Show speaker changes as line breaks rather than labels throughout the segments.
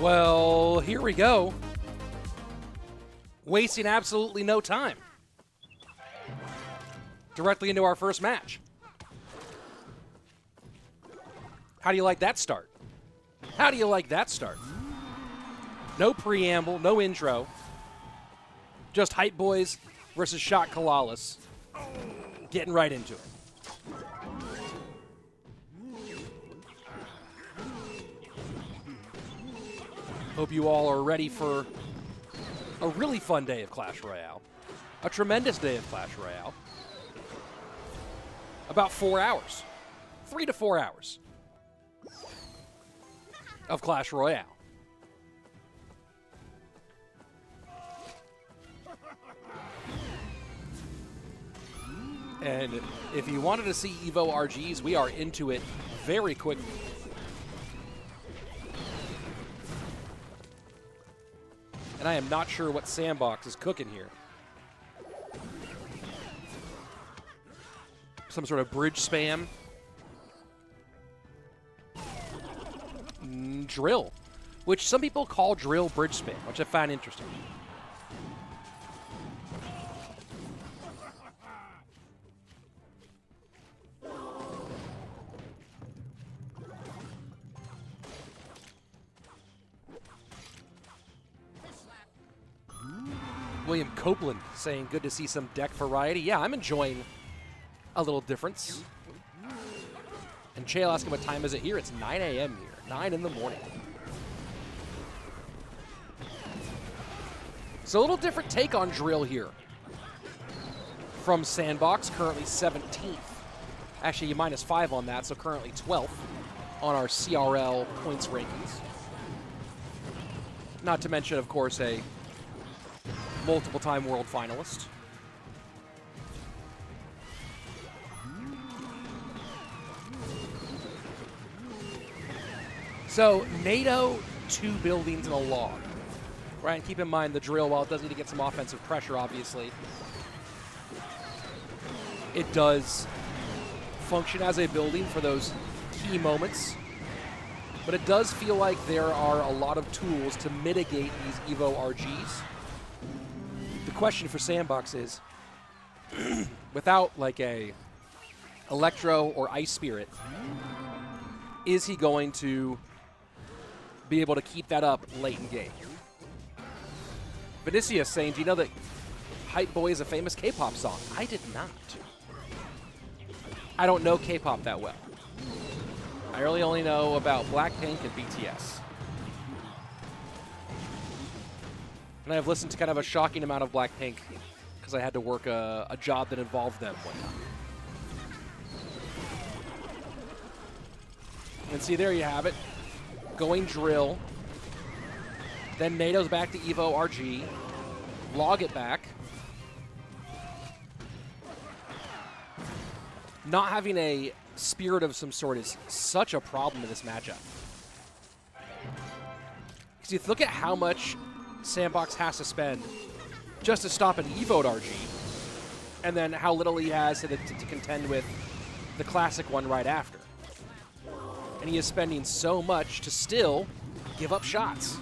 Well, here we go. Wasting absolutely no time. Directly into our first match. How do you like that start? How do you like that start? No preamble, no intro. Just Hype Boys versus Shot CALALAS. Getting right into it. Hope you all are ready for a really fun day of Clash Royale. A tremendous day of Clash Royale. About 4 hours. 3 to 4 hours of Clash Royale. And if you wanted to see Evo RGs, we are into it very quickly. And I am not sure what Sandbox is cooking here. Some sort of bridge spam. Drill, which some people call drill bridge spam, which I find interesting. William Copeland saying, good to see some deck variety. Yeah, I'm enjoying a little difference. And Chael asking what time is it here? It's 9 a.m. here, 9 in the morning. So a little different take on drill here from Sandbox, currently 17th. Actually, you -5 on that, so currently 12th on our CRL points rankings. Not to mention, of course, a multiple-time world finalist. So, NATO, 2 buildings and a log. Right, and keep in mind the drill, while it does need to get some offensive pressure, obviously, it does function as a building for those key moments. But it does feel like there are a lot of tools to mitigate these Evo RGs. The question for Sandbox is, without like a Electro or Ice Spirit, is he going to be able to keep that up late in game? Vinicius saying, do you know that Hype Boy is a famous K-pop song? I did not. I don't know K-pop that well. I really only know about Blackpink and BTS. And I've listened to kind of a shocking amount of Blackpink because I had to work a job that involved them one time. And see, there you have it. Going drill. Then NATO's back to Evo RG. Log it back. Not having a spirit of some sort is such a problem in this matchup. Because you look at how much Sandbox has to spend just to stop an Evo RG, and then how little he has to contend with the classic one right after. And he is spending so much to still give up shots.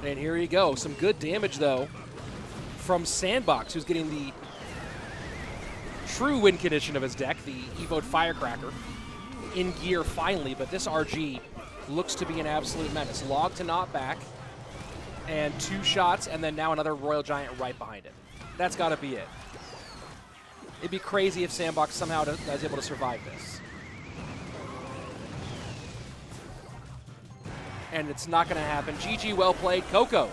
And here you go. Some good damage, though, from Sandbox, who's getting the true win condition of his deck, the Evo'd Firecracker, in gear finally. But this RG looks to be an absolute menace. Log to not back, and 2 shots, and then now another Royal Giant right behind it. That's got to be it. It'd be crazy if Sandbox somehow is able to survive this. And it's not going to happen. GG, well played. Coco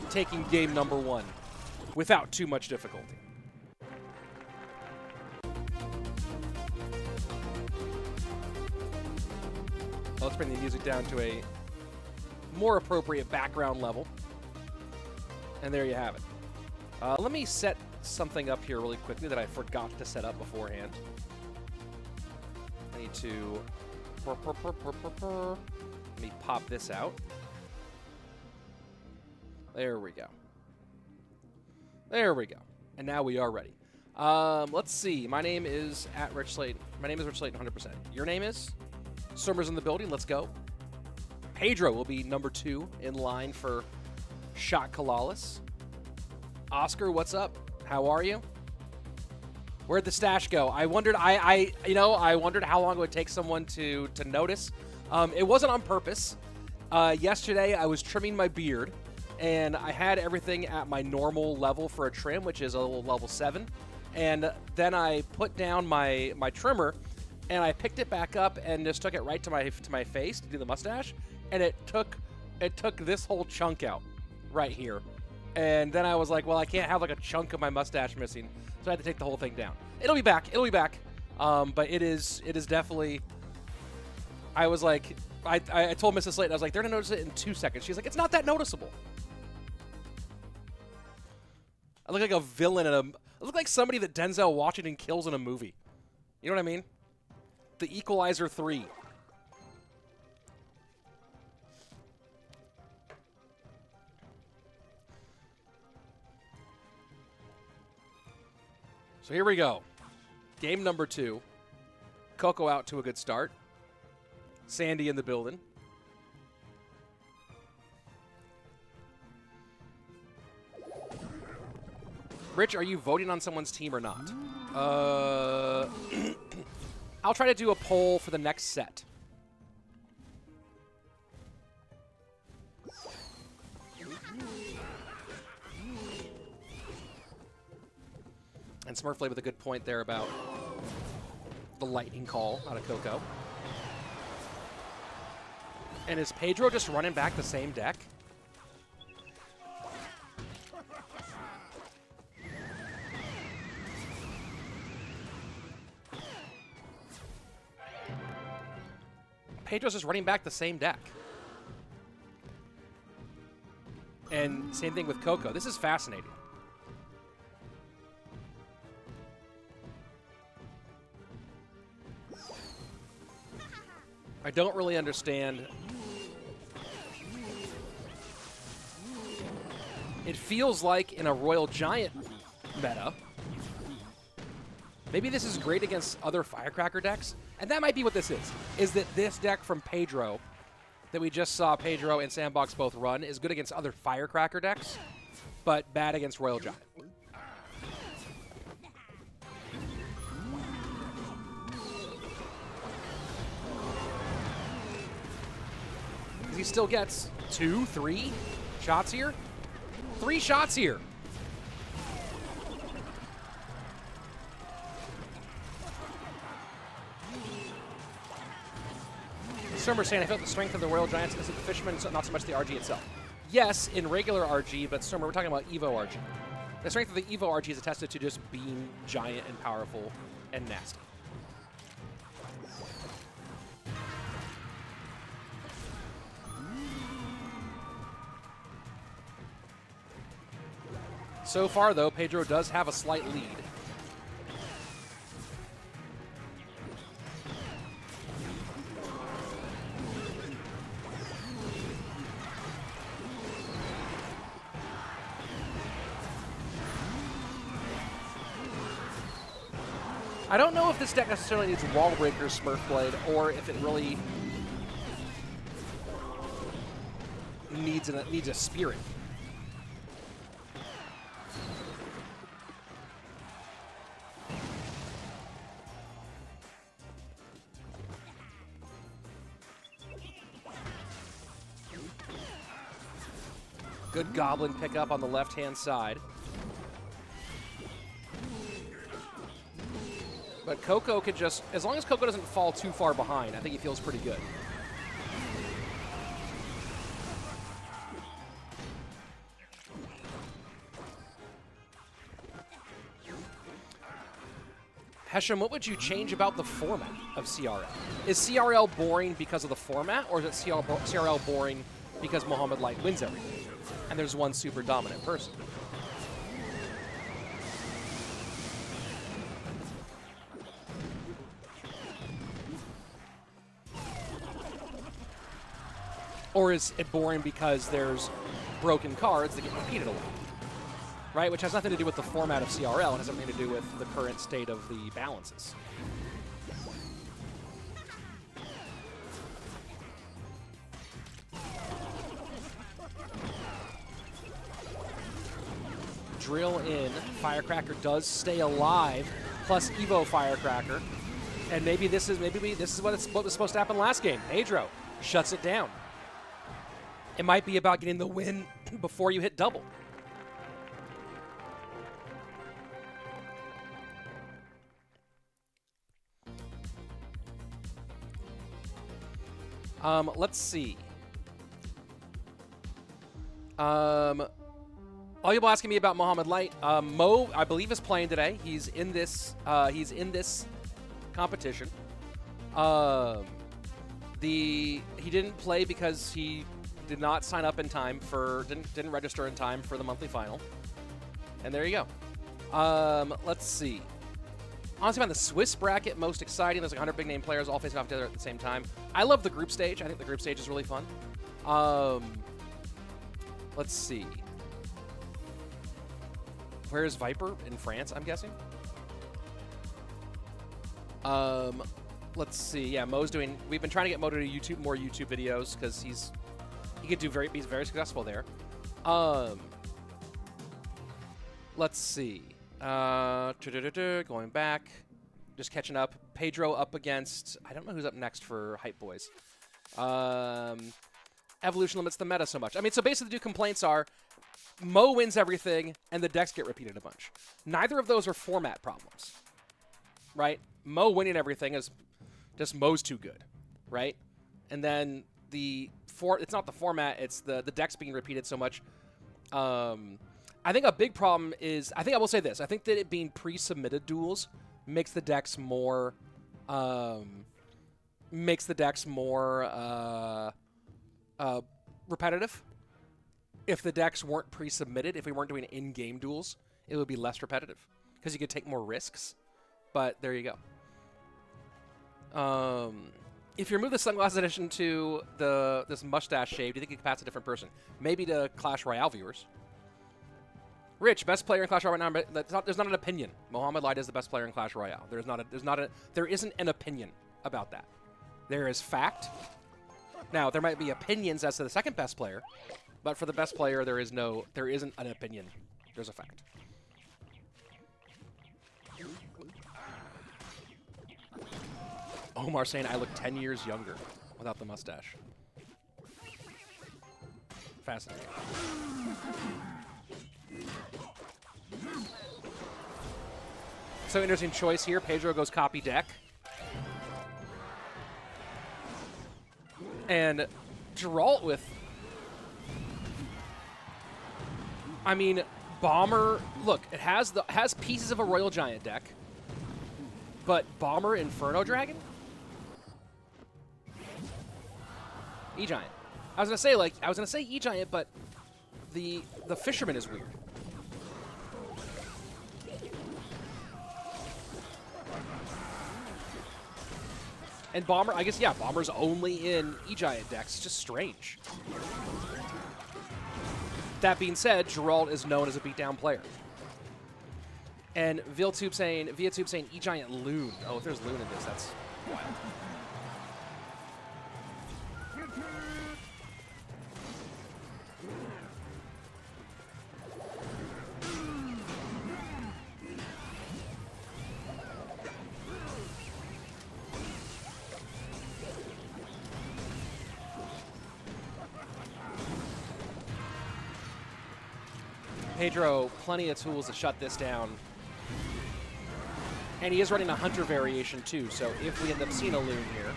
taking game number 1 without too much difficulty. Let's bring the music down to a more appropriate background level. And there you have it. Let me set something up here really quickly that I forgot to set up beforehand. I need to... Let me pop this out. There we go. There we go. And now we are ready. Let's see. My name is Rich Slayton. My name is Rich Slayton, 100%. Your name is? Surmer's in the building. Let's go. Pedro will be number 2 in line for Shot CALALAS. Oscar, what's up? How are you? Where'd the stash go? I wondered. I wondered how long it would take someone to notice. It wasn't on purpose. Yesterday, I was trimming my beard, and I had everything at my normal level for a trim, which is a level 7. And then I put down my trimmer, and I picked it back up and just took it right to my face to do the mustache, and it took this whole chunk out right here. And then I was like, well, I can't have like a chunk of my mustache missing, so I had to take the whole thing down. It'll be back. It'll be back. But it is definitely. I was like, I told Mrs. Slayton, I was like, they're gonna notice it in 2 seconds. She's like, it's not that noticeable. I look like a villain I look like somebody that Denzel Washington kills in a movie. You know what I mean? The Equalizer 3. So here we go. Game number 2. Coco out to a good start. Sandy in the building. Rich, are you voting on someone's team or not? I'll try to do a poll for the next set. And Smurflay with a good point there about the lightning call out of Coco. And is Pedro just running back the same deck? Pedro's just running back the same deck. And same thing with Coco. This is fascinating. I don't really understand. It feels like in a Royal Giant meta, maybe this is great against other Firecracker decks. And that might be what this is that this deck from Pedro that we just saw Pedro and Sandbox both run is good against other Firecracker decks, but bad against Royal Giant. He still gets 2, 3 shots here. 3 shots here. Surmer saying, I felt the strength of the Royal Giants is the Fisherman, not so much the RG itself. Yes, in regular RG, but Surmer, we're talking about Evo RG. The strength of the Evo RG is attested to just being giant and powerful and nasty. So far, though, Pedro does have a slight lead. I don't know if this deck necessarily needs Wall Breaker Smurf Blade, or if it really needs a Spirit. Good Goblin pickup on the left-hand side. But Coco could just, as long as Coco doesn't fall too far behind, I think he feels pretty good. Hesham, what would you change about the format of CRL? Is CRL boring because of the format, or is it CRL boring because Mohamed Light wins everything and there's one super dominant person? Or is it boring because there's broken cards that get repeated a lot? right? Which has nothing to do with the format of CRL. It has something to do with the current state of the balances. Drill in. Firecracker does stay alive, plus Evo Firecracker. And maybe this is what was supposed to happen last game. Pedro shuts it down. It might be about getting the win before you hit double. Let's see. All people asking me about Mohamed Light. Mo, I believe, is playing today. He's in this competition. He didn't play because he did not sign up in time for didn't register in time for the monthly final. And there you go. Let's see. Honestly, on the Swiss bracket, most exciting. There's like 100 big name players all facing off together at the same time. I love the group stage. I think the group stage is really fun. Let's see. Where is Viper? In France, I'm guessing. Let's see. Yeah, Mo's doing. We've been trying to get Mo to do more YouTube videos because he's very successful there. Let's see. Going back, just catching up. Pedro up against. I don't know who's up next for Hype Boys. Evolution limits the meta so much. I mean, so basically, the two complaints are Mo wins everything and the decks get repeated a bunch. Neither of those are format problems, right? Mo winning everything is just Mo's too good, right? And then it's not the format, it's the decks being repeated so much. I think a big problem is, I will say this, I think that it being pre-submitted duels makes the decks more, repetitive. If the decks weren't pre-submitted, if we weren't doing in-game duels, it would be less repetitive because you could take more risks. But there you go. If you remove the Sunglasses Edition to this mustache shave, do you think you could pass a different person? Maybe to Clash Royale viewers. Rich, best player in Clash Royale right now. There's not an opinion. Mohamed Light is the best player in Clash Royale. There isn't an opinion about that. There is fact. Now there might be opinions as to the second best player, but for the best player, there isn't an opinion. There's a fact. Omar saying I look 10 years younger without the mustache. Fascinating. So interesting choice here. Pedro goes copy deck. And Geralt with... I mean, Bomber... Look, it has pieces of a Royal Giant deck. But Bomber Inferno Dragon? E-Giant. I was gonna say E-Giant, but the Fisherman is weird. And Bomber, I guess, yeah, Bomber's only in E-Giant decks. It's just strange. That being said, Geralt is known as a beatdown player. And Viatube saying E-Giant Loon. Oh, if there's Loon in this, that's wild. Pedro, plenty of tools to shut this down. And he is running a Hunter variation too, so if we end up seeing a Loon here.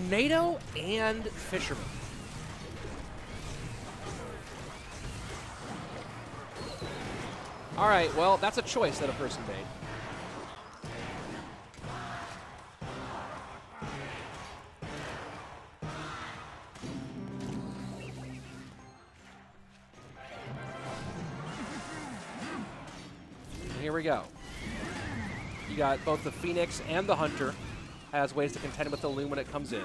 NATO and Fisherman. All right, well, that's a choice that a person made. Here we go. You got both the Phoenix and the Hunter has ways to contend with the Loon when it comes in.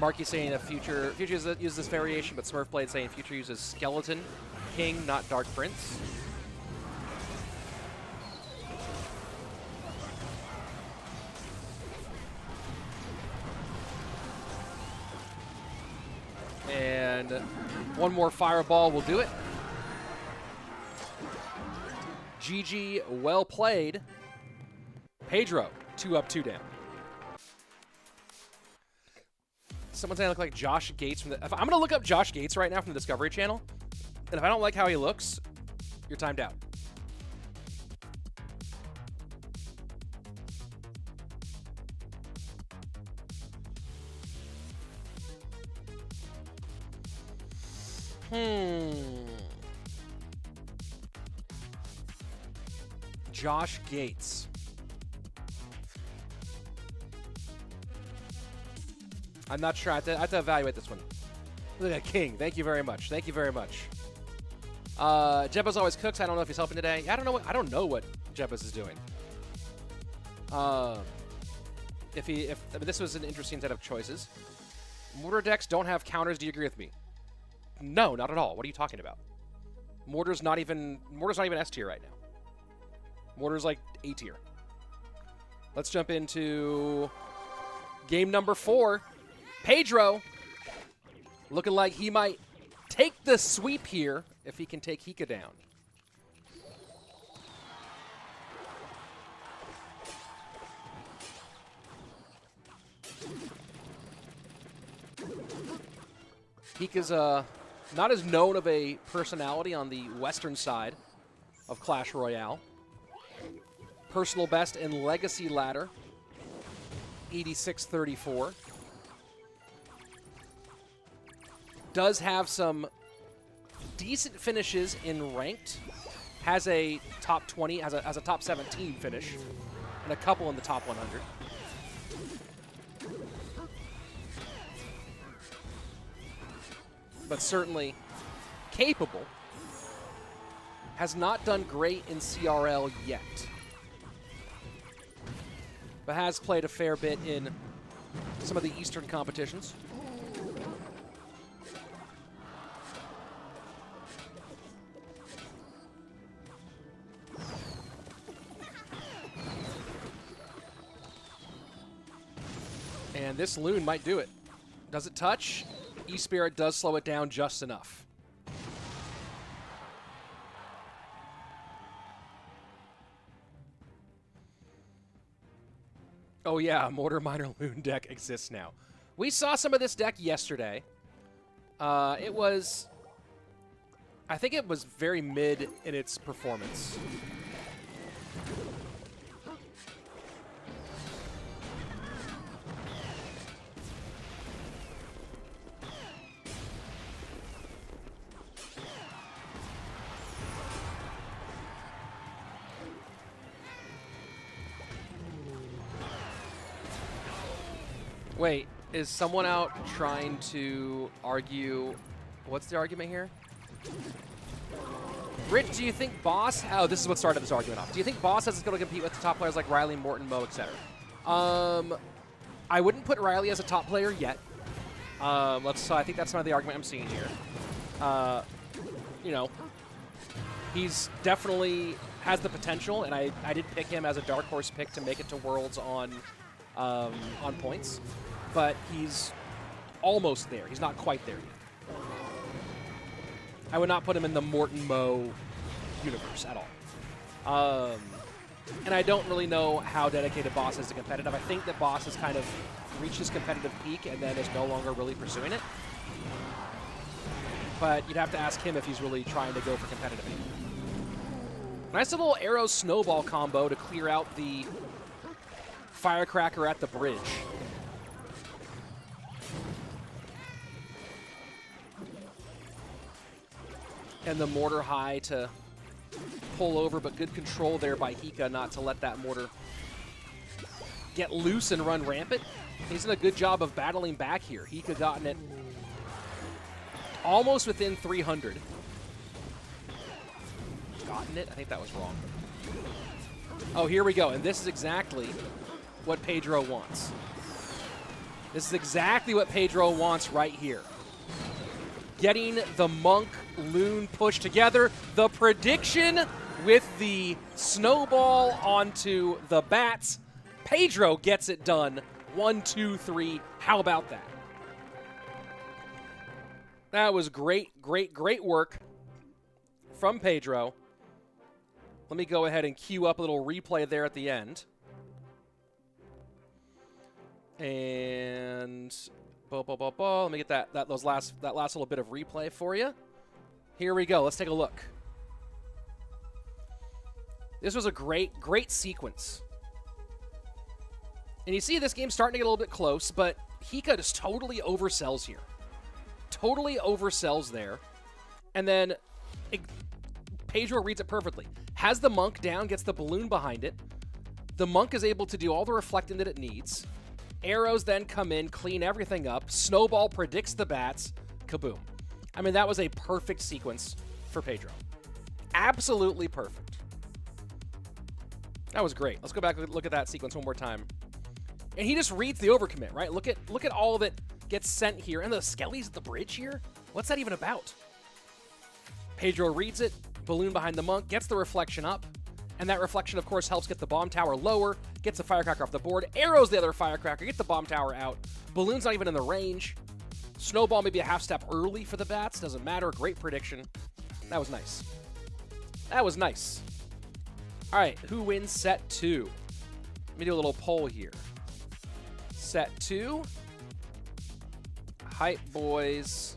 Marky saying a future uses this variation, but Smurfblade saying future uses Skeleton King, not Dark Prince. And one more fireball will do it. GG, well played. Pedro, 2 up, 2 down. Someone's saying I look like Josh Gates from the... I'm going to look up Josh Gates right now from the Discovery Channel. And if I don't like how he looks, you're timed out. Josh Gates. I'm not sure. I have to evaluate this one. Look at King. Thank you very much. Thank you very much. Jebba's always cooks. I don't know if he's helping today. I don't know what Jebba's is doing. This was an interesting set of choices. Mortar decks don't have counters. Do you agree with me? No, not at all. What are you talking about? Mortar's not even S tier right now. Mortar's like A tier. Let's jump into game number 4. Pedro looking like he might take the sweep here if he can take Hika down. Hika's not as known of a personality on the western side of Clash Royale. Personal best in Legacy Ladder, 86-34. Does have some decent finishes in ranked. Has a top 20, has a top 17 finish, and a couple in the top 100. But certainly capable. Has not done great in CRL yet, but has played a fair bit in some of the Eastern competitions. And this Loon might do it. Does it touch? E-Spirit does slow it down just enough. Oh yeah, Mortar Miner Loon deck exists now. We saw some of this deck yesterday. I think it was very mid in its performance. Wait, is someone out trying to argue? What's the argument here? Rich, do you think Boss... Oh, this is what started this argument off. Do you think Boss is going to compete with the top players like Riley, Morten, Mo, etc.? I wouldn't put Riley as a top player yet. So I think that's some of the argument I'm seeing here. You know, he's definitely has the potential, and I did pick him as a dark horse pick to make it to Worlds on points. But he's almost there. He's not quite there yet. I would not put him in the Morten Mo universe at all. And I don't really know how dedicated Boss is to competitive. I think that Boss has kind of reached his competitive peak and then is no longer really pursuing it. But you'd have to ask him if he's really trying to go for competitive. Nice little arrow snowball combo to clear out the firecracker at the bridge. And the mortar high to pull over, but good control there by Hika not to let that mortar get loose and run rampant. He's done a good job of battling back here. Hika gotten it almost within 300. Gotten it? I think that was wrong. Oh, here we go. And this is exactly what Pedro wants. This is exactly what Pedro wants right here. Getting the Monk Loon push together. The prediction with the snowball onto the bats. Pedro gets it done. 1, 2, 3. How about that? That was great, great, great work from Pedro. Let me go ahead and queue up a little replay there at the end. And let me get that last little bit of replay for you. Here we go. Let's take a look. This was a great, great sequence. And you see this game starting to get a little bit close, but Hika just totally oversells here. Totally oversells there. And then Pedro reads it perfectly. Has the Monk down, gets the balloon behind it. The Monk is able to do all the reflecting that it needs. Arrows then come in, clean everything up. Snowball predicts the bats. Kaboom. I mean, that was a perfect sequence for Pedro. Absolutely perfect. That was great. Let's go back and look at that sequence one more time. And he just reads the overcommit, right? Look at all of it gets sent here. And the skellies at the bridge here? What's that even about? Pedro reads it. Balloon behind the Monk. Gets the reflection up. And that reflection, of course, helps get the bomb tower lower. Gets the firecracker off the board. Arrows the other firecracker. Get the bomb tower out. Balloon's not even in the range. Snowball maybe a half step early for the bats. Doesn't matter. Great prediction. That was nice. That was nice. All right, who wins set 2? Let me do a little poll here. Set 2. Hype Boys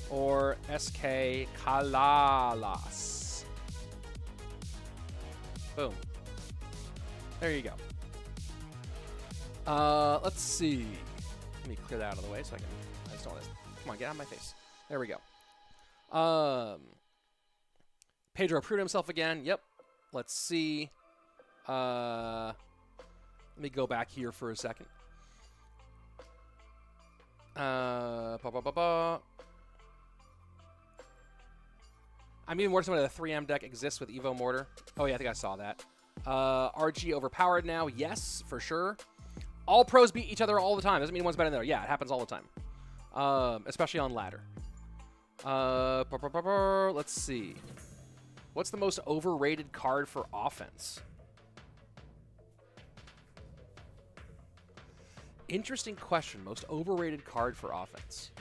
or SK CALALAS. Boom. There you go. Let's see. Let me clear that out of the way so I just don't want to. Come on, get out of my face. There we go. Pedro proved himself again. Yep. Let's see. Let me go back here for a second. I'm even more so that the 3M deck exists with Evo Mortar. Oh, yeah, I think I saw that. RG overpowered now. Yes, for sure. All pros beat each other all the time. Doesn't mean one's better than the other. Yeah, it happens all the time. Especially on ladder. Let's see. What's the most overrated card for offense? Interesting question. Most overrated card for offense.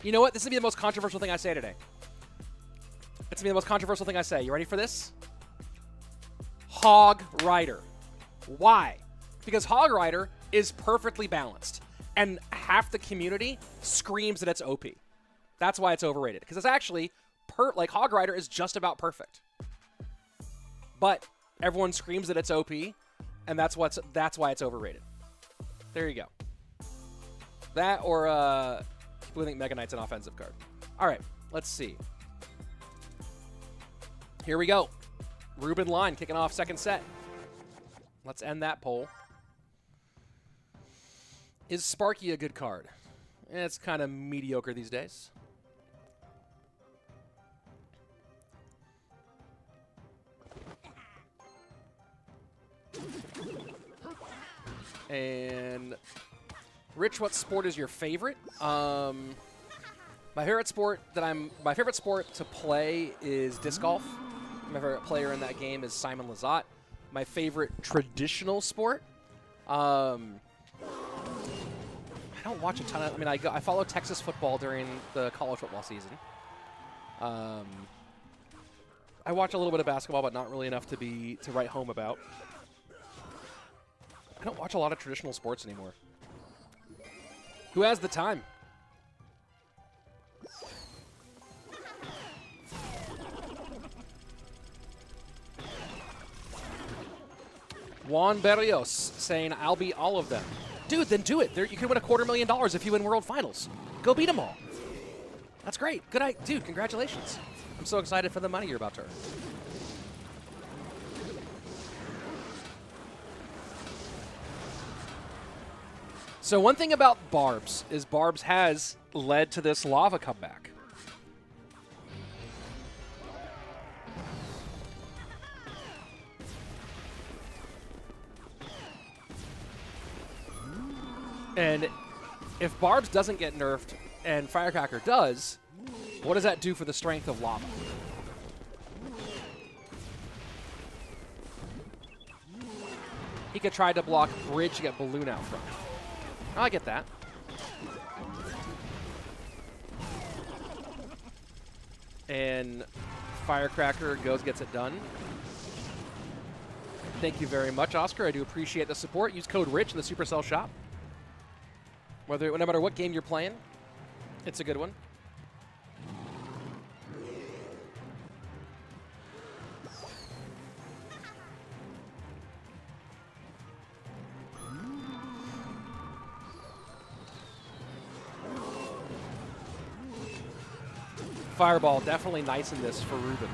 You know what? This is going to be the most controversial thing I say today. It's going to be the most controversial thing I say. You ready for this? Hog Rider. Why? Because Hog Rider is perfectly balanced. And half the community screams that it's OP. That's why it's overrated. Because it's actually, like, Hog Rider is just about perfect. But everyone screams that it's OP, and that's why it's overrated. There you go. That or people think Mega Knight's an offensive card. All right, let's see. Here we go. Ruben line kicking off second set. Let's end that poll. Is Sparky a good card? It's kind of mediocre these days. And Rich, what sport is your favorite? My favorite sport to play is disc golf. My favorite player in that game is Simon Lizotte. My favorite traditional sport. I don't watch a ton of. I mean, I follow Texas football during the college football season. I watch a little bit of basketball, but not really enough to write home about. I don't watch a lot of traditional sports anymore. Who has the time? Juan Berrios saying, I'll beat all of them. Dude, then do it. You can win $250,000 if you win World Finals. Go beat them all. That's great. Good idea. Dude, congratulations. I'm so excited for the money you're about to earn. So one thing about Barbs is Barbs has led to this lava comeback. And if Barbs doesn't get nerfed and Firecracker does, what does that do for the strength of Lava? Hika tried to block Bridge to get Balloon out front. I get that. And Firecracker gets it done. Thank you very much, Oscar. I do appreciate the support. Use code RICH in the Supercell shop. No matter what game you're playing, it's a good one. Fireball, definitely nice in this for Ruben.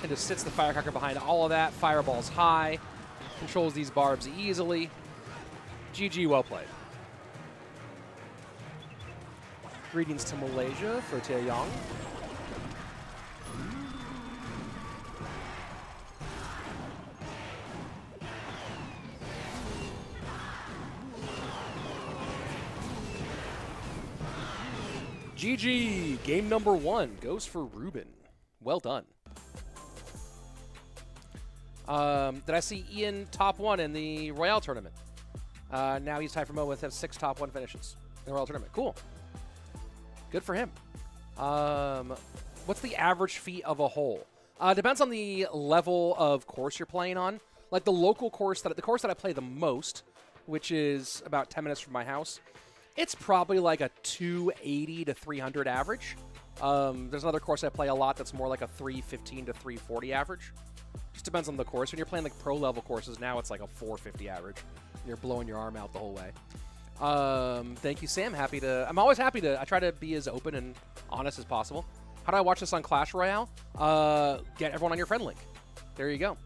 And just sits the Firecracker behind all of that. Fireball's high. Controls these Barbs easily. GG, well played. Greetings to Malaysia for Taeyong. GG, game number 1 goes for Ruben. Well done. Did I see Ian top 1 in the Royale tournament? Now he's tied for Mo with 6 top 1 finishes in the Royale tournament. Cool. Good for him. What's the average feet of a hole? Depends on the level of course you're playing on. Like the local course, the course that I play the most, which is about 10 minutes from my house, it's probably like a 280 to 300 average. There's another course I play a lot that's more like a 315 to 340 average. Just depends on the course. When you're playing like pro level courses, now it's like a 450 average. You're blowing your arm out the whole way. Thank you, Sam. I'm always happy to. I try to be as open and honest as possible. How do I watch this on Clash Royale? Get everyone on your friend link. There you go.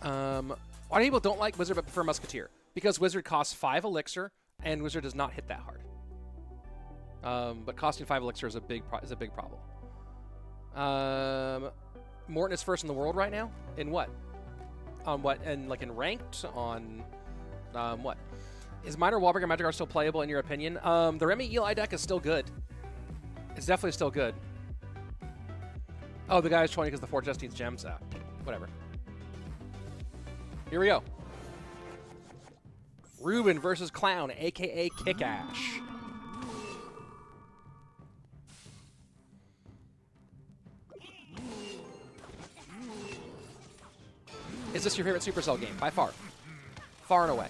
Why do people don't like Wizard but prefer Musketeer? Because Wizard costs 5 elixir, and Wizard does not hit that hard. But costing 5 elixir is a big problem. Morten is first in the world right now. In what? On what? And like in ranked? On what? Is Minor, Wallbreaker, and Magic are still playable in your opinion? The Remy Eli deck is still good. It's definitely still good. Oh, the guy is 20 because the Fort just needs gems. Whatever. Here we go. Ruben versus Clown, a.k.a. Kickash. Is this your favorite Supercell game? By far. Far and away.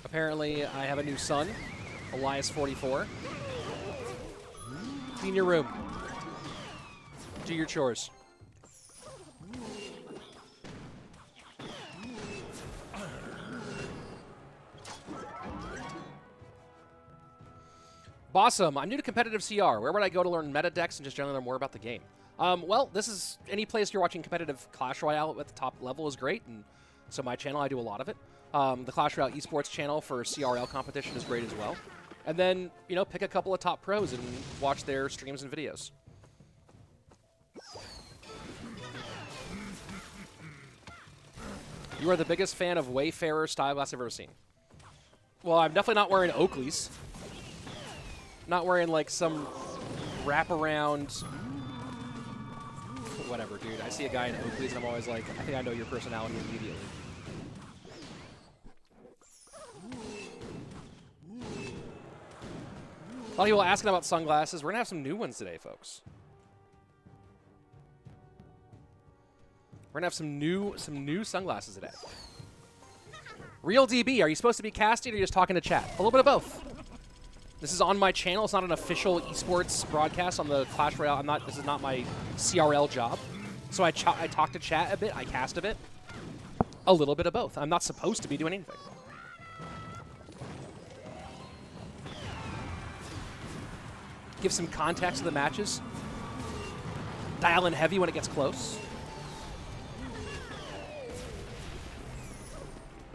Apparently, I have a new son, Elias44. Clean your room. Do your chores. Bossum, I'm new to competitive CR. Where would I go to learn meta decks and just generally learn more about the game? Well, this is any place you're watching competitive Clash Royale at the top level is great, and so my channel, I do a lot of it. The Clash Royale esports channel for CRL competition is great as well. And then, you know, pick a couple of top pros and watch their streams and videos. You are the biggest fan of Wayfarer style glass I've ever seen. Well, I'm definitely not wearing Oakley's. Not wearing like some wraparound, whatever, dude. I see a guy in Oakley's and I'm always like, I think I know your personality immediately. A lot of people asking about sunglasses. We're gonna have some new ones today, folks. We're gonna have some new sunglasses today. Real DB, are you supposed to be casting or are you just talking to chat? A little bit of both. This is on my channel. It's not an official esports broadcast on the Clash Royale. This is not my CRL job. So I talk to chat a bit. I cast a bit. A little bit of both. I'm not supposed to be doing anything. Give some context to the matches. Dial in heavy when it gets close.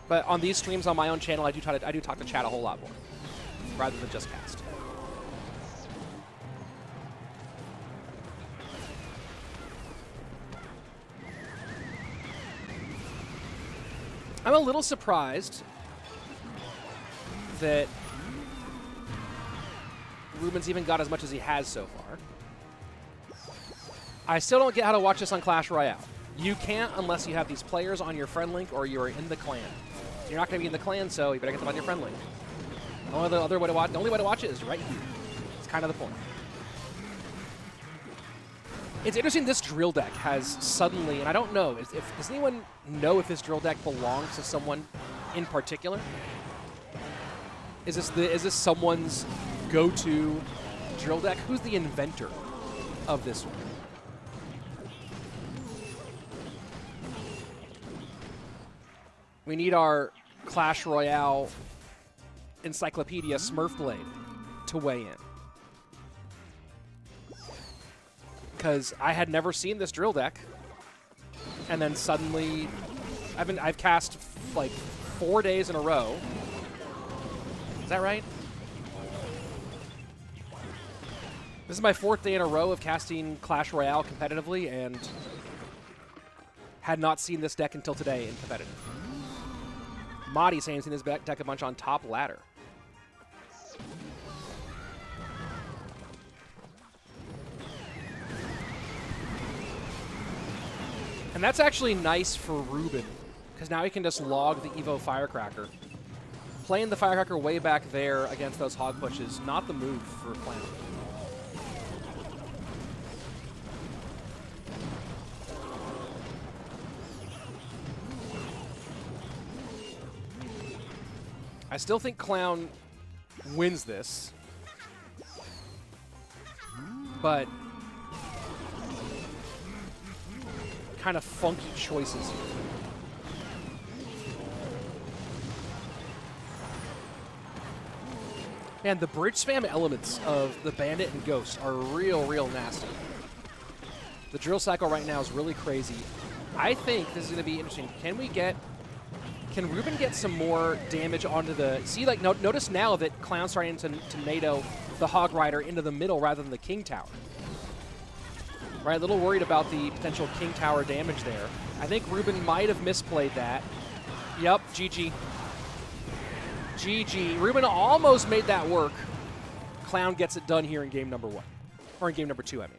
But on these streams on my own channel, I do talk to chat a whole lot more, rather than just cast. I'm a little surprised that Ruben's even got as much as he has so far. I still don't get how to watch this on Clash Royale. You can't unless you have these players on your friend link or you're in the clan. You're not going to be in the clan, so you better get them on your friend link. The only way to watch it is right here. It's kind of the point. It's interesting this drill deck has suddenly, and I don't know, does anyone know if this drill deck belongs to someone in particular? Is this someone's go-to drill deck? Who's the inventor of this one? We need our Clash Royale encyclopedia Smurfblade to weigh in. Because I had never seen this drill deck, and then suddenly I've cast like 4 days in a row. Is that right? This is my 4th day in a row of casting Clash Royale competitively, and had not seen this deck until today in competitive. Mahdi saying he's seen this deck a bunch on Top Ladder. And that's actually nice for Ruben, because now he can just log the Evo Firecracker. Playing the Firecracker way back there against those hog pushes, not the move for Clown. I still think Clown wins this, but kind of funky choices here. Man, the bridge spam elements of the Bandit and Ghost are real nasty. The drill cycle right now is really crazy. I think this is going to be interesting. Can Ruben get some more damage onto the... See, like, notice now that Clown's starting to NATO the Hog Rider into the middle rather than the King Tower. Right, a little worried about the potential King Tower damage there. I think Ruben might have misplayed that. Yep, GG. GG. Ruben almost made that work. Clown gets it done here in game number 1. Or in game number 2, I mean.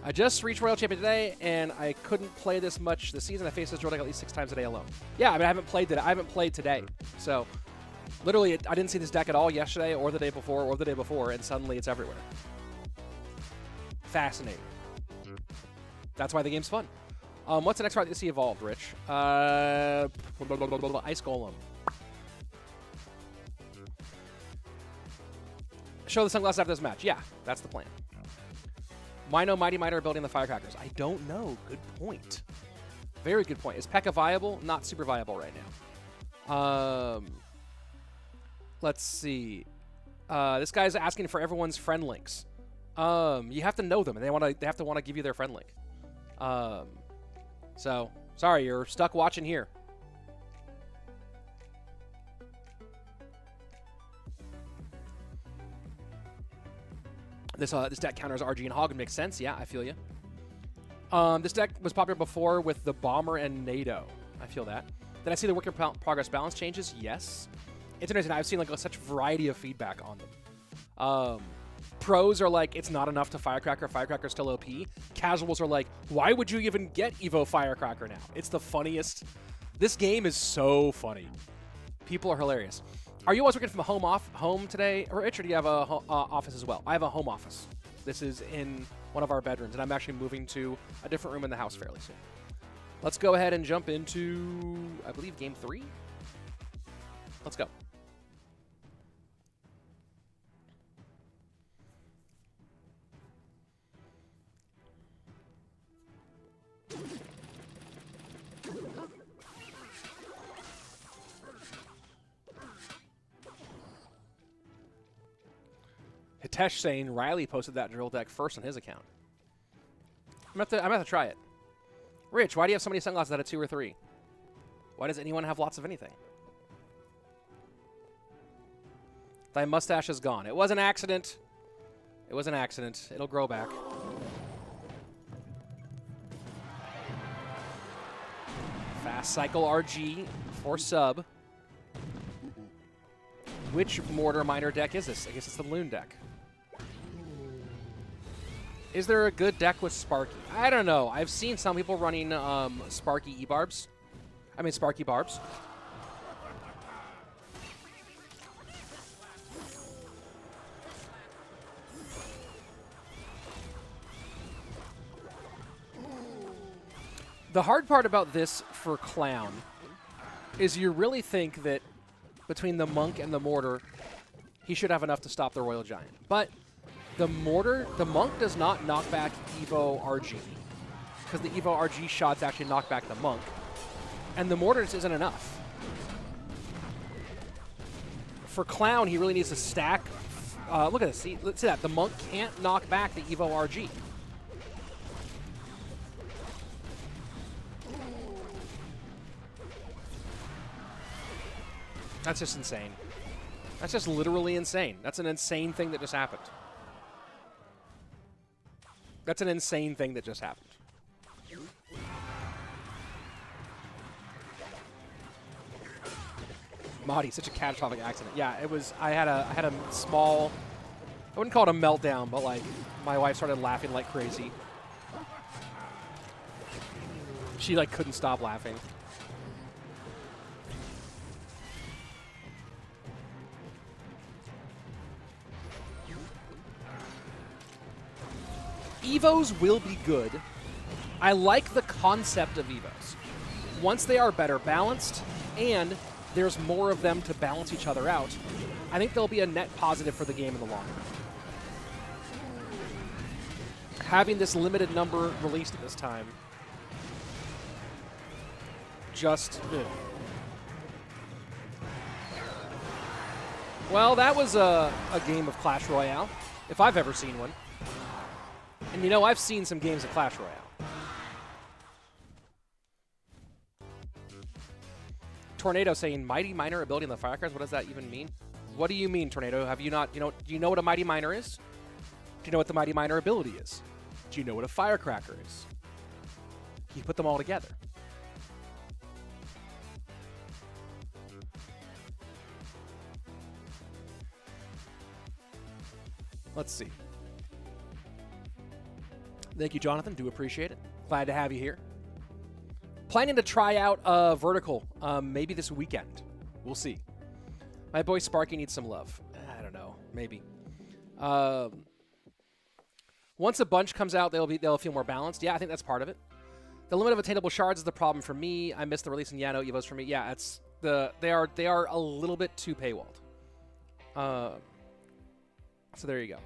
I just reached Royal Champion today, and I couldn't play this much this season. I faced this drill deck at least 6 times a day alone. Yeah, I mean, I haven't played today. So, literally, I didn't see this deck at all yesterday or the day before, and suddenly it's everywhere. Fascinating. That's why the game's fun. What's the next card that you see evolved, Rich? Ice Golem. Show the sunglasses after this match. Yeah, that's the plan. Why no Mighty Might are building the Firecrackers? I don't know. Good point. Very good point. Is P.E.K.K.A viable? Not super viable right now. Let's see. This guy's asking for everyone's friend links. You have to know them, and they have to want to give you their friend link. So sorry, you're stuck watching here. This deck counters RG and Hog and makes sense. Yeah, I feel you. This deck was popular before with the Bomber and NATO. I feel that. Did I see the work in progress balance changes? Yes. It's interesting. I've seen like such a variety of feedback on them. Pros are like, it's not enough to Firecracker. Firecracker's still OP. Casuals are like, why would you even get Evo Firecracker now? It's the funniest. This game is so funny. People are hilarious. Are you always working from home today, Rich, or do you have a office as well? I have a home office. This is in one of our bedrooms, and I'm actually moving to a different room in the house fairly soon. Let's go ahead and jump into, I believe, game 3. Let's go. Hitesh saying Riley posted that drill deck first on his account. I'm gonna have to try it. Rich, why do you have so many sunglasses out of 2 or 3? Why does anyone have lots of anything? Thy mustache is gone. It was an accident. It was an accident. It'll grow back. Last cycle RG for sub. Which Mortar Miner deck is this? I guess it's the Loon deck. Is there a good deck with Sparky? I don't know. I've seen some people running Sparky E-Barbs. I mean, Sparky Barbs. The hard part about this for Clown is you really think that between the Monk and the Mortar, he should have enough to stop the Royal Giant. But the Monk does not knock back Evo RG, because the Evo RG shots actually knock back the Monk, and the Mortar just isn't enough. For Clown, he really needs to stack. Look at this. See that. The Monk can't knock back the Evo RG. That's just insane. That's just literally insane. That's an insane thing that just happened. That's an insane thing that just happened. Mahdi, such a catastrophic accident. Yeah, it was. I had a small. I wouldn't call it a meltdown, but like my wife started laughing like crazy. She like couldn't stop laughing. Evos will be good. I like the concept of Evos. Once they are better balanced and there's more of them to balance each other out, I think they'll be a net positive for the game in the long run. Having this limited number released at this time, just... Well, that was a game of Clash Royale, if I've ever seen one. And you know, I've seen some games of Clash Royale. Tornado saying Mighty Miner ability in the Firecrackers. What does that even mean? What do you mean, Tornado? Have you not, do you know what a Mighty Miner is? Do you know what the Mighty Miner ability is? Do you know what a Firecracker is? You put them all together. Let's see. Thank you, Jonathan. Do appreciate it. Glad to have you here. Planning to try out Vertical maybe this weekend. We'll see. My boy Sparky needs some love. I don't know. Maybe. Once a bunch comes out, they'll feel more balanced. Yeah, I think that's part of it. The limit of attainable shards is the problem for me. I missed the release in Yano Evos for me. Yeah, it's they are a little bit too paywalled. So there you go.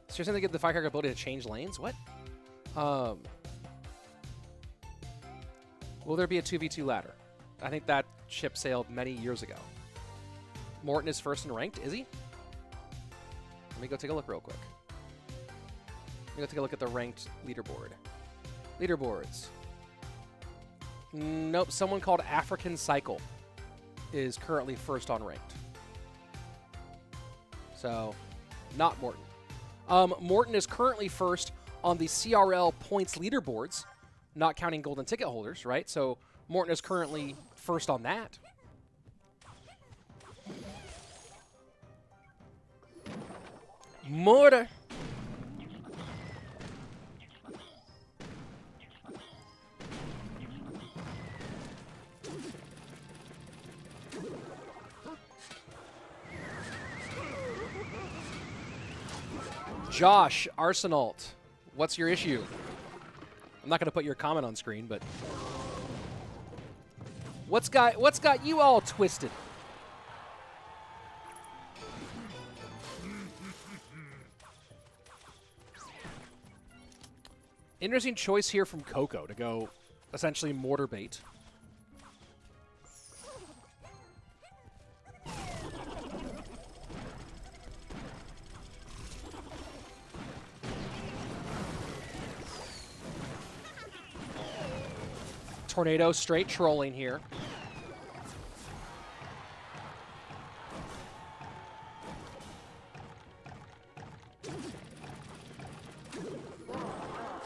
So you're saying they give the Firecracker ability to change lanes? What? Will there be a 2v2 ladder? I think that ship sailed many years ago. Morten is first in ranked, is he? Let me go take a look real quick. Let me go take a look at the ranked leaderboard. Leaderboards. Nope, someone called African Cycle is currently first on ranked. So, not Morten. Morten is currently first on the CRL points leaderboards, not counting golden ticket holders, right? So Morten is currently first on that. Mortar. Josh Arsenal, what's your issue? I'm not going to put your comment on screen, but what's got you all twisted? Interesting choice here from Coco to go essentially mortar bait. Tornado straight trolling here.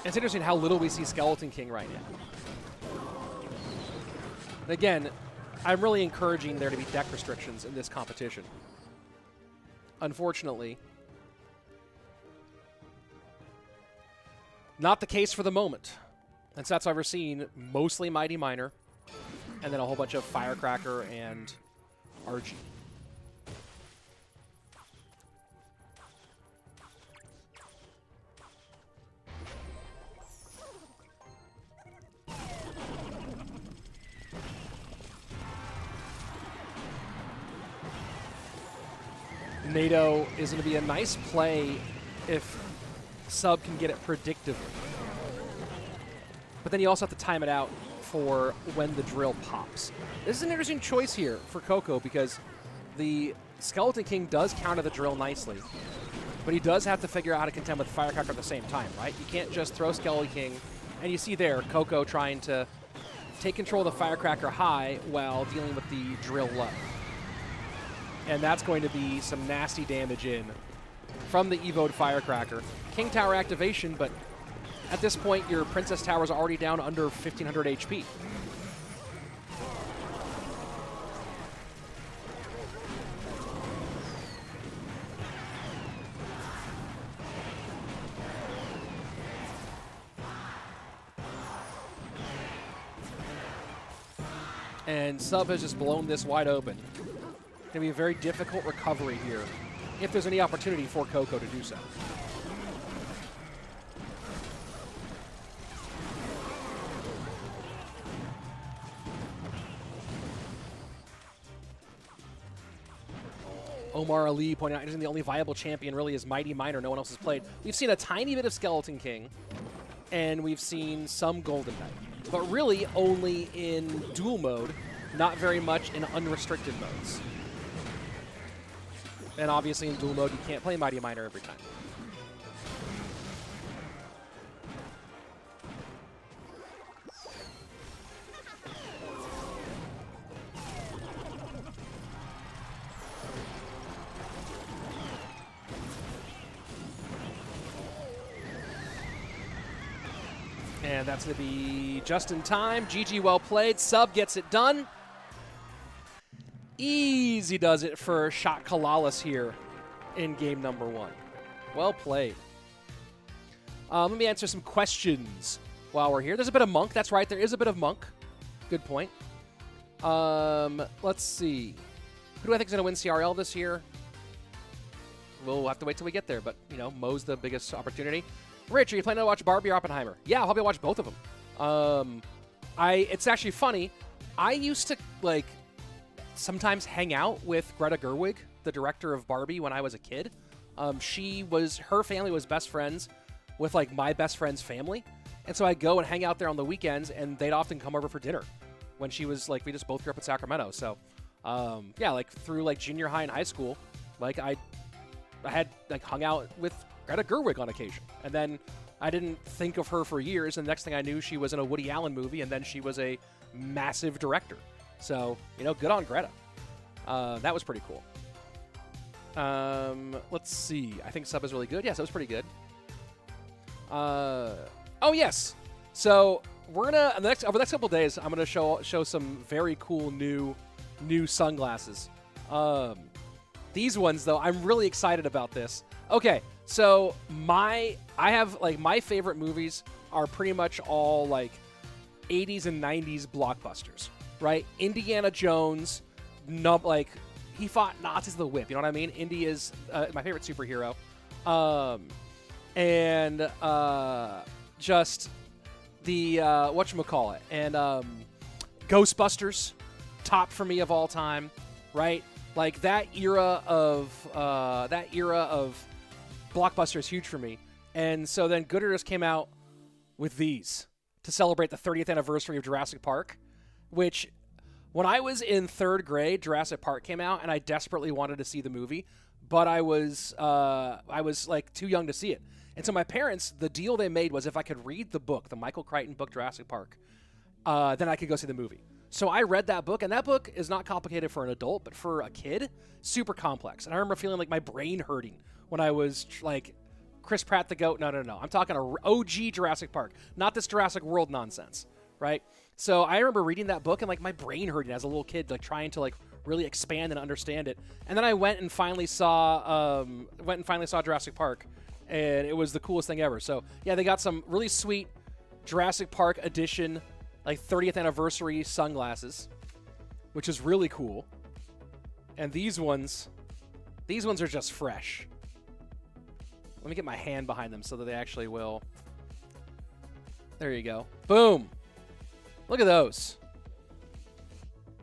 It's interesting how little we see Skeleton King right now. Again, I'm really encouraging there to be deck restrictions in this competition. Unfortunately, not the case for the moment. And so that's why we're seeing mostly Mighty Miner, and then a whole bunch of Firecracker and RG. NATO is going to be a nice play if Sub can get it predictably. But then you also have to time it out for when the drill pops. This is an interesting choice here for Coco because the Skeleton King does counter the drill nicely, but he does have to figure out how to contend with Firecracker at the same time, right? You can't just throw Skeleton King, and you see there Coco trying to take control of the Firecracker high while dealing with the drill low. And that's going to be some nasty damage in from the Evo'd Firecracker. King Tower activation, but at this point, your Princess Tower is already down under 1,500 HP. And Sub has just blown this wide open. It's going to be a very difficult recovery here, if there's any opportunity for Coco to do so. Omar Ali pointing out, the only viable champion really is Mighty Miner. No one else has played. We've seen a tiny bit of Skeleton King, and we've seen some Golden Knight, but really only in dual mode, not very much in unrestricted modes. And obviously in dual mode, you can't play Mighty Miner every time. And that's going to be just in time. GG, well played. Sub gets it done. Easy does it for xopxsam here in game number 1. Well played. Let me answer some questions while we're here. There's a bit of Monk. That's right. There is a bit of Monk. Good point. Let's see. Who do I think is going to win CRL this year? We'll have to wait till we get there. But, you know, Mo's the biggest opportunity. Rich, are you planning to watch Barbie or Oppenheimer? Yeah, I'll probably watch both of them. It's actually funny. I used to, like, sometimes hang out with Greta Gerwig, the director of Barbie, when I was a kid. Her family was best friends with, like, my best friend's family. And so I'd go and hang out there on the weekends, and they'd often come over for dinner when she was, like, we just both grew up in Sacramento. So, yeah, like, through, like, junior high and high school, like, I had, like, hung out with Greta Gerwig on occasion. And then I didn't think of her for years, and the next thing I knew, she was in a Woody Allen movie, and then she was a massive director. So, you know, good on Greta. That was pretty cool. Let's see. I think Sub is really good. Yes, that was pretty good. Oh, yes. So we're going to, over the next couple of days, I'm going to show some very cool new sunglasses. These ones, though, I'm really excited about this. Okay, so my favorite movies are pretty much all, like, 80s and 90s blockbusters, right? Indiana Jones, he fought Nazis with the whip, you know what I mean? Indy is my favorite superhero. Just the, whatchamacallit, and Ghostbusters, top for me of all time, right? Like, that era of blockbuster is huge for me. And so then Goodrich came out with these to celebrate the 30th anniversary of Jurassic Park, which, when I was in 3rd grade, Jurassic Park came out, and I desperately wanted to see the movie, but I was like too young to see it. And so my parents, the deal they made was if I could read the book, the Michael Crichton book, Jurassic Park, then I could go see the movie. So I read that book, and that book is not complicated for an adult, but for a kid, super complex. And I remember feeling like my brain hurting when I was, like, Chris Pratt the GOAT. No. I'm talking a OG Jurassic Park, not this Jurassic World nonsense, right? So I remember reading that book and like my brain hurting as a little kid, like trying to like really expand and understand it. And then I went and finally saw Jurassic Park, and it was the coolest thing ever. So yeah, they got some really sweet Jurassic Park edition, like 30th anniversary sunglasses, which is really cool. And these ones are just fresh. Let me get my hand behind them so that they actually will. There you go. Boom. Look at those.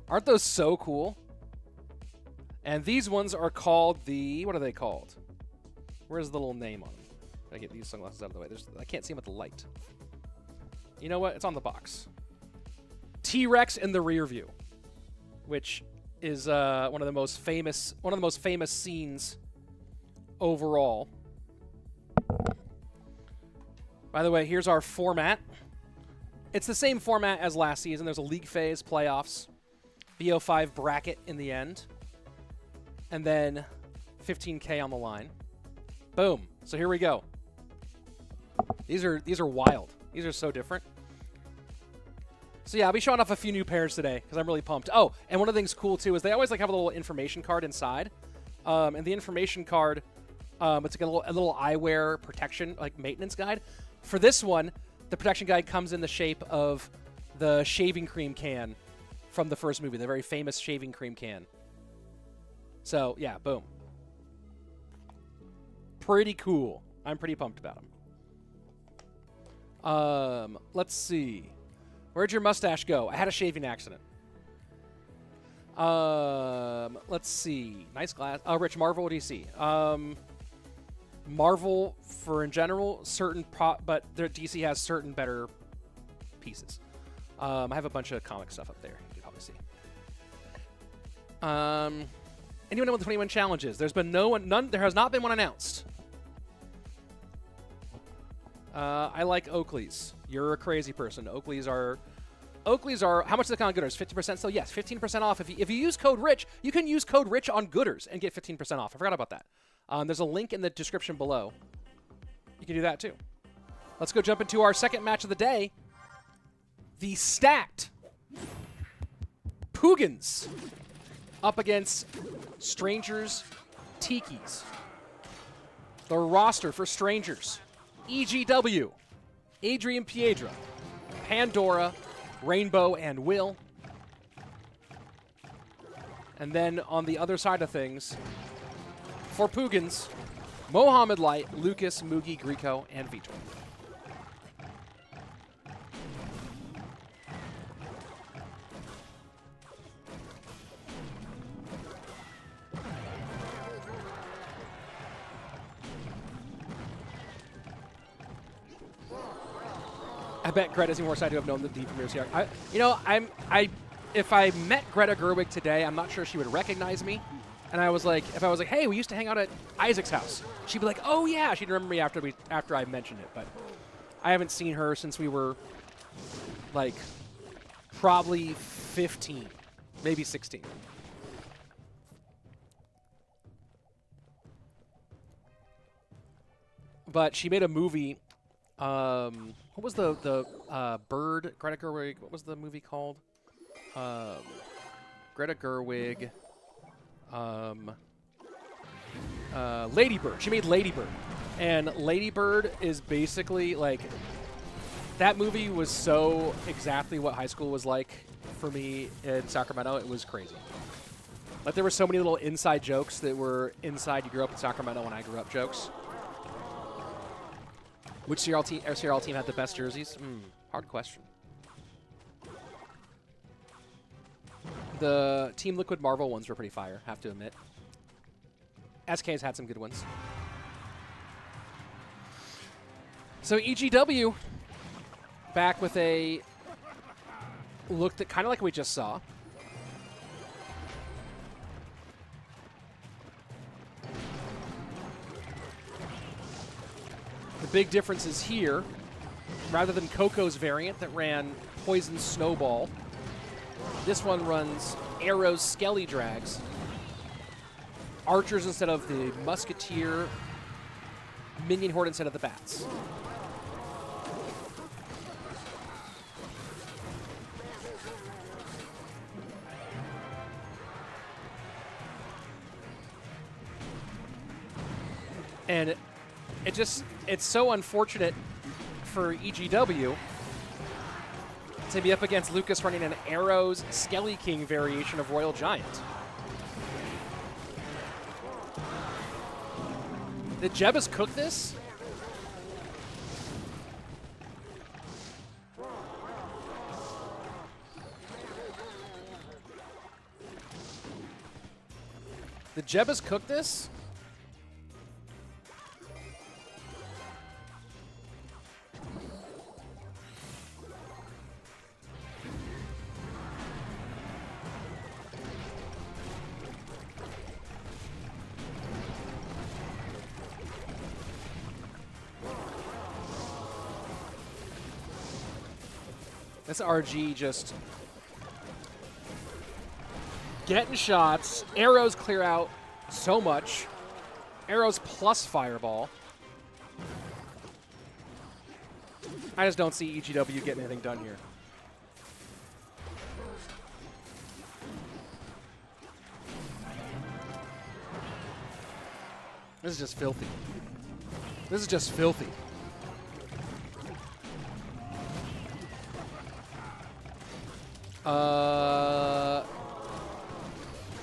Aren't those so cool? And these ones are called the, what are they called? Where's the little name on them? I get these sunglasses out of the way. I can't see them with the light. You know what? It's on the box. T-Rex in the rear view, which is one of the most famous scenes overall. By the way, here's our format. It's the same format as last season. There's a league phase, playoffs, BO5 bracket in the end, and then 15K on the line. Boom. So here we go. These are wild. These are so different. So yeah, I'll be showing off a few new pairs today because I'm really pumped. Oh, and one of the things cool too is they always like have a little information card inside, and the information card, it's like a little eyewear protection like maintenance guide. For this one, the protection guide comes in the shape of the shaving cream can from the first movie, the very famous shaving cream can. So yeah, boom. Pretty cool. I'm pretty pumped about them. Let's see. Where'd your mustache go? I had a shaving accident. Let's see. Nice glass. Oh, Rich, Marvel, what do you see? Marvel, for in general, but DC has certain better pieces. I have a bunch of comic stuff up there. You can probably see. Anyone know what the 21 challenge is? There's been none. There has not been one announced. I like Oakley's. You're a crazy person. Oakley's are. How much are the on Gooders? 50% still? Yes, 15% off. If you use code RICH, you can use code RICH on Gooders and get 15% off. I forgot about that. There's a link in the description below. You can do that too. Let's go jump into our second match of the day. The stacked PUIGINSS up against Strangers TIKIS. The roster for Strangers: EGW, Adrian Piedra, Pandora, Rainbow, and Will. And then on the other side of things, for PUIGINSS, Mohammed Light, Lucas, Mugi, Greco, and Vitor. I bet Greta's even more excited to have known the D from years here. If I met Greta Gerwig today, I'm not sure she would recognize me. And I was like, if I was like, hey, we used to hang out at Isaac's house, she'd be like, oh yeah, she'd remember me after I mentioned it. But I haven't seen her since we were like probably 15, maybe 16. But she made a movie. What was the Bird? Greta Gerwig. What was the movie called? Greta Gerwig. Lady Bird. She made Lady Bird. And Lady Bird is basically like, that movie was so exactly what high school was like for me in Sacramento. It was crazy. Like there were so many little inside jokes that were inside you grew up in Sacramento when I grew up jokes. Which CRL team had the best jerseys? Hard question. The Team Liquid Marvel ones were pretty fire, have to admit. SK's had some good ones. So EGW back with a look that kind of like we just saw. The big difference is here, rather than Coco's variant that ran Poison Snowball, this one runs Arrow's Skelly Drags. Archers instead of the Musketeer minion horde instead of the bats. And it's so unfortunate for EGW to be up against Lucas running an Arrows Skelly King variation of Royal Giant. Did Jebus cook this? Did Jebus cook this? This RG just getting shots. Arrows clear out so much. Arrows plus Fireball. I just don't see EGW getting anything done here. This is just filthy. This is just filthy.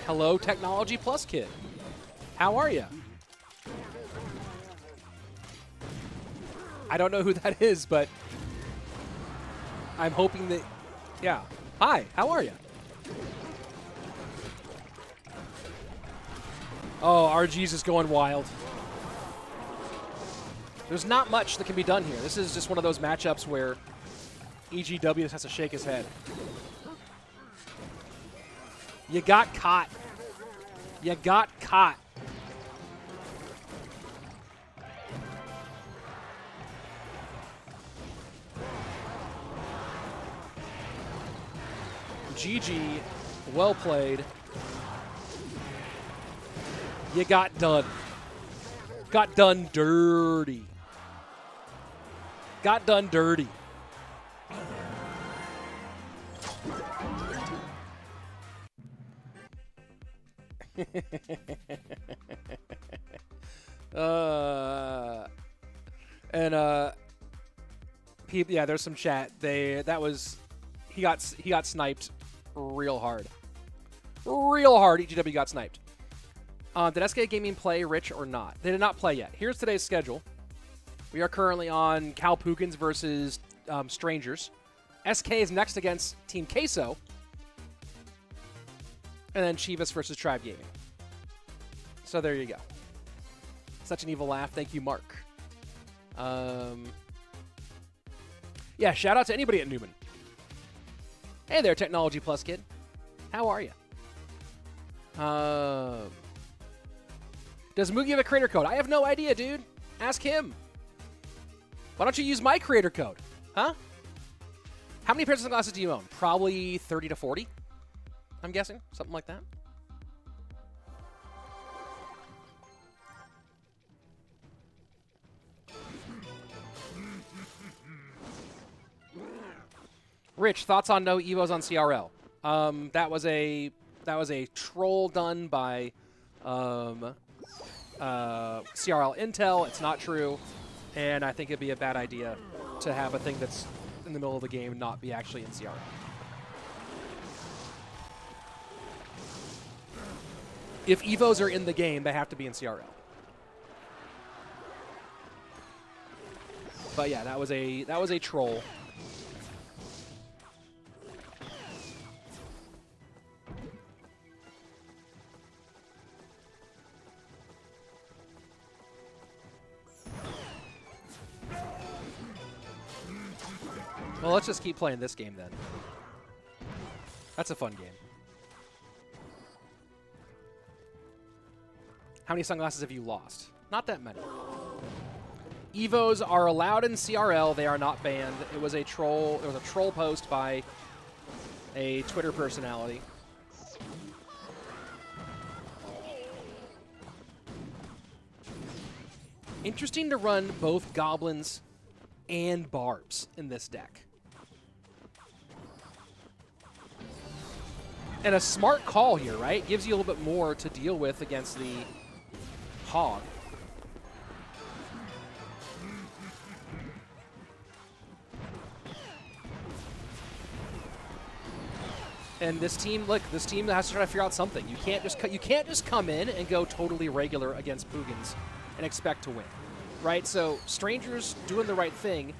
Hello, Technology Plus Kid. How are you? I don't know who that is, but I'm hoping that, yeah. Hi, how are you? Oh, RG's is going wild. There's not much that can be done here. This is just one of those matchups where EGW just has to shake his head. You got caught. You got caught. GG, well played. You got done. Got done dirty. Got done dirty. Yeah, there's some chat. He got sniped real hard. Real hard. EGW got sniped. Did SK Gaming play Rich or not? They did not play yet. Here's today's schedule. We are currently on PUIGINSS versus Strangers. SK is next against Team Queso. And then Chivas versus Tribe Gaming. So there you go. Such an evil laugh. Thank you, Mark. Yeah, shout out to anybody at Newman. Hey there, Technology Plus Kid. How are you? Does Moogie have a creator code? I have no idea, dude. Ask him. Why don't you use my creator code? Huh? How many pairs of sunglasses do you own? Probably 30 to 40, I'm guessing. Something like that. Rich, thoughts on no Evos on CRL? That was a troll done by CRL Intel. It's not true, and I think it'd be a bad idea to have a thing that's in the middle of the game not be actually in CRL. If Evos are in the game, they have to be in CRL. But yeah, that was a troll. Well, let's just keep playing this game then. That's a fun game. How many sunglasses have you lost? Not that many. Evos are allowed in CRL. They are not banned. It was a troll. It was a troll post by a Twitter personality. Interesting to run both goblins and barbs in this deck. And a smart call here, right? Gives you a little bit more to deal with against the hog. And this team, look, this team has to try to figure out something. You can't just come in and go totally regular against PUIGINSS and expect to win, right? So Stranger's doing the right thing.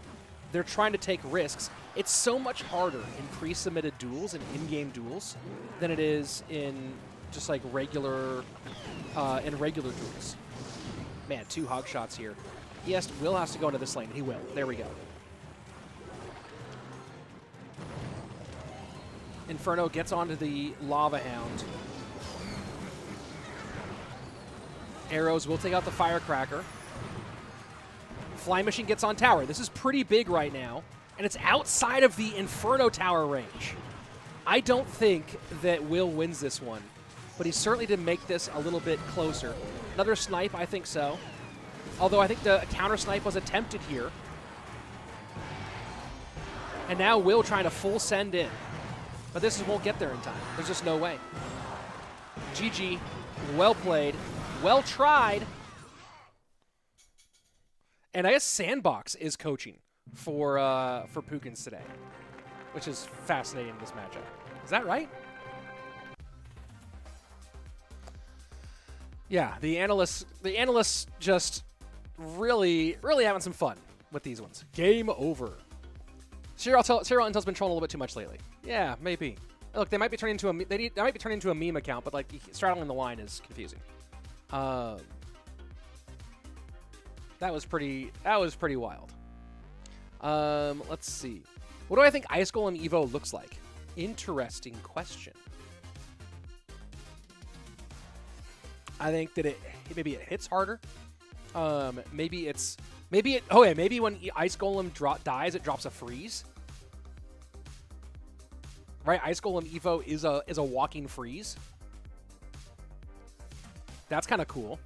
They're trying to take risks. It's so much harder in pre-submitted duels and in-game duels than it is in just like regular duels. Man, 2 hog shots here. Will has to go into this lane. He will. There we go. Inferno gets onto the Lava Hound. Arrows will take out the Firecracker. Flying Machine gets on tower. This is pretty big right now, and it's outside of the Inferno tower range. I don't think that Will wins this one, but he certainly did make this a little bit closer. Another snipe, I think so. Although I think the counter snipe was attempted here. And now Will trying to full send in. But this won't get there in time. There's just no way. GG. Well played. Well tried. And I guess Sandbox is coaching for PUIGINSS today, which is fascinating in this matchup. Is that right? Yeah, the analysts just really having some fun with these ones. Game over. Serial Intel's been trolling a little bit too much lately. Yeah, maybe. Look, they might be turning into a meme account, but like straddling the line is confusing. That was pretty wild. Let's see. What do I think Ice Golem Evo looks like? Interesting question. I think that maybe it hits harder. Maybe when Ice Golem dies, it drops a freeze. Right? Ice Golem Evo is a walking freeze. That's kind of cool.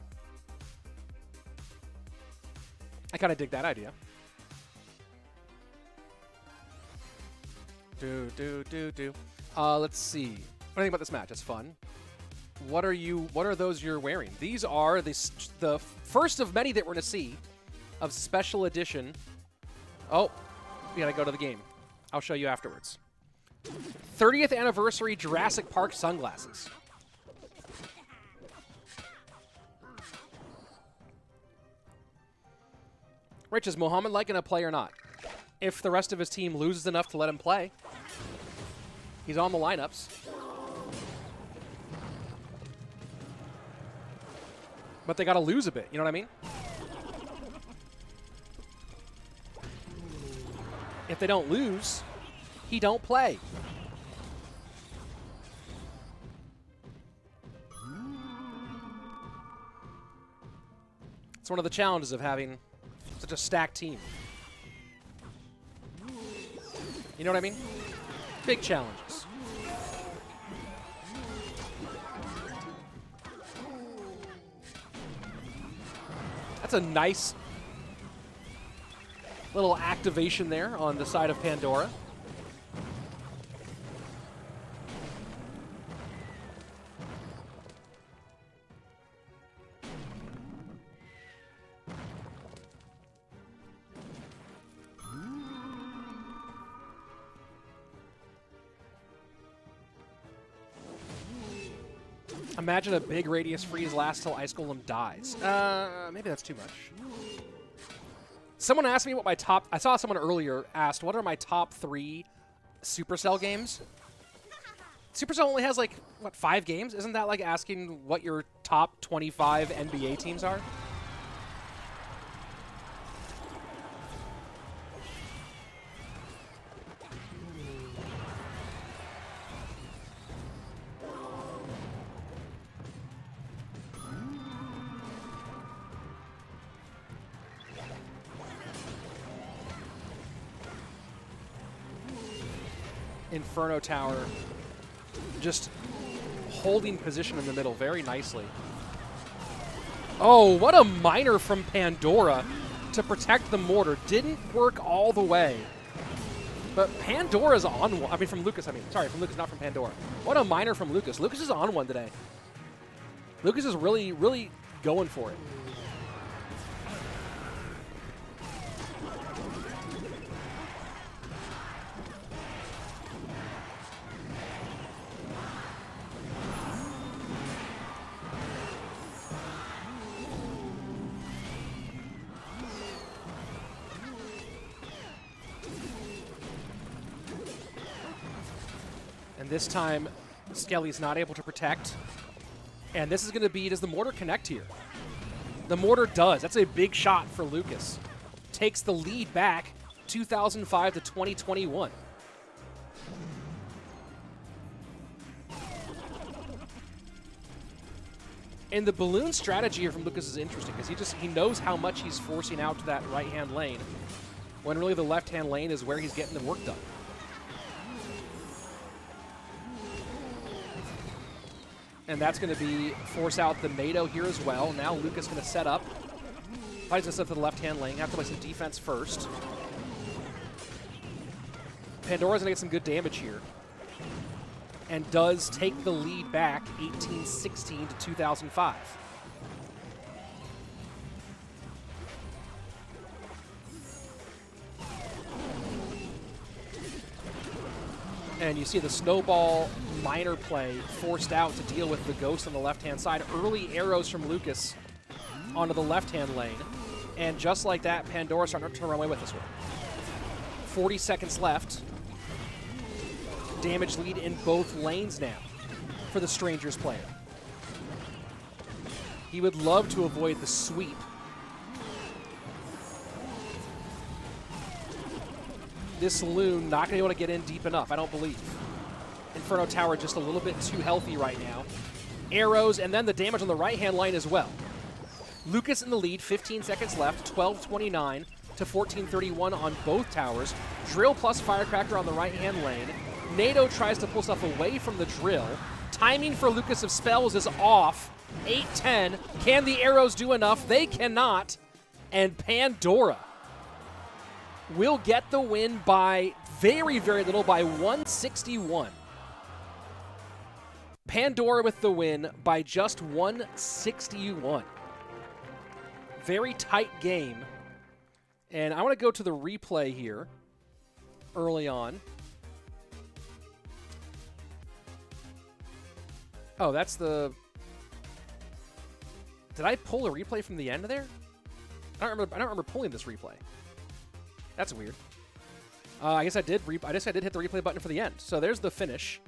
I kind of dig that idea. Let's see. What do you think about this match? It's fun. What are those you're wearing? These are the first of many that we're going to see of special edition. Oh, we got to go to the game. I'll show you afterwards. 30th anniversary Jurassic Park sunglasses. Rich, is Mohamed Light going to play or not? If the rest of his team loses enough to let him play, he's on the lineups. But they got to lose a bit, you know what I mean? If they don't lose, he don't play. It's one of the challenges of having such a stacked team. You know what I mean? Big challenges. That's a nice little activation there on the side of Pandora. Imagine a big radius freeze lasts till Ice Golem dies. Maybe that's too much. Someone asked me what my top... I saw someone earlier asked, what are my top 3 Supercell games? Supercell only has, like, what, 5 games? Isn't that like asking what your top 25 NBA teams are? Inferno Tower just holding position in the middle very nicely. Oh, what a miner from Pandora to protect the mortar. Didn't work all the way. But Pandora's on one. I mean, from Lucas, Sorry, from Lucas, not from Pandora. What a miner from Lucas. Lucas is on one today. Lucas is really, really going for it. And this time, Skelly's not able to protect. And this is going to be, does the mortar connect here? The mortar does. That's a big shot for Lucas. Takes the lead back, 2005 to 2021. And the balloon strategy here from Lucas is interesting because he knows how much he's forcing out to that right-hand lane when really the left-hand lane is where he's getting the work done. And that's going to be force out the NATO here as well. Now Lucas going to set up. Fights this up to the left-hand lane. Have to play some defense first. Pandora's going to get some good damage here. And does take the lead back 18-16 to 2005. And you see the snowball miner play forced out to deal with the ghost on the left-hand side. Early arrows from Lucas onto the left-hand lane. And just like that, Pandora's starting to run away with this one. 40 seconds left. Damage lead in both lanes now for the Strangers player. He would love to avoid the sweep. This Saloon not going to be able to get in deep enough, I don't believe. Inferno Tower just a little bit too healthy right now. Arrows, and then the damage on the right-hand line as well. Lucas in the lead, 15 seconds left, 12:29 to 14:31 on both towers. Drill plus Firecracker on the right-hand lane. NATO tries to pull stuff away from the drill. Timing for Lucas of Spells is off. 8-10. Can the arrows do enough? They cannot. And Pandora will get the win by very, very little, by 161. Pandora with the win by just 161. Very tight game. And I want to go to the replay here early on. Oh, that's the... Did I pull a replay from the end of there? I don't remember pulling this replay. That's weird. I guess I did hit the replay button for the end. So there's the finish.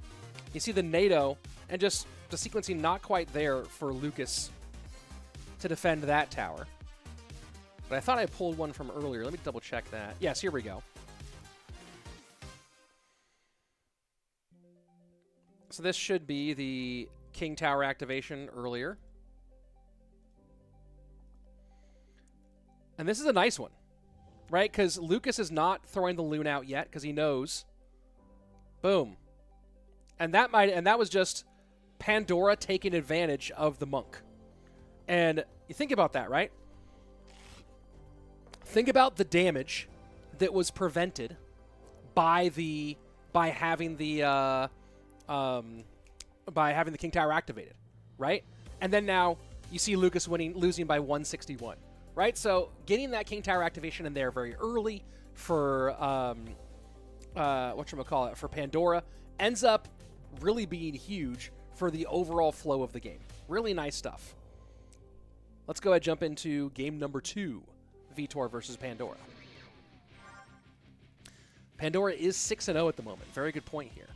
You see the NATO, and just the sequencing not quite there for Lucas to defend that tower. But I thought I pulled one from earlier. Let me double check that. Yes, here we go. So this should be the King Tower activation earlier. And this is a nice one, right? Because Lucas is not throwing the loon out yet because he knows. Boom. And that was just Pandora taking advantage of the monk. And you think about that, right? Think about the damage that was prevented by having the King Tower activated, right? And then now you see Lucas losing by 161, right? So getting that King Tower activation in there very early for for Pandora ends up really being huge for the overall flow of the game. Really nice stuff. Let's go ahead and jump into game number 2, Vitor versus Pandora. Pandora is 6-0 at the moment. Very good point here.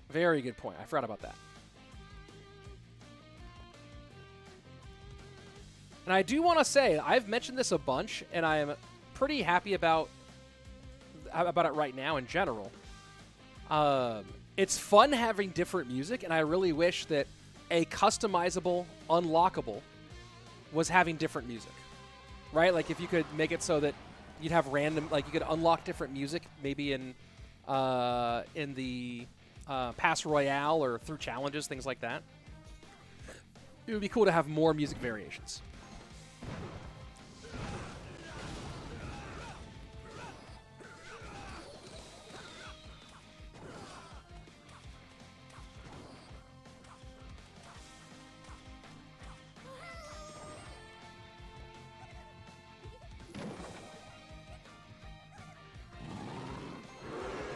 Very good point. I forgot about that. And I do want to say, I've mentioned this a bunch, and I am pretty happy about it right now in general. It's fun having different music, and I really wish that a customizable unlockable was having different music, right? Like if you could make it so that you'd have random, like you could unlock different music, maybe in the Pass Royale or through challenges, things like that. It would be cool to have more music variations.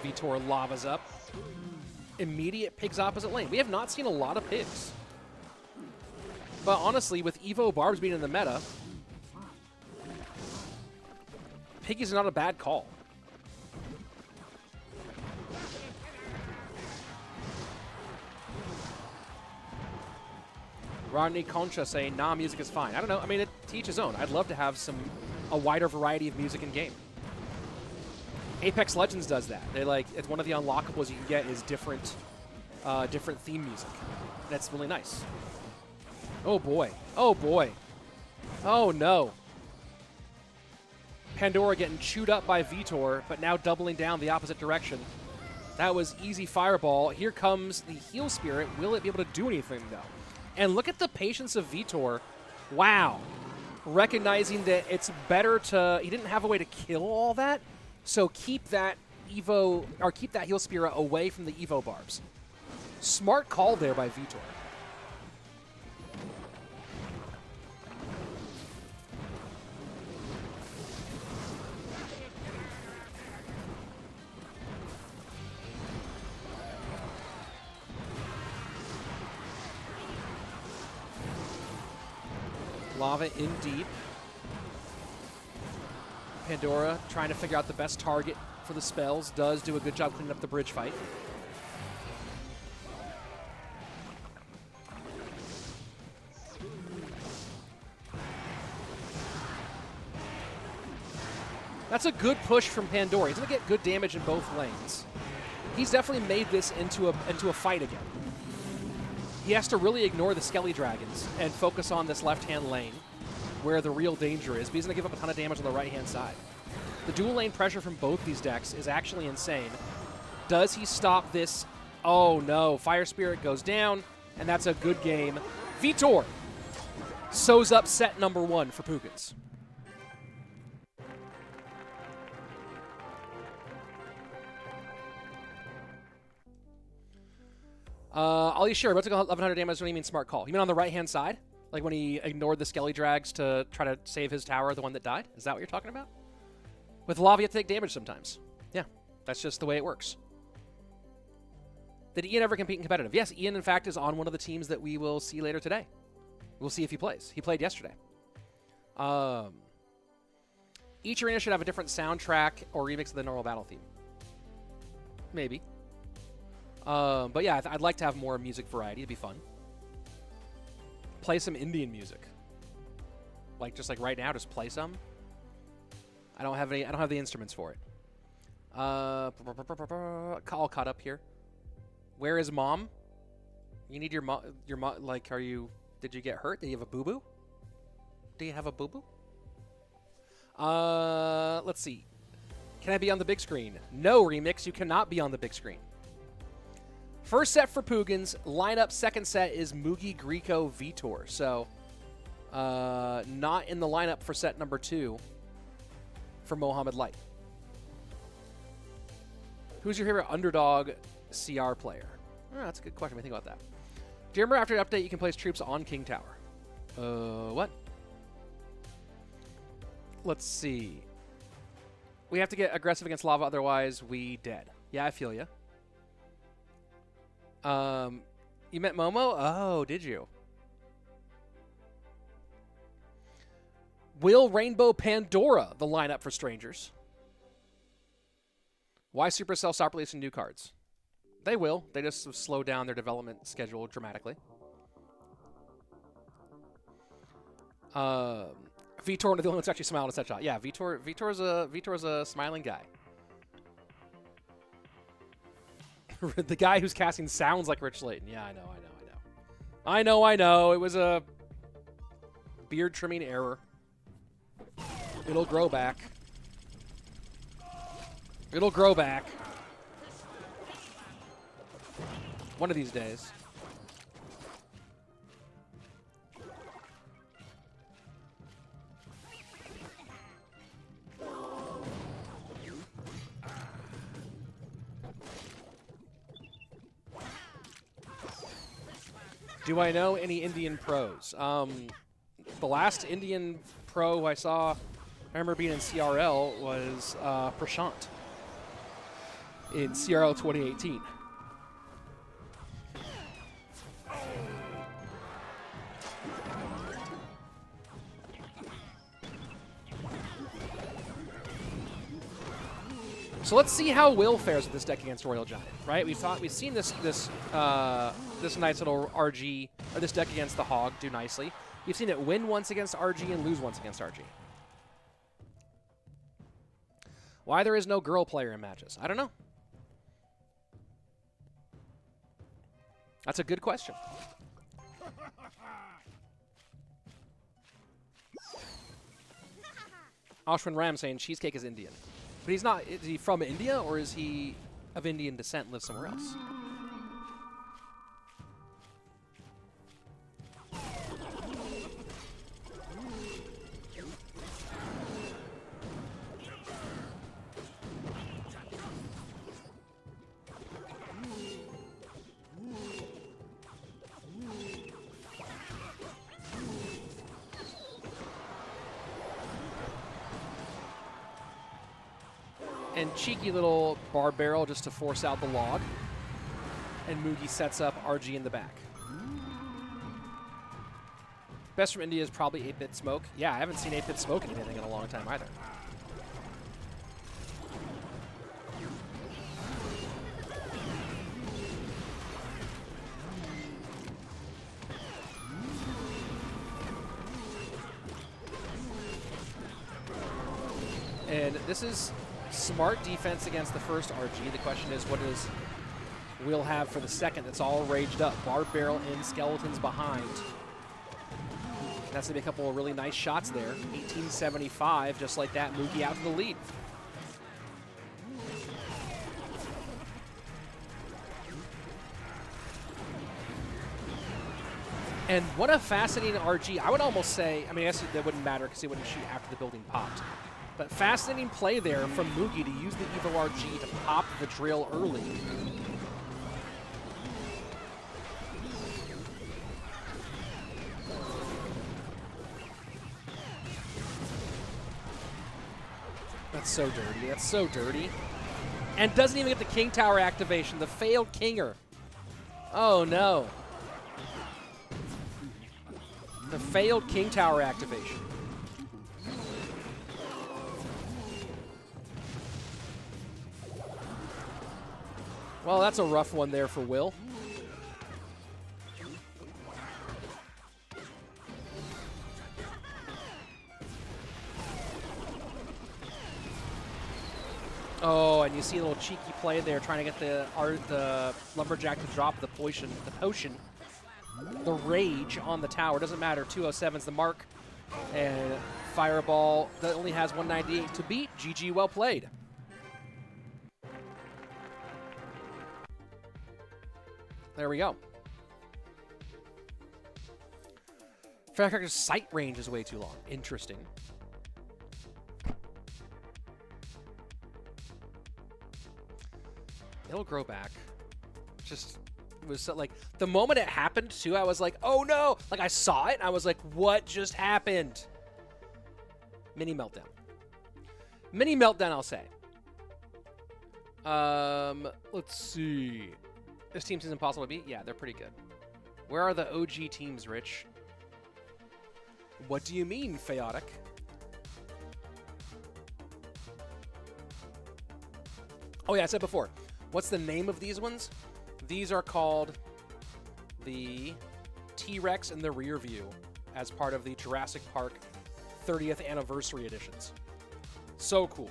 Vitor lavas up. Immediate pigs opposite lane. We have not seen a lot of pigs. But honestly, with Evo Barbs being in the meta, piggies are not a bad call. Rodney Concha saying, nah, music is fine. I don't know. I mean, to each his own. I'd love to have a wider variety of music in game. Apex Legends does that. It's one of the unlockables you can get is different theme music. That's really nice. Oh boy. Oh boy. Oh no. Pandora getting chewed up by Vitor, but now doubling down the opposite direction. That was easy fireball. Here comes the heal spirit. Will it be able to do anything though? And look at the patience of Vitor. Wow. Recognizing that it's better to, he didn't have a way to kill all that. So keep that Evo, or keep that heal spirit away from the Evo barbs. Smart call there by Vitor. Lava in deep. Pandora trying to figure out the best target for the spells. Does do a good job cleaning up the bridge fight. That's a good push from Pandora. He's going to get good damage in both lanes. He's definitely made this into a fight again. He has to really ignore the Skelly Dragons and focus on this left-hand lane where the real danger is, but he's going to give up a ton of damage on the right-hand side. The dual lane pressure from both these decks is actually insane. Does he stop this? Oh no, Fire Spirit goes down, and that's a good game. Vitor sews up set number 1 for PUIGINSS. I'll sure, about to go 1100 damage. What do you mean smart call? You mean on the right-hand side? Like when he ignored the Skelly Drags to try to save his tower, the one that died? Is that what you're talking about? With lava, you have to take damage sometimes. Yeah, that's just the way it works. Did Ian ever compete in competitive? Yes, Ian, in fact, is on one of the teams that we will see later today. We'll see if he plays. He played yesterday. Each arena should have a different soundtrack or remix of the normal battle theme. Maybe. But yeah, I'd like to have more music variety. It'd be fun. Play some Indian music. Just like right now, just play some. I don't have the instruments for it. All caught up here. Where is mom? You need your mom. Did you get hurt? Did you have a boo-boo? Do you have a boo-boo? Let's see. Can I be on the big screen? No, Remix, you cannot be on the big screen. First set for PUIGINSS. Lineup second set is Mugi, Greco, Vitor. So, not in the lineup for set number 2 for Mohamed Light. Who's your favorite underdog CR player? Oh, that's a good question. Let me think about that. Do you remember after the update you can place troops on King Tower? What? Let's see. We have to get aggressive against lava, otherwise we dead. Yeah, I feel you. You met Momo? Oh, did you? Will Rainbow Pandora the lineup for Strangers? Why Supercell stop releasing new cards? They will. They just slow down their development schedule dramatically. Vitor, the only one that's actually smiling at that shot. Yeah, Vitor's a smiling guy. The guy who's casting sounds like Rich Layton. Yeah, I know. It was a beard trimming error. It'll grow back. It'll grow back. One of these days. Do I know any Indian pros? The last Indian pro I saw, I remember being in CRL, was Prashant in CRL 2018. So let's see how Will fares with this deck against Royal Giant, right? We've seen this nice little RG, or this deck against the Hog do nicely. We've seen it win once against RG and lose once against RG. Why there is no girl player in matches? I don't know. That's a good question. Ashwin Ram saying cheesecake is Indian. But he's not. Is he from India, or is he of Indian descent and lives somewhere else? And cheeky little bar barrel just to force out the log. And Mugi sets up RG in the back. Best from India is probably 8-Bit Smoke. Yeah, I haven't seen 8-Bit Smoke in anything in a long time either. And this is smart defense against the first RG. The question is, what does Will have for the second that's all raged up? Barb barrel in, skeletons behind. That's going to be a couple of really nice shots there. 1875, just like that, Mugi out to the lead. And what a fascinating RG. I would almost say, I mean, I guess that wouldn't matter because he wouldn't shoot after the building popped. But fascinating play there from Mugi to use the Evo RG to pop the drill early. That's so dirty. That's so dirty. And doesn't even get the King Tower activation. The failed Kinger. Oh, no. The failed King Tower activation. Well, that's a rough one there for Will. Oh, and you see a little cheeky play there, trying to get the Lumberjack to drop the potion. The rage on the tower. Doesn't matter. 207's the mark. And Fireball that only has 198 to beat. GG, well played. There we go. Firecracker's sight range is way too long. Interesting. It'll grow back. Just was so, like, the moment it happened too, I was like, oh no! Like, I saw it and I was like, what just happened? Mini meltdown. Mini meltdown, I'll say. Let's see. This team seems impossible to beat? Yeah, they're pretty good. Where are the OG teams, Rich? What do you mean, chaotic? Oh yeah, I said before. What's the name of these ones? These are called the T-Rex in the Rear View as part of the Jurassic Park 30th Anniversary Editions. So cool.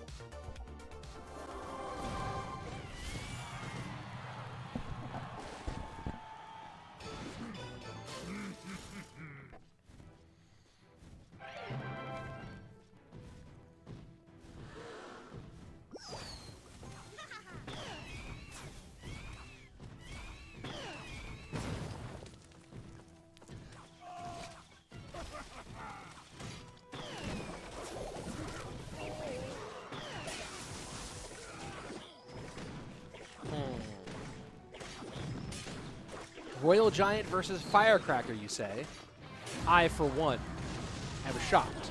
Royal Giant versus Firecracker, you say? I, for one, am shocked.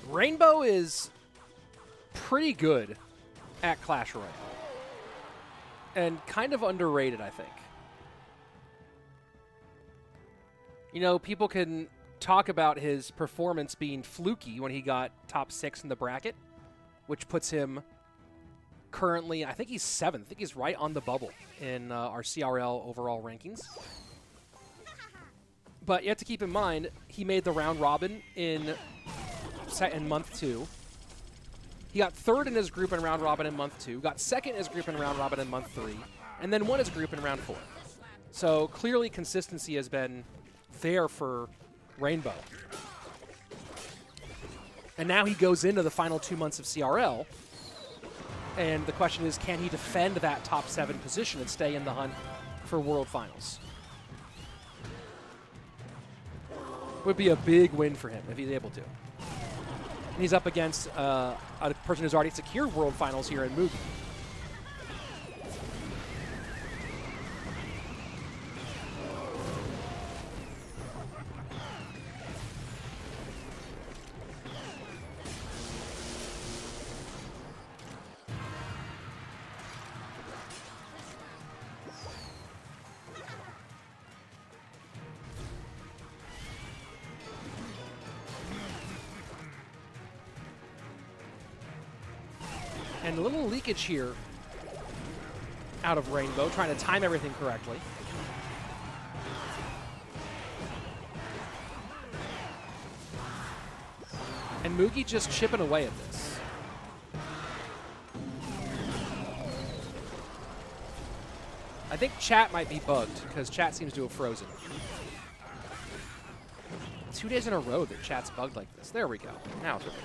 Rainbow is pretty good at Clash Royale. And kind of underrated, I think. You know, people can talk about his performance being fluky when he got top 6 in the bracket, which puts him currently, I think he's 7th. I think he's right on the bubble in our CRL overall rankings. But you have to keep in mind, he made the round robin in month 2. He got 3rd in his group in round robin in month 2, got 2nd in his group in round robin in month 3, and then won his group in round 4. So clearly consistency has been there for Rainbow. And now he goes into the final 2 months of CRL, and the question is, can he defend that top 7 position and stay in the hunt for World Finals? Would be a big win for him if he's able to. And he's up against a person who's already secured World Finals here in Mugi. And a little leakage here out of Rainbow, trying to time everything correctly. And Mugi just chipping away at this. I think chat might be bugged, because chat seems to have frozen. 2 days in a row that chat's bugged like this. There we go. Now it's working.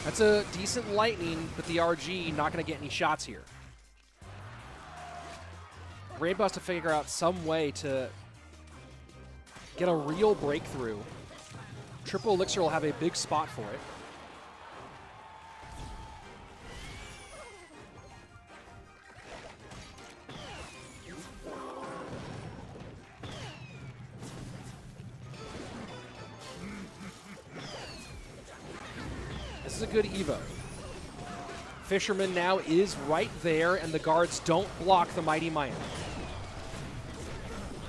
That's a decent lightning, but the RG not going to get any shots here. Rainbow has to figure out some way to get a real breakthrough. Triple Elixir will have a big spot for it. This is a good Evo. Fisherman now is right there, and the guards don't block the Mighty Miner.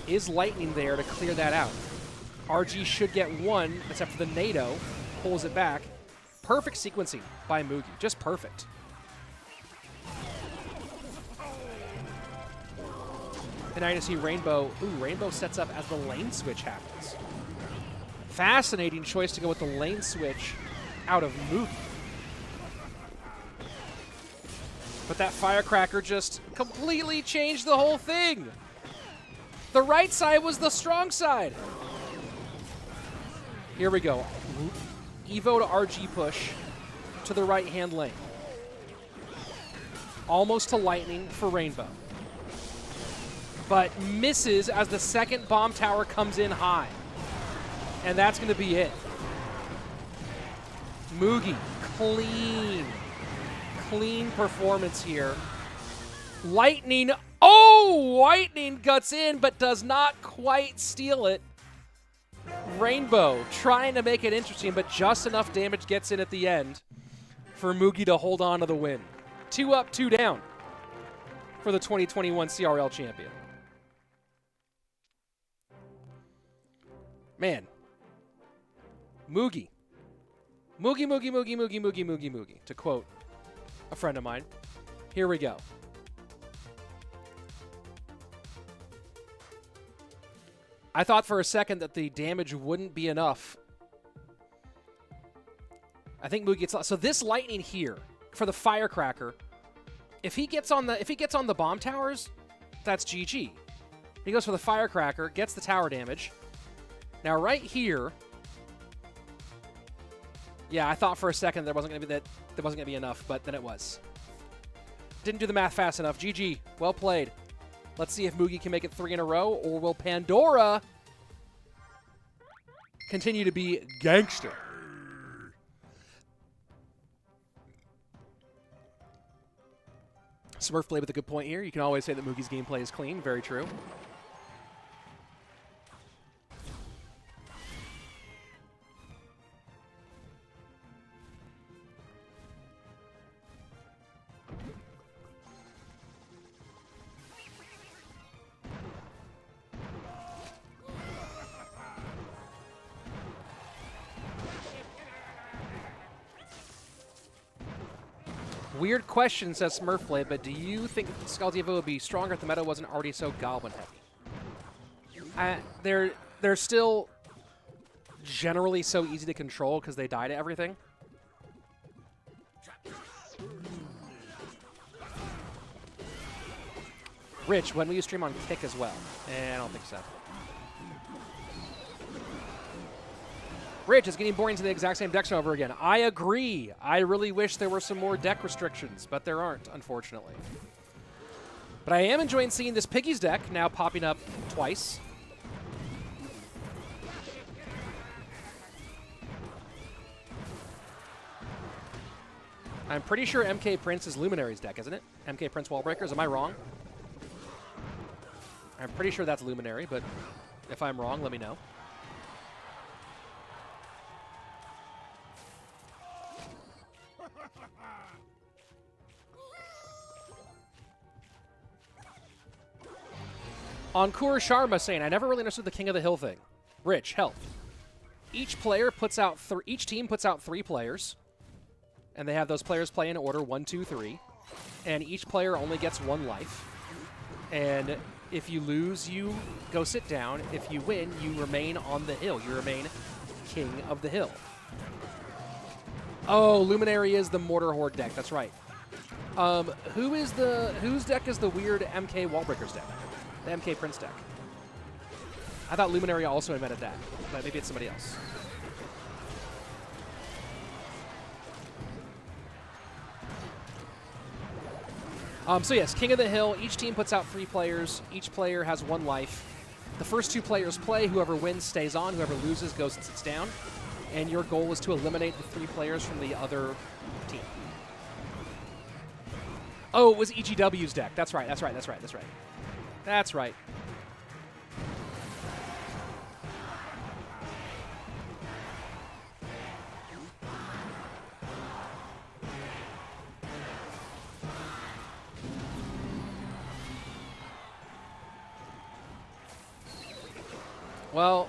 Is Lightning there to clear that out? RG should get one, except for the NATO. Pulls it back. Perfect sequencing by Mugi. Just perfect. And now you see Rainbow. Ooh, Rainbow sets up as the lane switch happens. Fascinating choice to go with the lane switch out of Mugi. But that Firecracker just completely changed the whole thing. The right side was the strong side. Here we go. Evo to RG push to the right-hand lane. Almost to Lightning for Rainbow. But misses as the second bomb tower comes in high. And that's going to be it. Mugi, clean performance here. Lightning, oh! Lightning guts in, but does not quite steal it. Rainbow trying to make it interesting, but just enough damage gets in at the end for Mugi to hold on to the win. 2 up, 2 down for the 2021 CRL champion. Man. Mugi. Mugi, Mugi, Mugi, Mugi, Mugi, Mugi, Mugi, to quote a friend of mine. Here we go. I thought for a second that the damage wouldn't be enough. I think Mugi gets so this Lightning here for the Firecracker. If he gets on the bomb towers, that's GG. He goes for the Firecracker, gets the tower damage. Now right here, yeah, I thought for a second there wasn't going to be enough, but then it was. Didn't do the math fast enough. GG. Well played. Let's see if Mugi can make it 3 in a row, or will Pandora continue to be gangster? Smurf with a good point here. You can always say that Mugi's gameplay is clean. Very true. Weird question, says Smurfblade, but do you think Skull Diva would be stronger if the meta wasn't already so Goblin heavy? They're still generally so easy to control because they die to everything. Rich, when will you stream on Kick as well? I don't think so. Rich, is getting boring to the exact same decks over again. I agree. I really wish there were some more deck restrictions, but there aren't, unfortunately. But I am enjoying seeing this Piggy's deck now popping up twice. I'm pretty sure MK Prince is Luminary's deck, isn't it? MK Prince Wallbreakers, am I wrong? I'm pretty sure that's Luminary, but if I'm wrong, let me know. Ankur Sharma saying, I never really understood the King of the Hill thing. Rich, help. Each team puts out 3 players, and they have those players play in order 1, 2, 3, and each player only gets 1 life. And if you lose, you go sit down. If you win, you remain on the hill. You remain King of the Hill. Oh, Luminary is the Mortar Horde deck. That's right. Whose deck is the weird MK Wallbreakers deck? The MK Prince deck. I thought Luminary also invented that, but maybe it's somebody else. So yes, King of the Hill. Each team puts out 3 players. Each player has 1 life. The first 2 players play. Whoever wins stays on. Whoever loses goes and sits down. And your goal is to eliminate the 3 players from the other team. Oh, it was EGW's deck. That's right. That's right. That's right. That's right. That's right. Well,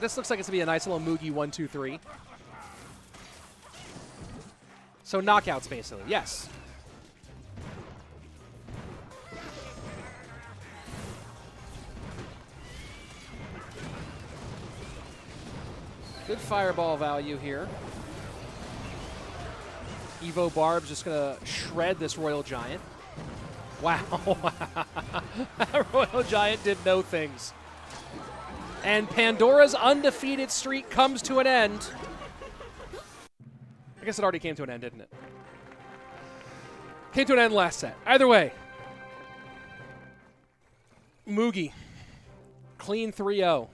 this looks like it's going to be a nice little Mugi 1, 2, 3. So knockouts, basically. Yes. Good fireball value here. Evo Barb's just going to shred this Royal Giant. Wow. That Royal Giant did no things. And Pandora's undefeated streak comes to an end. I guess it already came to an end, didn't it? Came to an end last set. Either way. Mugi. Clean 3-0.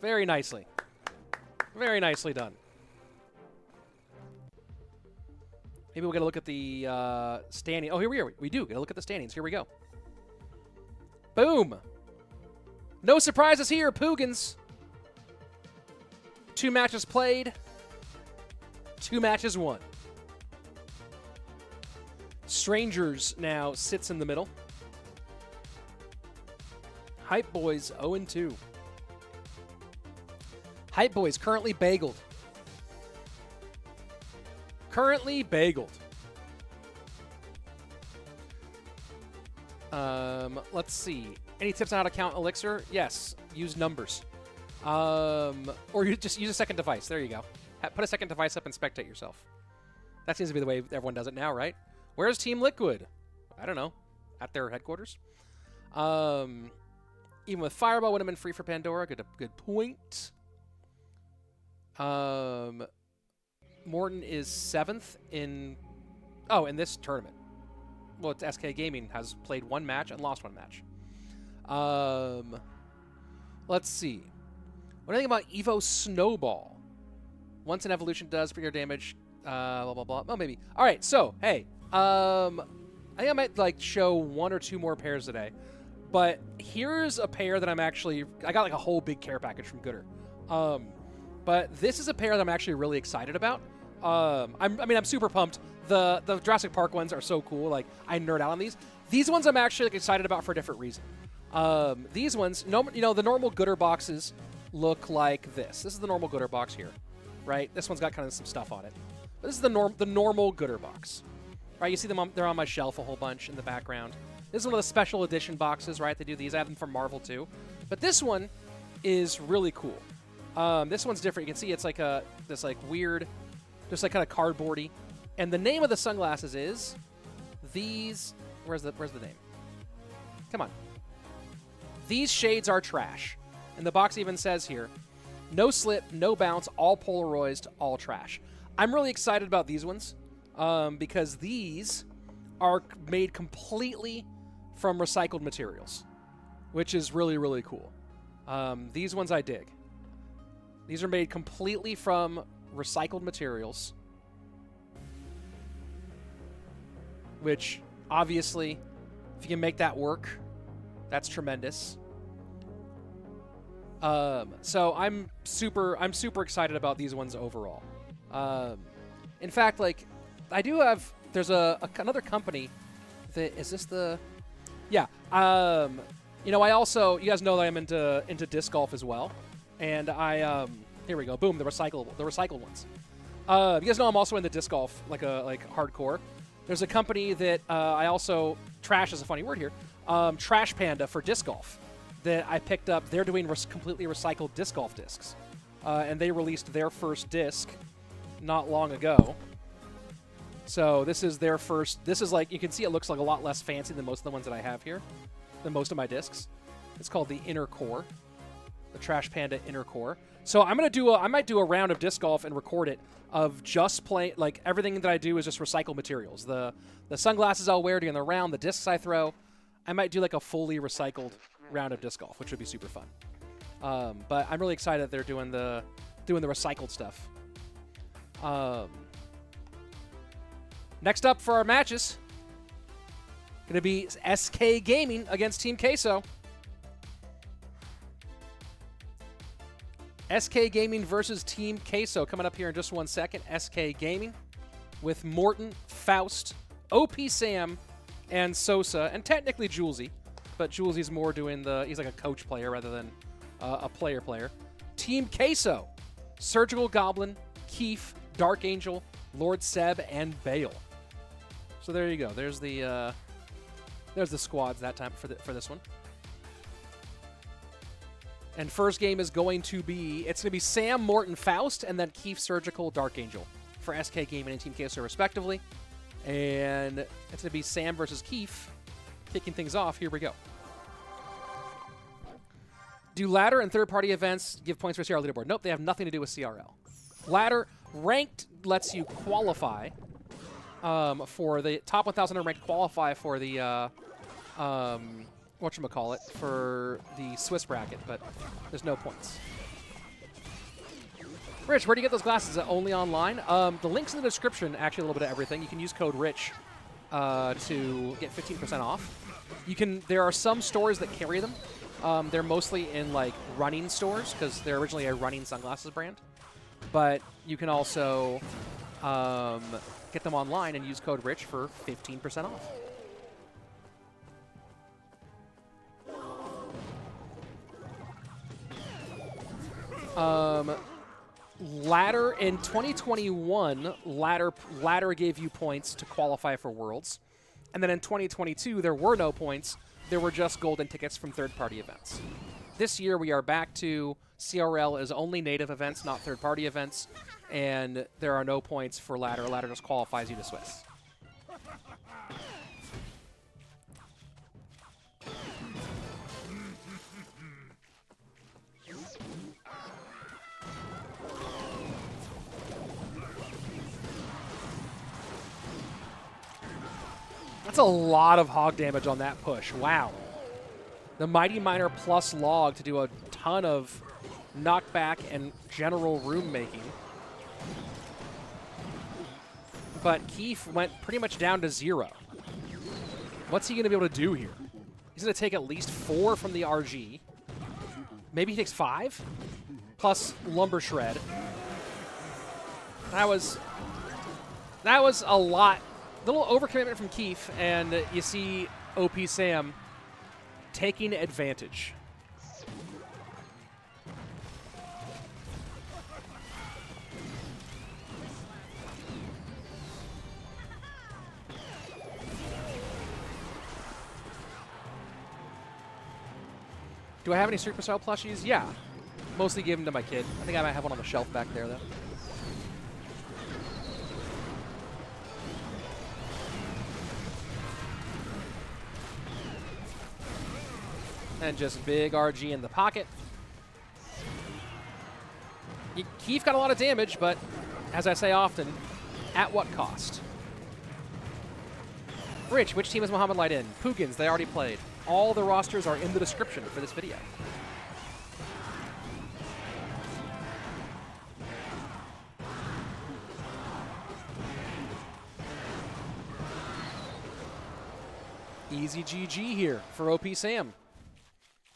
Very nicely. Very nicely done. Maybe we'll get a look at the standing. Oh, here we are. We do get a look at the standings. Here we go. Boom. No surprises here, PUIGINSS. 2 matches played. 2 matches won. Strangers now sits in the middle. Hype Boys 0-2. Hype Boys currently bageled. Currently bageled. Let's see. Any tips on how to count Elixir? Yes. Use numbers. Or you just use a second device. There you go. Put a second device up and spectate yourself. That seems to be the way everyone does it now, right? Where's Team Liquid? I don't know. At their headquarters. Even with Fireball would have been free for Pandora. Good point. Morten is 7th in this tournament. Well, it's SK Gaming has played 1 match and lost 1 match. Let's see. What do you think about Evo Snowball? Once an evolution does bigger damage. Blah blah blah. Oh, maybe. All right. So hey, I think I might like show 1 or 2 more pairs today. But here's a pair that I got like a whole big care package from Gooder. But this is a pair that I'm actually really excited about. I'm super pumped. The Jurassic Park ones are so cool. Like, I nerd out on these. These ones I'm actually like, excited about for a different reason. These ones, the normal Gooder boxes look like this. This is the normal Gooder box here, right? This one's got kind of some stuff on it. But this is the normal Gooder box, right? You see them they're on my shelf a whole bunch in the background. This is one of the special edition boxes, right? They do these. I have them from Marvel too. But this one is really cool. This one's different. You can see it's like this like weird, just like kind of cardboardy. And the name of the sunglasses is these. Where's the name? Come on. These shades are trash. And the box even says here, no slip, no bounce, all Polaroids, all trash. I'm really excited about these ones because these are made completely from recycled materials, which is really, really cool. These ones I dig. These are made completely from recycled materials, which obviously, if you can make that work, that's tremendous. So I'm super excited about these ones overall. In fact, like I do have, there's another company that is this the, yeah. I also, you guys know that I'm into disc golf as well, and here we go, boom, the recycled ones. You guys know I'm also into disc golf, like hardcore. There's a company that I also, trash is a funny word here, Trash Panda for disc golf, that I picked up. They're doing completely recycled disc golf discs. And they released their first disc not long ago. So this is their first, this is like, you can see it looks like a lot less fancy than most of the ones that I have here, than most of my discs. It's called the Inner Core, the Trash Panda Inner Core. So I might do a round of disc golf and record it of just playing, like everything that I do is just recycled materials. The sunglasses I'll wear during the round, the discs I throw, I might do like a fully recycled round of disc golf, which would be super fun. But I'm really excited that they're doing the recycled stuff. Next up for our matches, going to be SK Gaming against Team Queso. SK Gaming versus Team Queso coming up here in just 1 second. SK Gaming with Morten, Faust, xopxsam, and Sosaa, and technically julesy, but julesy's more doing he's like a coach player rather than a player. Team Queso, Surgical Goblin, Keef, DarkAngel, Lord Seb, and Bale. So there you go. There's the squads that time for this one. And first game is going to be Sam, Morten, Faust, and then Keef, Surgical, DarkAngel for SK Gaming and Team Queso respectively. And it's going to be Sam versus Keef kicking things off. Here we go. Do ladder and third-party events give points for CRL leaderboard? Nope, they have nothing to do with CRL. Ladder ranked lets you qualify for the top 1,000 ranked qualify for the whatchamacallit, for the Swiss bracket, but there's no points. Rich, where do you get those glasses? Is it only online? The link's in the description, actually a little bit of everything. You can use code RICH to get 15% off. There are some stores that carry them. They're mostly in like running stores because they're originally a running sunglasses brand. But you can also get them online and use code RICH for 15% off. Ladder in 2021, ladder gave you points to qualify for Worlds. And then in 2022, there were no points. There were just golden tickets from third-party events. This year, we are back to CRL as only native events, not third-party events. And there are no points for ladder. Ladder just qualifies you to Swiss. That's a lot of hog damage on that push. Wow. The Mighty Miner plus log to do a ton of knockback and general room making. But Keef went pretty much down to 0. What's he going to be able to do here? He's going to take at least 4 from the RG. Maybe he takes 5? Plus Lumber Shred. That was a lot. Little overcommitment from Keef, and you see xopxsam taking advantage. Do I have any Supercell plushies? Yeah. Mostly give them to my kid. I think I might have one on the shelf back there, though. And just big RG in the pocket. Keef got a lot of damage, but as I say often, at what cost? Rich, which team is Muhammad Light in? PUIGINSS, they already played. All the rosters are in the description for this video. Easy GG here for xopxsam.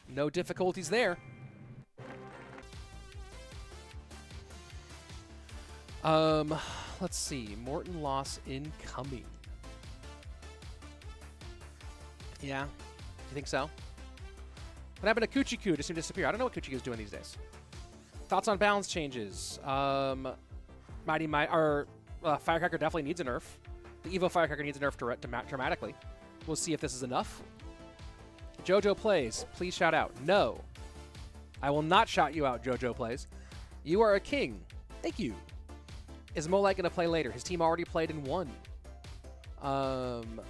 No difficulties there. Let's see. Morten loss incoming. Yeah. You think so? What happened to Kuchiku? Just seemed to disappear. I don't know what Kuchiku's doing these days. Thoughts on balance changes? Firecracker definitely needs a nerf. The Evo Firecracker needs a nerf dramatically. We'll see if this is enough. Jojo Plays, please shout out. No. I will not shout you out, Jojo Plays. You are a king. Thank you. Is Molite going to play later? His team already played and won.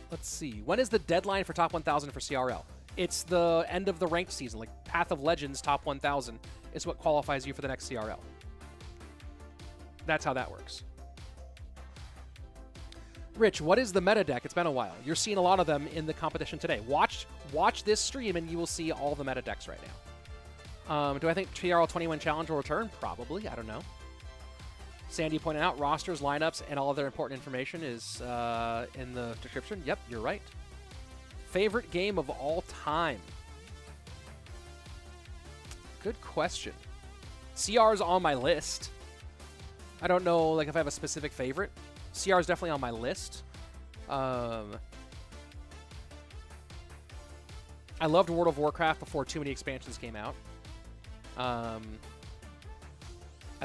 Let's see. When is the deadline for top 1,000 for CRL? It's the end of the ranked season. Like Path of Legends top 1,000 is what qualifies you for the next CRL. That's how that works. Rich, what is the meta deck? It's been a while. You're seeing a lot of them in the competition today. Watch this stream and you will see all the meta decks right now. Do I think TRL 21 Challenge will return? Probably. I don't know. Sandy pointed out rosters, lineups, and all other important information is in the description. Yep, you're right. Favorite game of all time? Good question. CR is on my list. I don't know like if I have a specific favorite. CR is definitely on my list. I loved World of Warcraft before too many expansions came out. I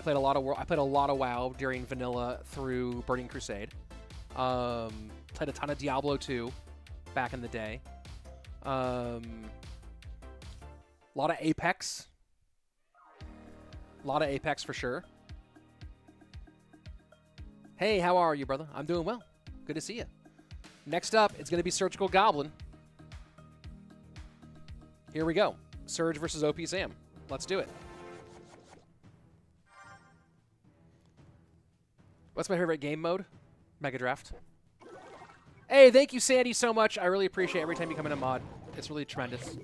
played a lot of WoW during Vanilla through Burning Crusade. Played a ton of Diablo 2 back in the day. A lot of Apex. A lot of Apex for sure. Hey, how are you, brother? I'm doing well. Good to see you. Next up, it's going to be Surgical Goblin. Here we go. Surge versus xopxsam. Let's do it. What's my favorite game mode? Mega Draft. Hey, thank you, Sandy, so much. I really appreciate every time you come in a mod. It's really tremendous.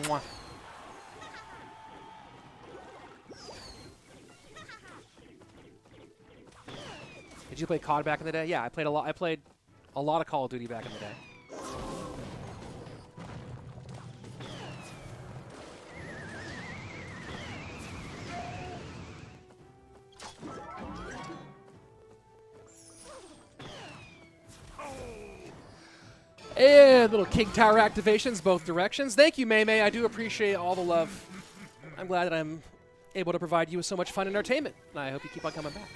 Mwah. Did you play COD back in the day? Yeah, I played a lot. I played a lot of Call of Duty back in the day. And little King Tower activations both directions. Thank you, May May. I do appreciate all the love. I'm glad that I'm able to provide you with so much fun and entertainment. And I hope you keep on coming back.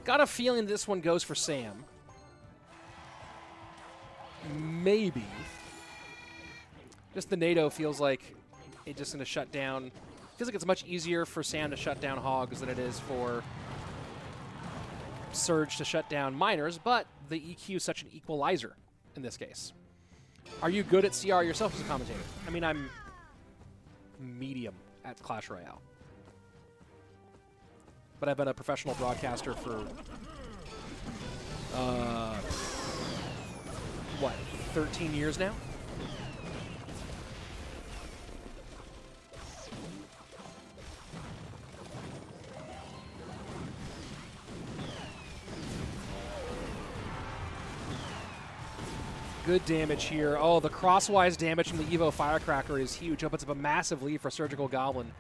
Got a feeling this one goes for Sam. Maybe. Just the NATO feels like it's just going to shut down. Feels like it's much easier for Sam to shut down hogs than it is for Surge to shut down miners, but the EQ is such an equalizer in this case. Are you good at CR yourself as a commentator? I mean, I'm medium at Clash Royale. But I've been a professional broadcaster for, what, 13 years now? Good damage here. Oh, the crosswise damage from the Evo Firecracker is huge. Opens up a massive lead for Surgical Goblin.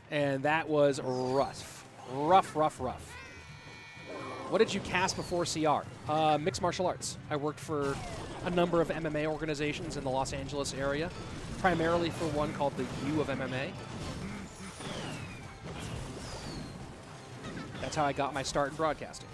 And that was rough. Rough. What did you cast before CR? Mixed martial arts. I worked for a number of MMA organizations in the Los Angeles area, primarily for one called the U of MMA. That's how I got my start in broadcasting.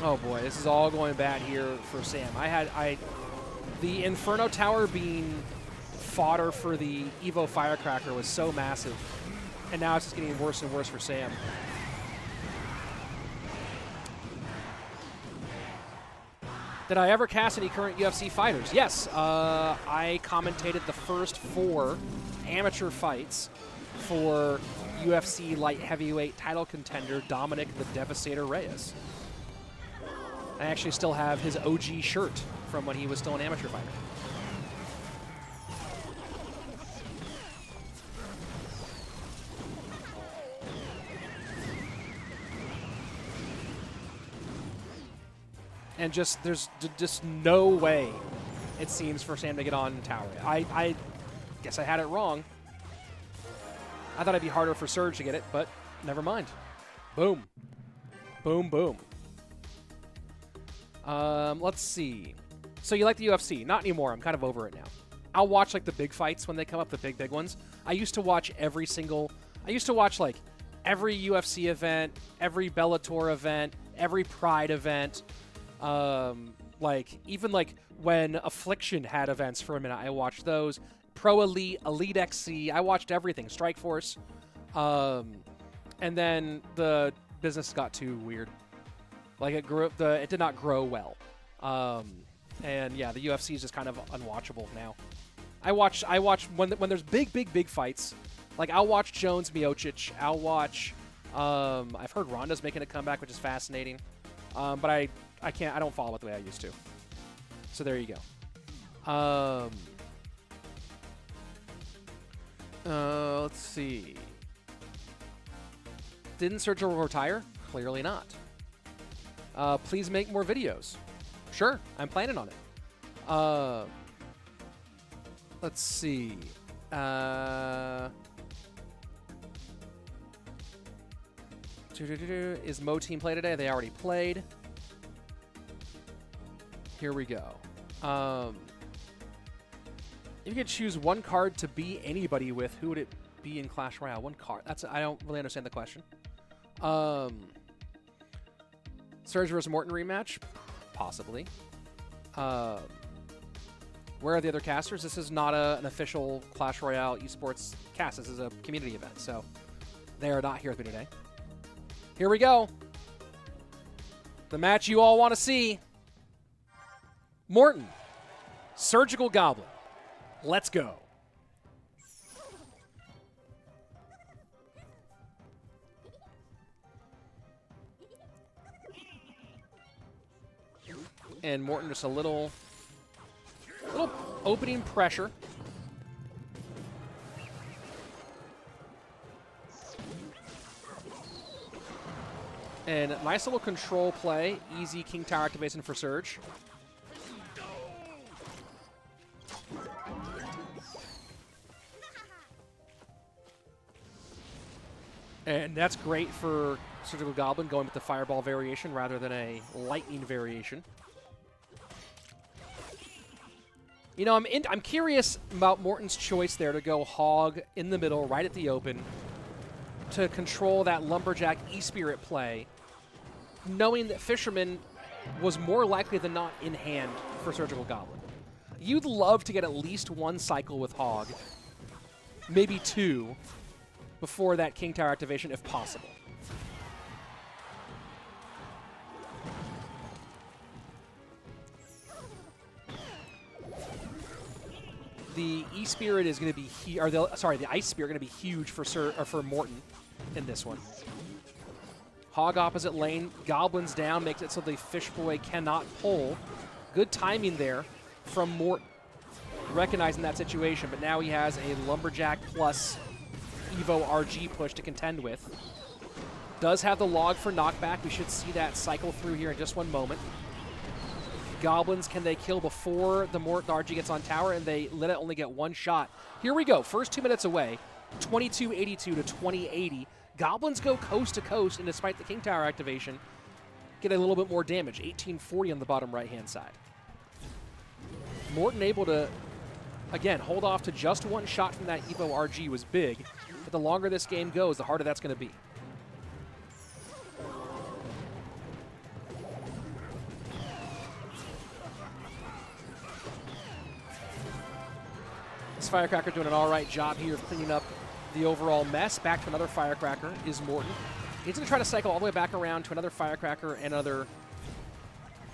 Oh boy, this is all going bad here for Sam. The Inferno Tower being fodder for the Evo Firecracker was so massive, and now it's just getting worse and worse for Sam. Did I ever cast any current UFC fighters? Yes, I commentated the first 4 amateur fights for UFC light heavyweight title contender Dominic the Devastator Reyes. I actually still have his OG shirt from when he was still an amateur fighter. And there's just no way, it seems, for Sam to get on tower. I guess I had it wrong. I thought it'd be harder for Surge to get it, but never mind. Boom. Boom, boom. Let's see. So you like the UFC? Not anymore. I'm kind of over it now. I'll watch like the big fights when they come up, the big ones. I used to watch like every UFC event, every Bellator event, every Pride event. Like even like when Affliction had events for a minute, I watched those. Pro Elite, Elite XC, I watched everything. Strike Force. And then the business got too weird. Like it did not grow well. And yeah, the UFC is just kind of unwatchable now. I watch when there's big fights. Like I'll watch Jones Miocic. I'll watch. I've heard Ronda's making a comeback, which is fascinating. But I don't follow it the way I used to. So there you go. Let's see. Didn't Sergio retire? Clearly not. Please make more videos. Sure, I'm planning on it. Let's see. Is Mo Team play today? They already played. Here we go. If you could choose one card to be anybody with, who would it be in Clash Royale? One card. I don't really understand the question. Surge vs. Morten rematch? Possibly. Where are the other casters? This is not an official Clash Royale esports cast. This is a community event, so they are not here with me today. Here we go. The match you all want to see. Morten, Surgical Goblin. Let's go. And Morten just a little opening pressure. And nice little control play. Easy King Tower activation for Surge. And that's great for Surgical Goblin going with the Fireball variation rather than a Lightning variation. You know, I'm curious about Morten's choice there to go Hog in the middle, right at the open, to control that Lumberjack E-Spirit play, knowing that Fisherman was more likely than not in hand for Surgical Goblin. You'd love to get at least one cycle with Hog, maybe two, before that King Tower activation, if possible. The E-Spirit is going to be the Ice Spirit going to be huge for Morten in this one. Hog opposite lane, Goblins down, makes it so the Fish Boy cannot pull. Good timing there from Morten, recognizing that situation, but now he has a Lumberjack plus Evo RG push to contend with. Does have the log for knockback. We should see that cycle through here in just one moment. Goblins, can they kill before the Morten RG gets on tower, and they let it only get one shot. Here we go, first 2 minutes away, 2282 to 2080. Goblins go coast to coast, and despite the King Tower activation, get a little bit more damage, 1840 on the bottom right-hand side. Morten able to, again, hold off to just one shot from that Evo RG was big, but the longer this game goes, the harder that's going to be. This Firecracker doing an all right job here of cleaning up the overall mess. Back to another Firecracker is Morten. He's going to try to cycle all the way back around to another Firecracker and another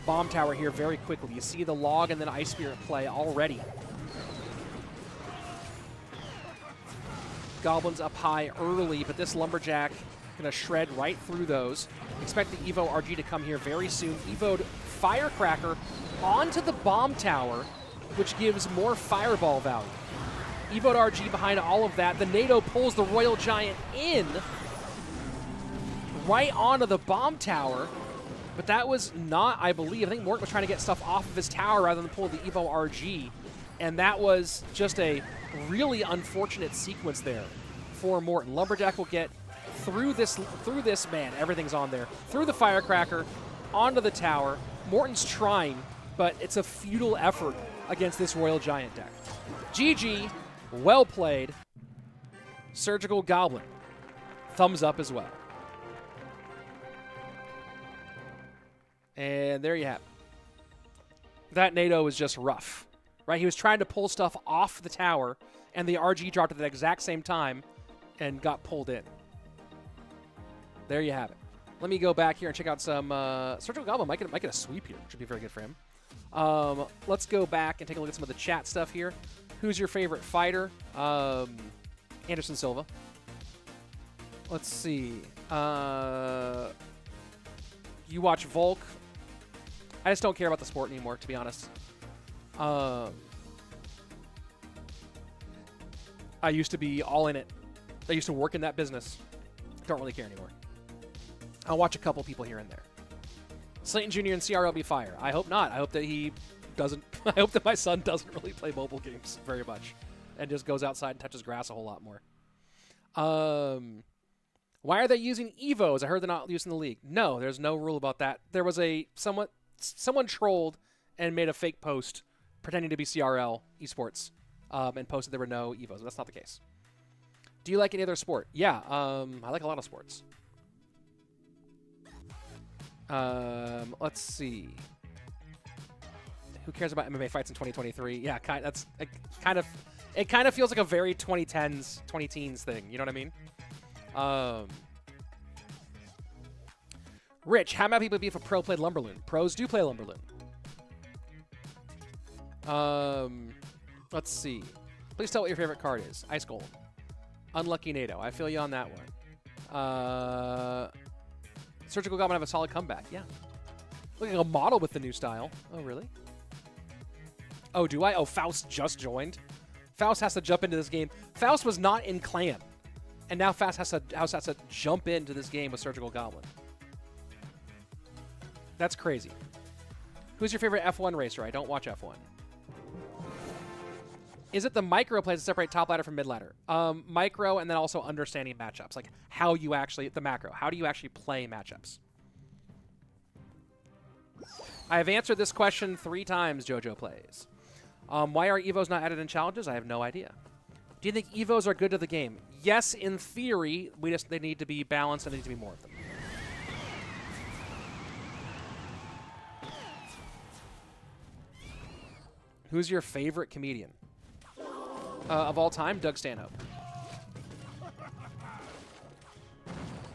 Bomb Tower here very quickly. You see the log and then Ice Spirit play already. Goblins up high early, but this Lumberjack going to shred right through those. Expect the Evo RG to come here very soon. Evo'd Firecracker onto the Bomb Tower, which gives more fireball value. Evo'd RG behind all of that. The NATO pulls the Royal Giant in right onto the Bomb Tower, but that was not, I believe, I think Morten was trying to get stuff off of his tower rather than pull the Evo RG, and that was just a really unfortunate sequence there for Morten. Lumberjack will get through this man, everything's on there, through the Firecracker, onto the tower. Morten's trying, but it's a futile effort against this Royal Giant deck. GG, well played. Surgical Goblin, thumbs up as well. And there you have it. That NATO was just rough, right? He was trying to pull stuff off the tower, and the RG dropped at the exact same time and got pulled in. There you have it. Let me go back here and check out some Surgical Goblin. Might get a sweep here, which would be very good for him. Let's go back and take a look at some of the chat stuff here. Who's your favorite fighter? Anderson Silva. Let's see. You watch Volk. I just don't care about the sport anymore, to be honest. I used to be all in it. I used to work in that business. Don't really care anymore. I'll watch a couple people here and there. Slayton Jr. and CRL be fire. I hope not. I hope that he doesn't. I hope that my son doesn't really play mobile games very much and just goes outside and touches grass a whole lot more. Why are they using Evos? I heard they're not using the league. No, there's no rule about that. There was someone trolled and made a fake post pretending to be CRL esports and posted there were no Evos. That's not the case. Do you like any other sport? Yeah, I like a lot of sports. Let's see. Who cares about MMA fights in 2023? Yeah, it kind of feels like a very 2010s, 20-teens thing. You know what I mean? Rich, how many people would be if a pro played Lumberloon? Pros do play Lumberloon. Let's see. Please tell what your favorite card is. Ice Gold. Unlucky NATO. I feel you on that one. Surgical Goblin have a solid comeback. Yeah. Looking like a model with the new style. Oh, really? Oh, do I? Oh, Faust just joined. Faust has to jump into this game. Faust was not in clan. And now Faust has to jump into this game with Surgical Goblin. That's crazy. Who's your favorite F1 racer? I don't watch F1. Is it the micro plays to separate top ladder from mid ladder? Micro, and then also understanding matchups. Like how you actually, the macro. How do you actually play matchups? I have answered this question 3 times, JoJo Plays. Why are Evos not added in challenges? I have no idea. Do you think Evos are good to the game? Yes, in theory. They need to be balanced and there needs to be more of them. Who's your favorite comedian? Of all time, Doug Stanhope.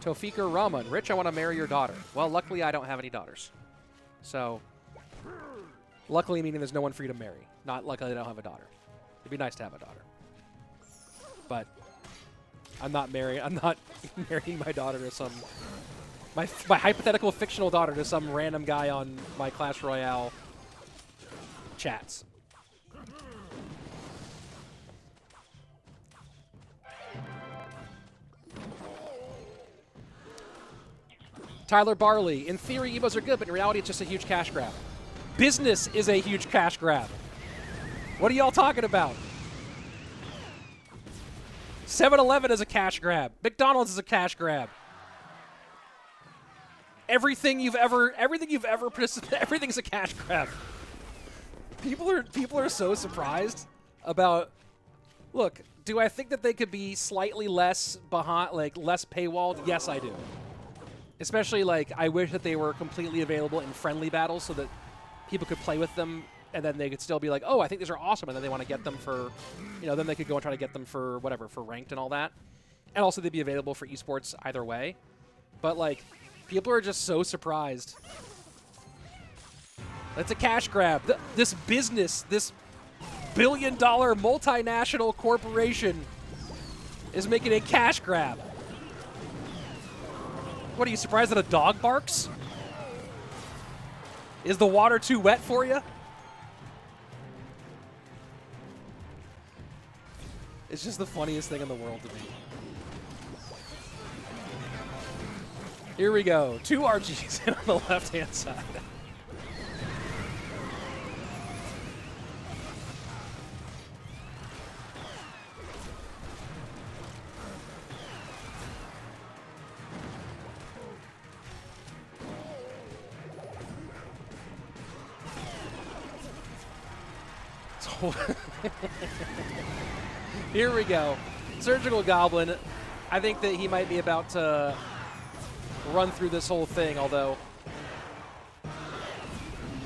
Tofika Rahman. Rich, I want to marry your daughter. Well, luckily I don't have any daughters. So, luckily meaning there's no one for you to marry. Not luckily I don't have a daughter. It'd be nice to have a daughter. But I'm not marrying my daughter to some my hypothetical fictional daughter to some random guy on my Clash Royale chats. Tyler Barley. In theory, Evos are good, but in reality, it's just a huge cash grab. Business is a huge cash grab. What are y'all talking about? 7-Eleven is a cash grab. McDonald's is a cash grab. Everything's a cash grab. People are so surprised about. Look, do I think that they could be slightly less behind, like less paywalled? Yes, I do. Especially, like, I wish that they were completely available in friendly battles so that people could play with them, and then they could still be like, oh, I think these are awesome, and then they want to get them for, you know, then they could go and try to get them for whatever, for ranked and all that. And also they'd be available for esports either way. But, like, people are just so surprised. That's a cash grab. This business, this billion-dollar multinational corporation is making a cash grab. What, are you surprised that a dog barks? Is the water too wet for you? It's just the funniest thing in the world to me. Here we go. 2 RGs on the left-hand side. Here we go. Surgical Goblin. I think that he might be about to run through this whole thing, although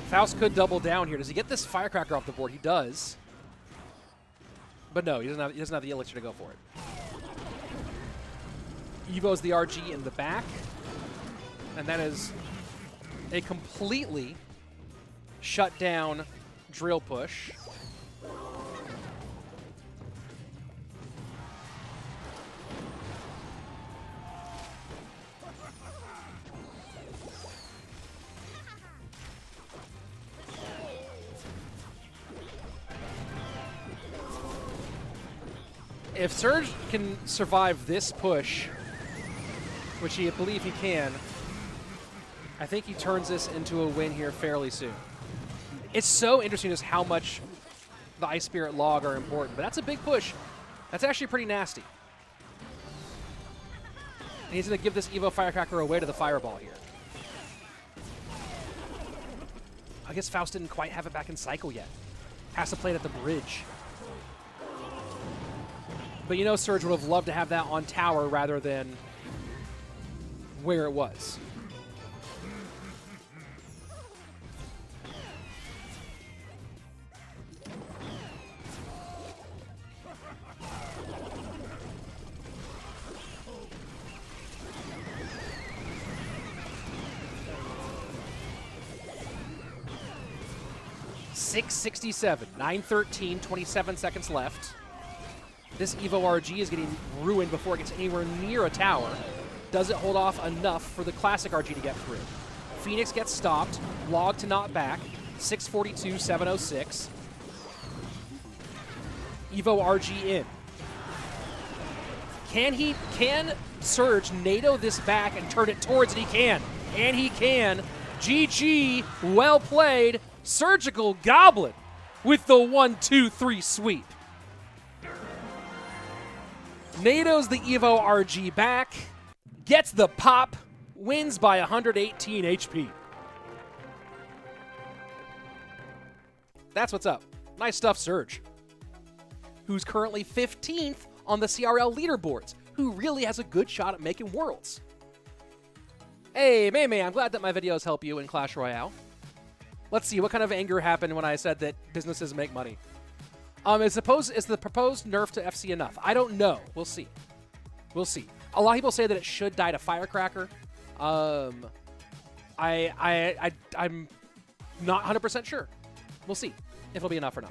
Faust could double down here. Does he get this Firecracker off the board? He does. But no, he doesn't have the elixir to go for it. Evo's the RG in the back. And that is a completely shut down drill push. If Surge can survive this push, which I believe he can, I think he turns this into a win here fairly soon. It's so interesting just how much the Ice Spirit log are important, but that's a big push. That's actually pretty nasty. And he's going to give this Evo Firecracker away to the Fireball here. I guess Faust didn't quite have it back in cycle yet. Has to play it at the bridge. But you know Surge would have loved to have that on tower rather than where it was. .667, 9:13, 27 seconds left. This Evo RG is getting ruined before it gets anywhere near a tower. Does it hold off enough for the classic RG to get through? Phoenix gets stopped. Log to not back. 642, 706. Evo RG in. Can Surge NATO this back and turn it towards it? He can. And he can. GG. Well played. Surgical Goblin with the 1-2-3 sweep. NATO's the Evo RG back, gets the pop, wins by 118 HP. That's what's up. Nice stuff, Surge, who's currently 15th on the CRL leaderboards, who really has a good shot at making Worlds. Hey, May, I'm glad that my videos help you in Clash Royale. Let's see, what kind of anger happened when I said that businesses make money? Is the proposed nerf to FC enough? I don't know. We'll see. We'll see. A lot of people say that it should die to Firecracker. I'm not 100% sure. We'll see if it'll be enough or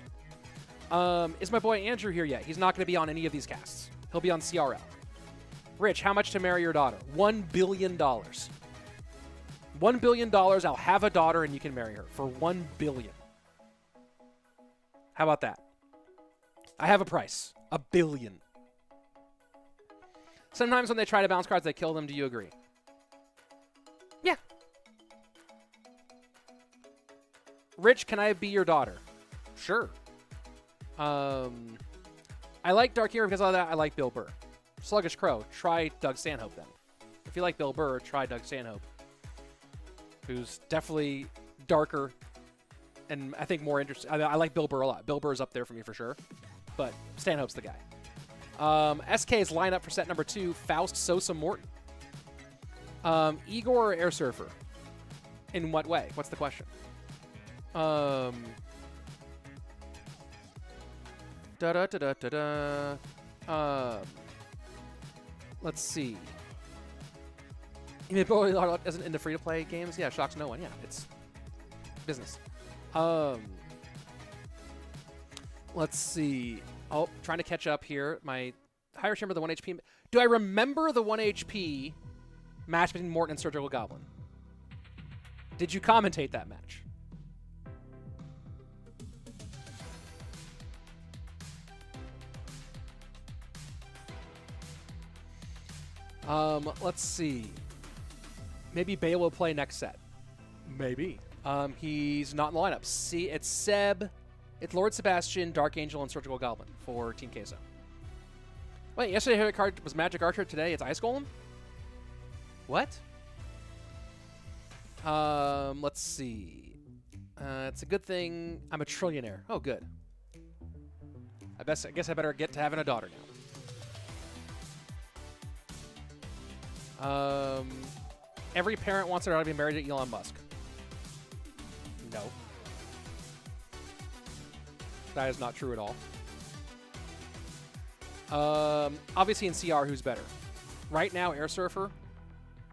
not. Is my boy Andrew here yet? He's not going to be on any of these casts. He'll be on CRL. Rich, how much to marry your daughter? $1 billion. $1 billion. I'll have a daughter and you can marry her for $1 billion. How about that? I have a price. $1 billion. Sometimes when they try to bounce cards, they kill them. Do you agree? Yeah. Rich, can I be your daughter? Sure. I like Dark Hero because of that. I like Bill Burr. Sluggish Crow, try Doug Stanhope then. If you like Bill Burr, try Doug Stanhope, who's definitely darker and I think more interesting. I like Bill Burr a lot. Bill Burr's up there for me for sure, but Stanhope's the guy. SK's lineup for set number 2, Faust, Sosaa, Morten. Igor or Airsurfer? In what way? What's the question? Let's see. You mean Bale isn't into free-to-play games? Yeah, shocks no one. Yeah, it's business. Let's see. Oh, trying to catch up here. My higher chamber, the 1 HP. Do I remember the 1 HP match between Morten and Surgical Goblin? Did you commentate that match? Let's see. Maybe Bale will play next set. Maybe. He's not in the lineup. See, it's Seb, it's Lord Sebastian, DarkAngel, and Surgical Goblin for Team Queso. Wait, yesterday her card was Magic Archer. Today it's Ice Golem? What? Let's see. It's a good thing I'm a trillionaire. Oh, good. I guess I better get to having a daughter now. Every parent wants their daughter to be married to Elon Musk. No. That is not true at all. Obviously in CR, who's better? Right now, Airsurfer.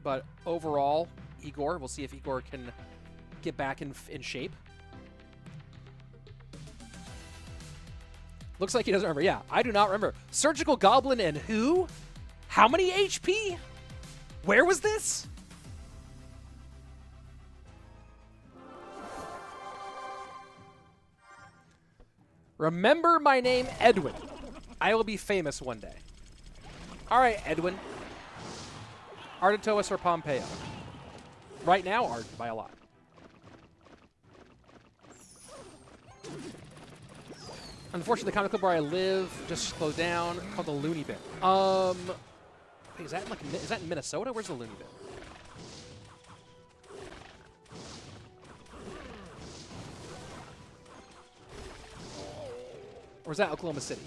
But overall, Igor. We'll see if Igor can get back in shape. Looks like he doesn't remember. Yeah, I do not remember. Surgical Goblin and who? How many HP? Where was this? Remember my name, Edwin. I will be famous one day. All right, Edwin. Ardentoas or Pompeyo? Right now, Arden by a lot. Unfortunately, the comic club where I live just slowed down. Called the Looney Bin. Wait, is that in Minnesota? Where's the Looney Bin? Or is that Oklahoma City?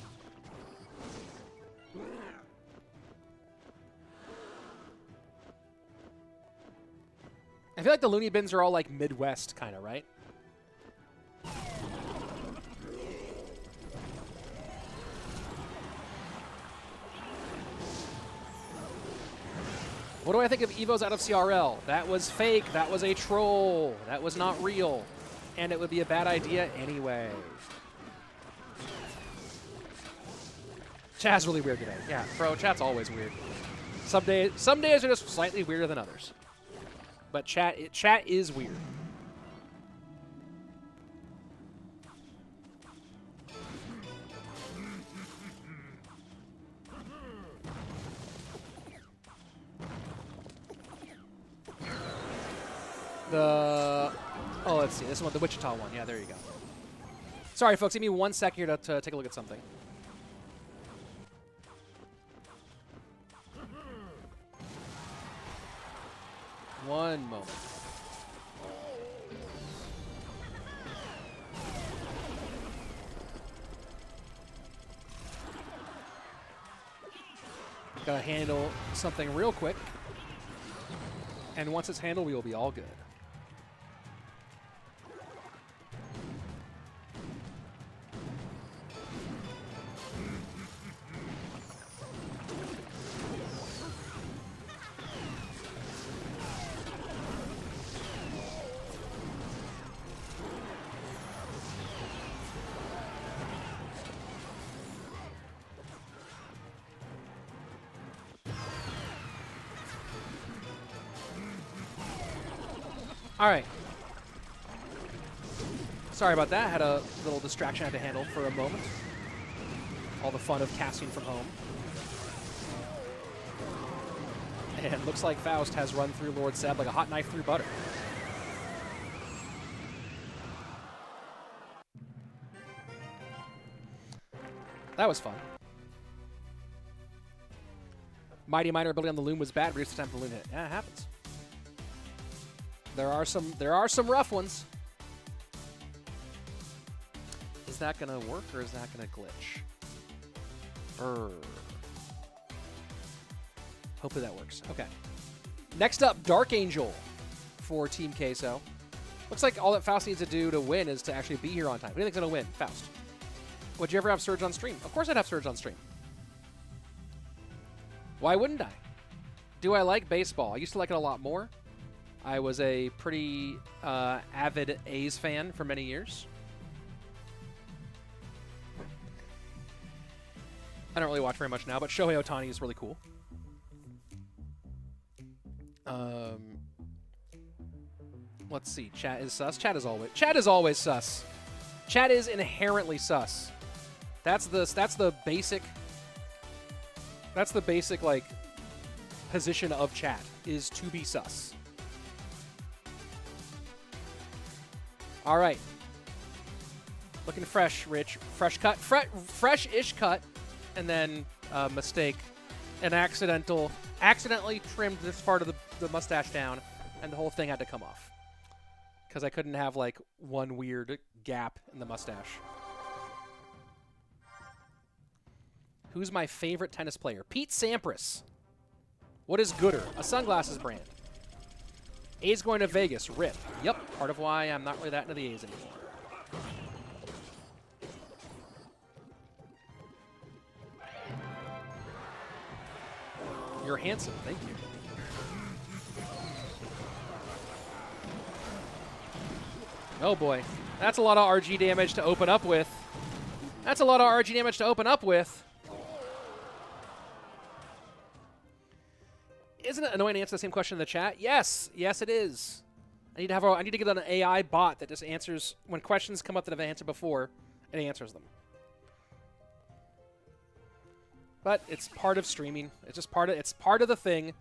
I feel like the Looney Bins are all like Midwest kind of, right? What do I think of Evo's out of CRL? That was fake. That was a troll. That was not real. And it would be a bad idea anyway. Chat's really weird today. Yeah, bro, chat's always weird. Some days are just slightly weirder than others. But chat is weird. Oh, let's see. This one, the Wichita one. Yeah, there you go. Sorry, folks. Give me 1 sec here to take a look at something. One moment. Gotta handle something real quick. And once it's handled, we will be all good. All right. Sorry about that. Had a little distraction I had to handle for a moment. All the fun of casting from home. And looks like Faust has run through Lord Seb like a hot knife through butter. That was fun. Mighty Miner ability on the loom was bad. Reduced the time for the loom hit. Yeah, it happens. There are some rough ones. Is that gonna work or is that gonna glitch? Hopefully that works. Okay. Next up, DarkAngel for Team Queso. Looks like all that Faust needs to do to win is to actually be here on time. Who do you think's gonna win? Faust. Would you ever have Surge on stream? Of course I'd have Surge on stream. Why wouldn't I? Do I like baseball? I used to like it a lot more. I was a pretty avid A's fan for many years. I don't really watch very much now, but Shohei Ohtani is really cool. Let's see. Chat is sus. Chat is always sus. Chat is inherently sus. That's the basic like position of chat is to be sus. All right. Looking fresh, Rich. Fresh cut. Fresh-ish cut. And then mistake. An accidentally trimmed this part of the mustache down, and the whole thing had to come off. Because I couldn't have, like, one weird gap in the mustache. Who's my favorite tennis player? Pete Sampras. What is gooder? A sunglasses brand. A's going to Vegas. Rip. Yep. Part of why I'm not really that into the A's anymore. You're handsome. Thank you. Oh, boy. That's a lot of RG damage to open up with. That's a lot of RG damage to open up with. Isn't it annoying to answer the same question in the chat? Yes. Yes, it is. I need to get an AI bot that just answers when questions come up that I've answered before, it answers them. But it's part of streaming. It's just part of the thing.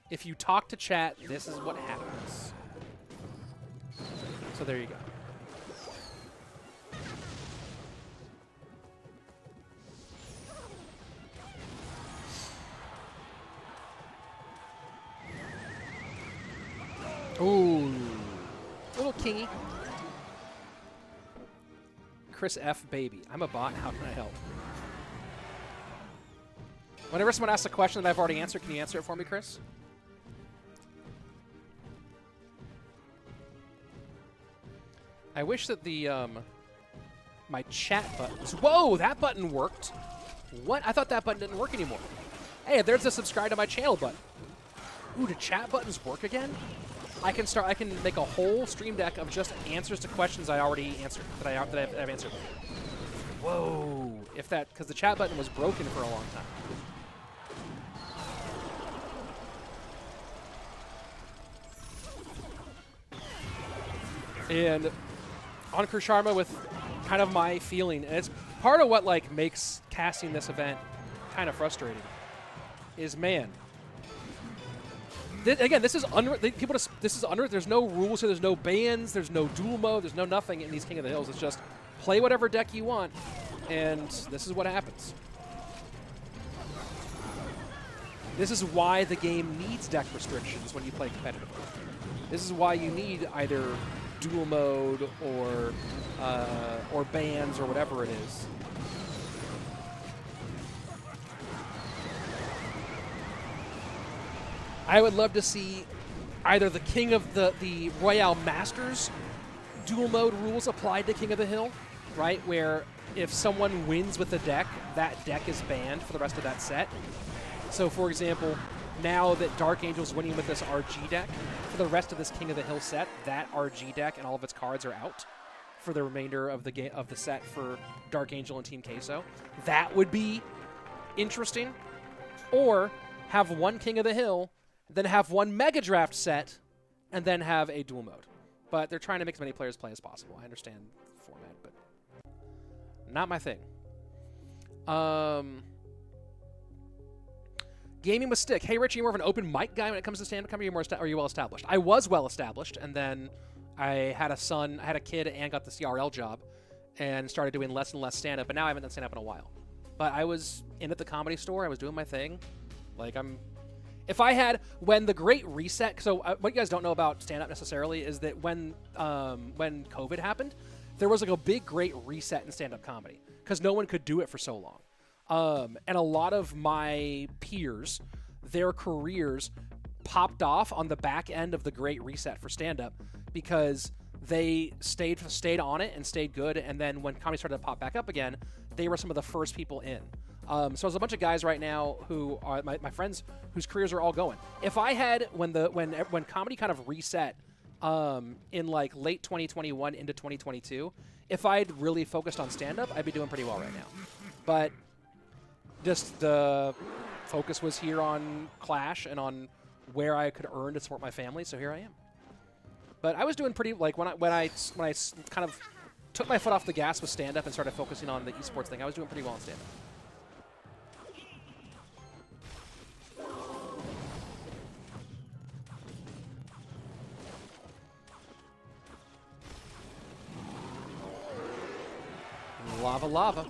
If you talk to chat, this is what happens. So there you go. Ooh. Little kingy. Chris F. Baby. I'm a bot. How can I help? Whenever someone asks a question that I've already answered, can you answer it for me, Chris? I wish that the, my chat buttons... Whoa, that button worked. What? I thought that button didn't work anymore. Hey, there's the subscribe to my channel button. Ooh, do chat buttons work again? I can make a whole stream deck of just answers to questions I already answered, that I've answered. Whoa. Because the chat button was broken for a long time. And Ankur Sharma with kind of my feeling, and it's part of what like makes casting this event kind of frustrating, is man. Again, this is there's no rules here, there's no bans, there's no dual mode, there's no nothing in these King of the Hills. It's just play whatever deck you want, and this is what happens. This is why the game needs deck restrictions when you play competitively. This is why you need either dual mode or bans or whatever it is. I would love to see either the King of the Royale Masters dual mode rules applied to King of the Hill, right? Where if someone wins with the deck, that deck is banned for the rest of that set. So, for example, now that DarkAngel's winning with this RG deck, for the rest of this King of the Hill set, that RG deck and all of its cards are out for the remainder of the set for DarkAngel and Team Queso. That would be interesting. Or have one King of the Hill, then have one Mega Draft set, and then have a dual mode. But they're trying to make as many players play as possible. I understand the format, but not my thing. Gaming with Stick. Hey, Rich, are you more of an open mic guy when it comes to stand-up comedy, or are you well established? I was well established, and then I had a kid, and got the CRL job, and started doing less and less stand-up. But now I haven't done stand-up in a while. But I was in at the Comedy Store. I was doing my thing. Like if I had when the Great Reset. So what you guys don't know about stand-up necessarily is that when COVID happened, there was like a big Great Reset in stand-up comedy because no one could do it for so long. And a lot of my peers, their careers popped off on the back end of the Great Reset for stand-up because they stayed on it and stayed good. And then when comedy started to pop back up again, they were some of the first people in. So there's a bunch of guys right now who are my friends whose careers are all going. If I had when comedy kind of reset in like late 2021 into 2022, if I'd really focused on stand-up, I'd be doing pretty well right now. But just the focus was here on Clash and on where I could earn to support my family, so here I am. But I was doing pretty, like when I kind of took my foot off the gas with stand-up and started focusing on the esports thing, I was doing pretty well in stand-up. Lava, lava.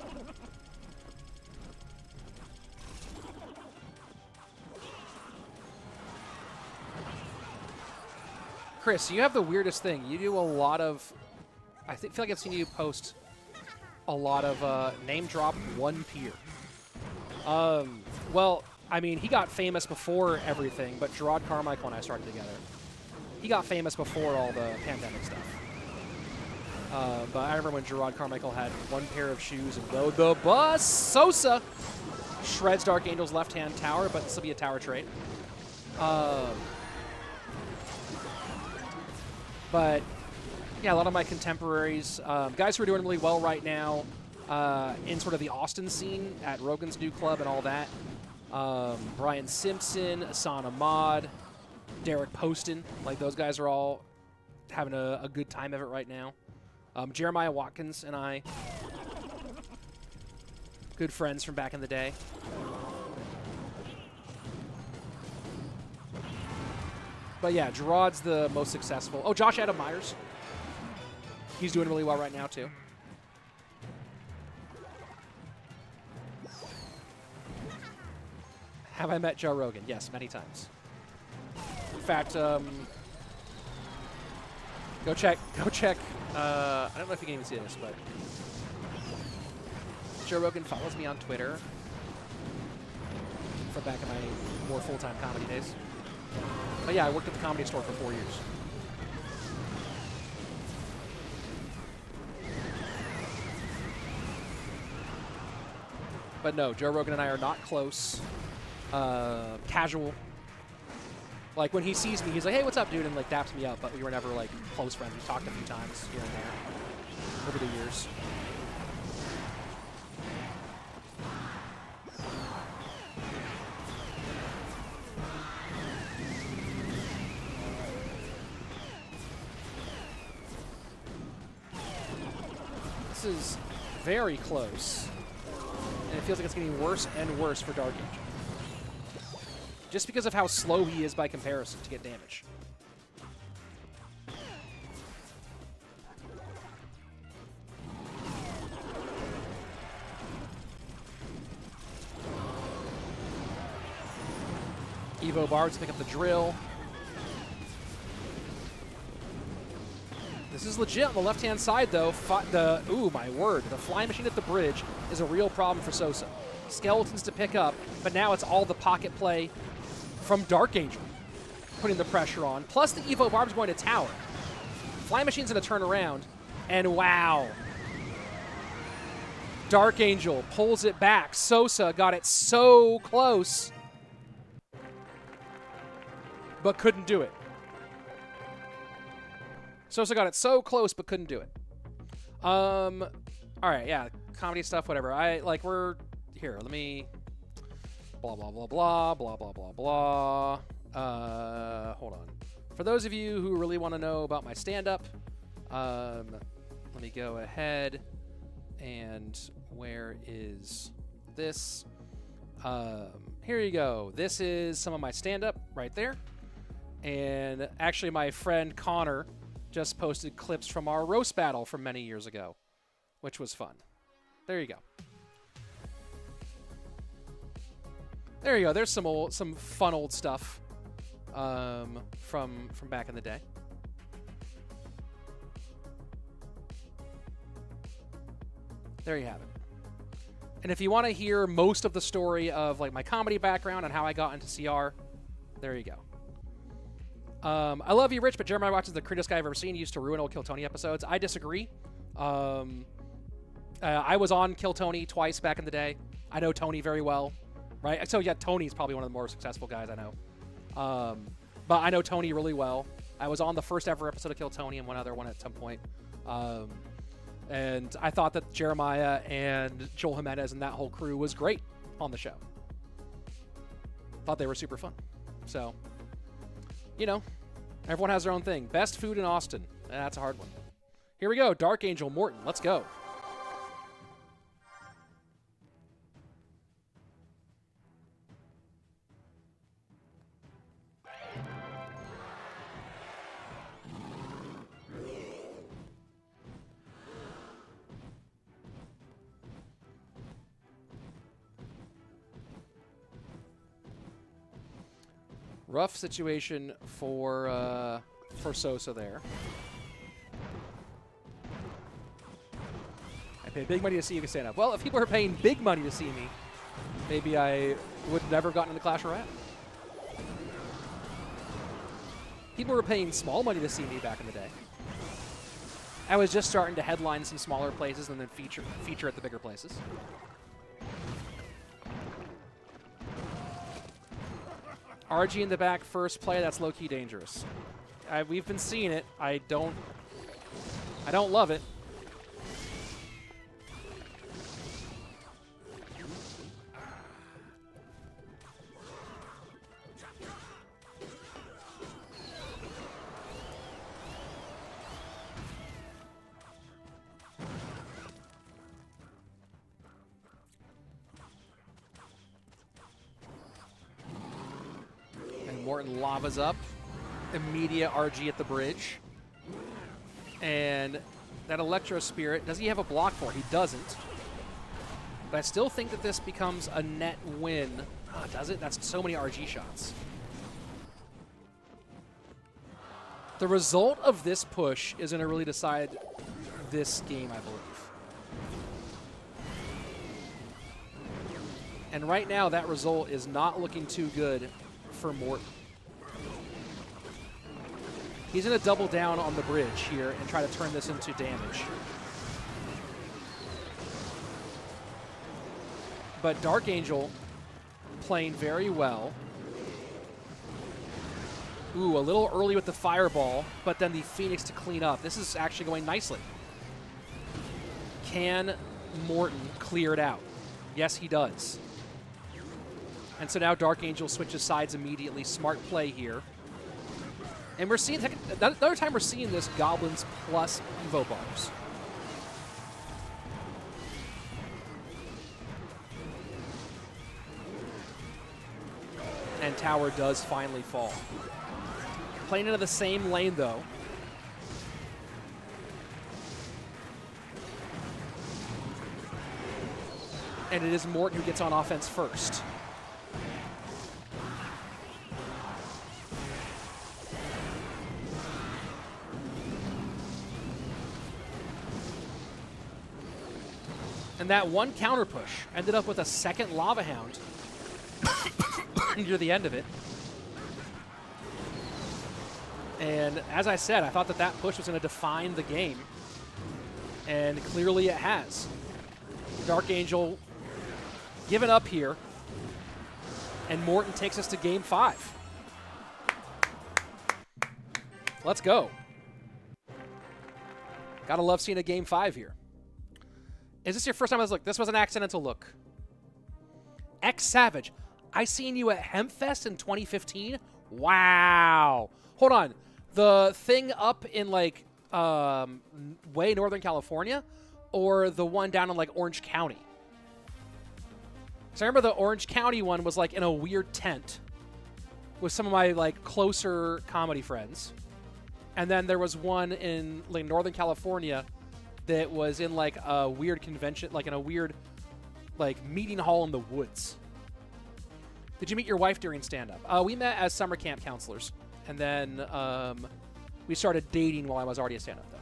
Chris, you have the weirdest thing. You do a lot of... I feel like I've seen you post a lot of name drop one peer. Well, I mean, he got famous before everything, but Gerard Carmichael and I started together. He got famous before all the pandemic stuff. But I remember when Gerard Carmichael had one pair of shoes and rode the bus. Sosaa shreds DarkAngel's left-hand tower, but this will be a tower trade. But yeah, a lot of my contemporaries, guys who are doing really well right now in sort of the Austin scene at Rogan's new club and all that. Brian Simpson, Asan Ahmad, Derek Poston, like those guys are all having a good time of it right now. Jeremiah Watkins and I, good friends from back in the day. But yeah, Gerard's the most successful. Oh, Josh Adam Myers. He's doing really well right now, too. Have I met Joe Rogan? Yes, many times. In fact, go check. I don't know if you can even see this, but Joe Rogan follows me on Twitter from back in my more full-time comedy days. But yeah, I worked at the Comedy Store for 4 years. But no, Joe Rogan and I are not close. Casual. Like, when he sees me, he's like, hey, what's up, dude? And, like, daps me up. But we were never, like, close friends. We talked a few times here and there over the years. This is very close. And it feels like it's getting worse and worse for DarkAngel. Just because of how slow he is by comparison to get damage. Evo Barbs pick up the drill. This is legit on the left-hand side, though. Ooh, my word. The flying machine at the bridge is a real problem for Sosaa. Skeletons to pick up, but now it's all the pocket play from DarkAngel, putting the pressure on. Plus the Evo Barb's going to tower. Flying machine's going to turn around, and wow. DarkAngel pulls it back. Sosaa got it so close, but couldn't do it. Sosaa got it so close, but couldn't do it. All right, yeah, comedy stuff, whatever. We're here. Let me blah blah blah blah blah blah blah blah. Hold on. For those of you who really want to know about my stand-up, let me go ahead and where is this? Here you go. This is some of my stand-up right there. And actually, my friend Connor just posted clips from our roast battle from many years ago, which was fun. There you go. There you go. There's some fun old stuff from back in the day. There you have it. And if you want to hear most of the story of like my comedy background and how I got into CR, there you go. I love you, Rich, but Jeremiah Watts is the cringiest guy I've ever seen. He used to ruin old Kill Tony episodes. I disagree. I was on Kill Tony twice back in the day. I know Tony very well, right? So yeah, Tony's probably one of the more successful guys I know. But I know Tony really well. I was on the first ever episode of Kill Tony and one other one at some point. And I thought that Jeremiah and Joel Jimenez and that whole crew was great on the show. Thought they were super fun. So, you know, everyone has their own thing. Best food in Austin. That's a hard one. Here we go. DarkAngel, Morten. Let's go. Rough situation for Sosaa there. I pay big money to see you stand up. Well, if people are paying big money to see me, maybe I would never have gotten into Clash Royale. People were paying small money to see me back in the day. I was just starting to headline some smaller places and then feature at the bigger places. RG in the back, first play, that's low-key dangerous. We've been seeing it. I don't love it. Morten lavas up. Immediate RG at the bridge. And that Electro Spirit, does he have a block for? He doesn't. But I still think that this becomes a net win. Oh, does it? That's so many RG shots. The result of this push is going to really decide this game, I believe. And right now, that result is not looking too good for Morten. He's going to double down on the bridge here and try to turn this into damage. But DarkAngel playing very well. Ooh, a little early with the fireball, but then the Phoenix to clean up. This is actually going nicely. Can Morten clear it out? Yes, he does. And so now DarkAngel switches sides immediately. Smart play here. And we're seeing, another time we're seeing this Goblins plus Evo bars. And tower does finally fall. Playing into the same lane, though. And it is Morten who gets on offense first. And that one counter push ended up with a second Lava Hound near the end of it. And as I said, I thought that that push was going to define the game. And clearly it has. DarkAngel giving up here. And Morten takes us to game 5. Let's go. Gotta love seeing a game 5 here. Is this your first time? I was like, this was an accidental look. xSavage, I seen you at Hempfest in 2015. Wow. Hold on. The thing up in like way northern California, or the one down in like Orange County? So I remember the Orange County one was like in a weird tent with some of my like closer comedy friends. And then there was one in like Northern California that was in like a weird convention, like in a weird like meeting hall in the woods. Did you meet your wife during stand-up? We met as summer camp counselors. And then we started dating while I was already a stand-up, though,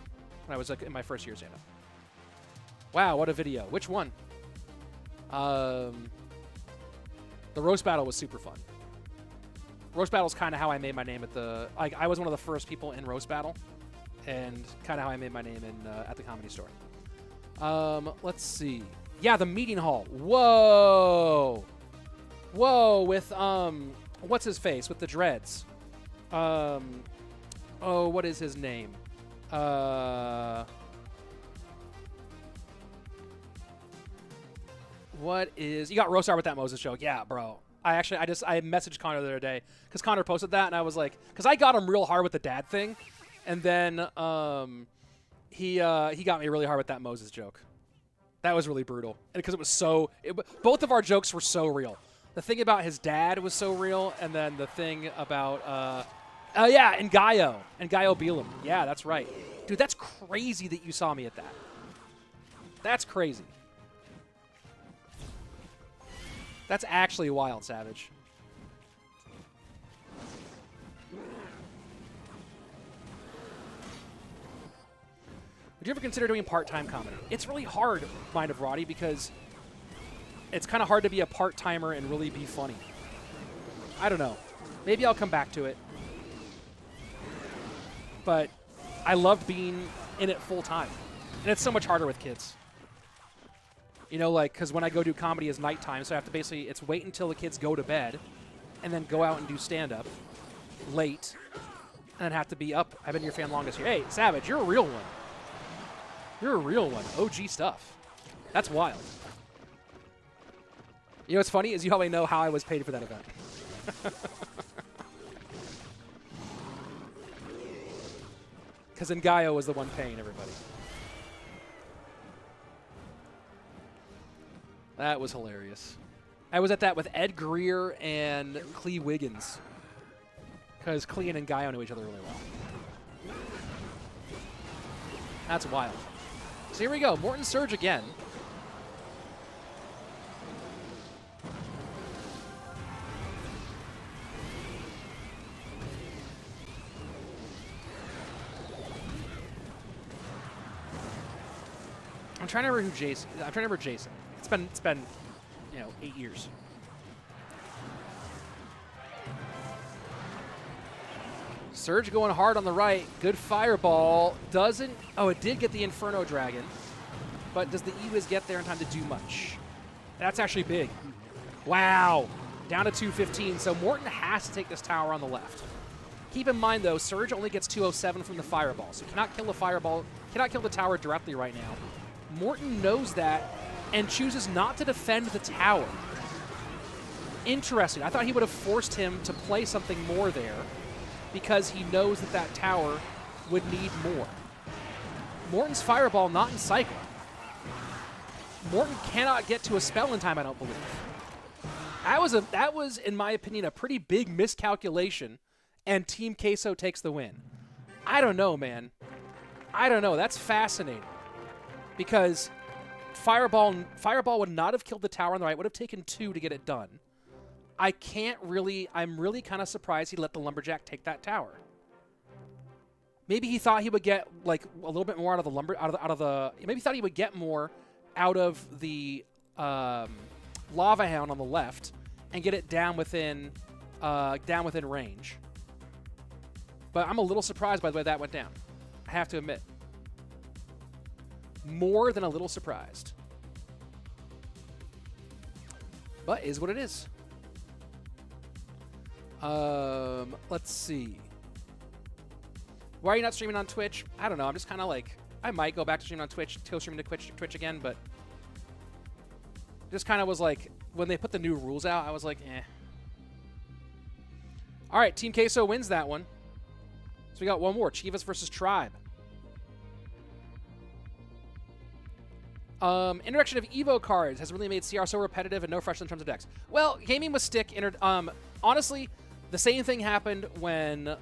when I was like, in my first year of stand-up. Wow, what a video. Which one? The roast battle was super fun. Roast battle is kind of how I made my name at the... I was one of the first people in roast battle, and kind of how I made my name in at the Comedy Store. Let's see. Yeah, the meeting hall. Whoa! Whoa, with, what's his face? With the dreads. Oh, what is his name? What is... You got roast with that Moses joke. Yeah, bro. I messaged Connor the other day because Connor posted that, and I was like, because I got him real hard with the dad thing, and then he got me really hard with that Moses joke. That was really brutal because it was so... both of our jokes were so real. The thing about his dad was so real, and then the thing about... yeah, and Gaio Belam. Yeah, that's right. Dude, that's crazy that you saw me at that. That's crazy. That's actually wild, Savage. Would you ever consider doing part-time comedy? It's really hard, Mind of Roddy, because it's kind of hard to be a part-timer and really be funny. I don't know. Maybe I'll come back to it. But I loved being in it full-time. And it's so much harder with kids. You know, like, because when I go do comedy is nighttime, so I have to basically, it's wait until the kids go to bed and then go out and do stand-up late and then have to be up. I've been your fan longest year. Hey, Savage, you're a real one. You're a real one. OG stuff. That's wild. You know what's funny is you probably know how I was paid for that event. Because Ngaio was the one paying everybody. That was hilarious. I was at that with Ed Greer and Clee Wiggins. Because Clee and Ngaio knew each other really well. That's wild. So here we go. Morten Surge again. I'm trying to remember who Jason. I'm trying to remember Jason. It's been, you know, 8 years. Surge going hard on the right. Good fireball. Doesn't... Oh, it did get the Inferno Dragon. But does the Ewiz get there in time to do much? That's actually big. Wow. Down to 215. So Morten has to take this tower on the left. Keep in mind, though, Surge only gets 207 from the fireball. So cannot kill the fireball. Cannot kill the tower directly right now. Morten knows that and chooses not to defend the tower. Interesting. I thought he would have forced him to play something more there because he knows that that tower would need more. Morten's fireball not in cycle. Morten cannot get to a spell in time, I don't believe. That was, in my opinion, a pretty big miscalculation, and Team Queso takes the win. I don't know, man. I don't know. That's fascinating. Because Fireball would not have killed the tower on the right. Would have taken 2 to get it done. I'm really kind of surprised he let the Lumberjack take that tower. Maybe he thought he would get like a little bit more out of the maybe he thought he would get more out of the Lava Hound on the left and get it down within range. But I'm a little surprised by the way that went down. I have to admit. More than a little surprised. But is what it is. Let's see. Why are you not streaming on Twitch? I don't know. I'm just kind of like, I might go back to streaming on Twitch, streaming to Twitch again, but just kind of was like, when they put the new rules out, I was like, eh. All right, Team Queso wins that one. So we got one more. Chivas versus Tribe. Introduction of Evo cards has really made CR so repetitive and no freshness in terms of decks. Well, gaming with stick. Honestly, the same thing happened when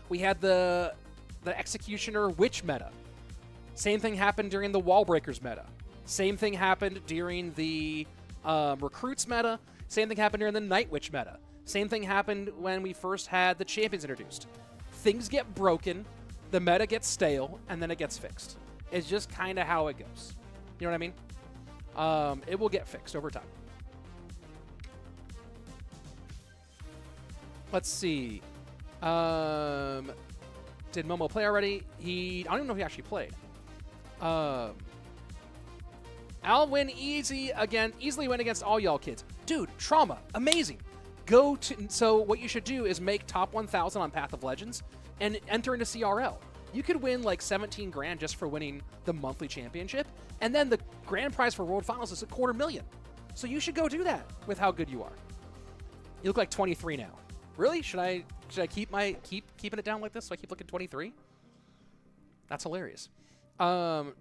we had the Executioner Witch meta. Same thing happened during the Wall Breakers meta. Same thing happened during the Recruits meta. Same thing happened during the Night Witch meta. Same thing happened when we first had the Champions introduced. Things get broken, the meta gets stale, and then it gets fixed. It's just kind of how it goes. You know what I mean? It will get fixed over time. Let's see. Did Momo play already? I don't even know if he actually played. I'll win easily win against all y'all kids. Dude, Trauma, amazing. So what you should do is make top 1,000 on Path of Legends and enter into CRL. You could win like 17 grand just for winning the monthly championship, and then the grand prize for World Finals is $250,000. So you should go do that with how good you are. You look like 23 now. Really? Should I keep keeping it down like this so I keep looking 23? That's hilarious. Thoughts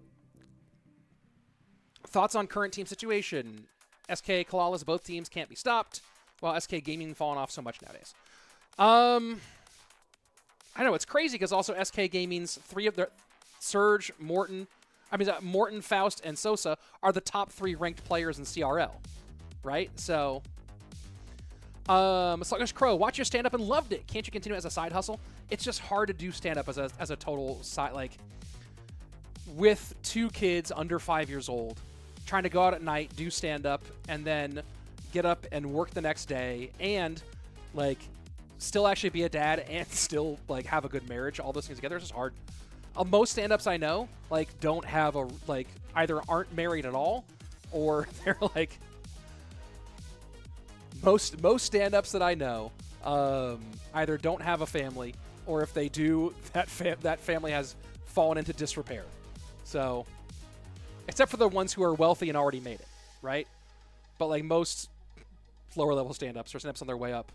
on current team situation? SK, CALALAS, both teams can't be stopped, while SK Gaming falling off so much nowadays. I know, it's crazy because also SK Gaming's three of their Surge, Morten, Faust, and Sosaa are the top 3 ranked players in CRL, right? So, Sluggish Crow, watch your stand-up and loved it. Can't you continue as a side hustle? It's just hard to do stand-up as a total side, like, with 2 kids under 5 years old, trying to go out at night, do stand-up, and then get up and work the next day, and, like, still actually be a dad and still, like, have a good marriage. All those things together is just hard. Most stand-ups I know, like, don't have a, like, either aren't married at all, or they're, like, most stand-ups that I know either don't have a family, or if they do, that family has fallen into disrepair. So, except for the ones who are wealthy and already made it, right? But, like, most lower-level stand-ups or stand-ups on their way up.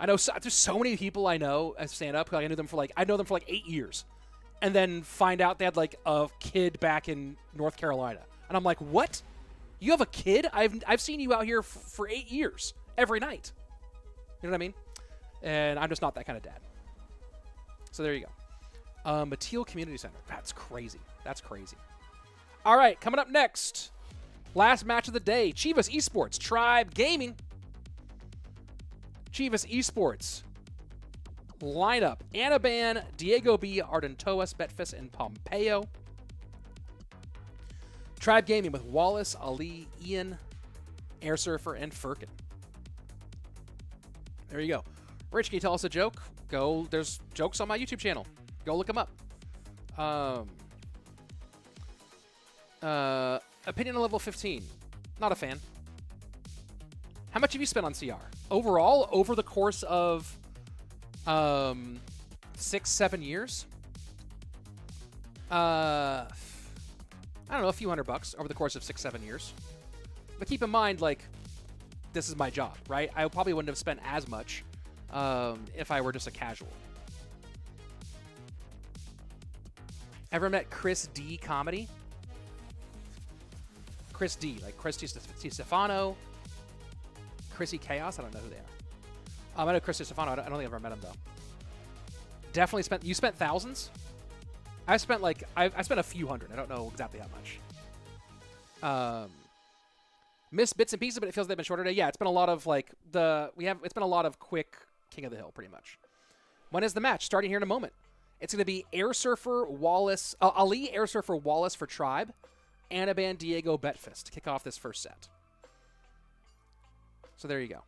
I know there's so many people I know as stand-up. Like, I know them for like 8 years, and then find out they had like a kid back in North Carolina, and I'm like, what? You have a kid? I've seen you out here for 8 years every night. You know what I mean? And I'm just not that kind of dad. So there you go. Mateel Community Center. That's crazy. That's crazy. All right, coming up next, last match of the day: Chivas Esports, Tribe Gaming. Chivas Esports lineup: Anaban, DiegoB, Ardentoas, Betfas, and Pompeyo. Tribe Gaming with Wallace, XAlee, Ian, Airsurfer, and Furkan. There you go. Rich, can you tell us a joke? There's jokes on my YouTube channel. Go look them up. Opinion on level 15. Not a fan. How much have you spent on CR? Overall, over the course of 6-7 years? I don't know, a few $100 over the course of 6-7 years. But keep in mind, like, this is my job, right? I probably wouldn't have spent as much if I were just a casual. Ever met Chris D comedy? Chris D, like Chris Di Stefano, Chrissy Chaos. I don't know who they are. I know Chris Di Stefano. I don't think I've ever met him though. Definitely spent. You spent thousands. I spent like I spent a few hundred. I don't know exactly how much. Missed bits and pieces, but it feels they've been shorter today. Yeah, it's been a lot of like it's been a lot of quick King of the Hill pretty much. When is the match? Starting here in a moment. It's going to be Airsurfer, Wallace, XAlee, Airsurfer, Wallace for Tribe, Anaban, Diego, Betfas to kick off this first set. So there you go.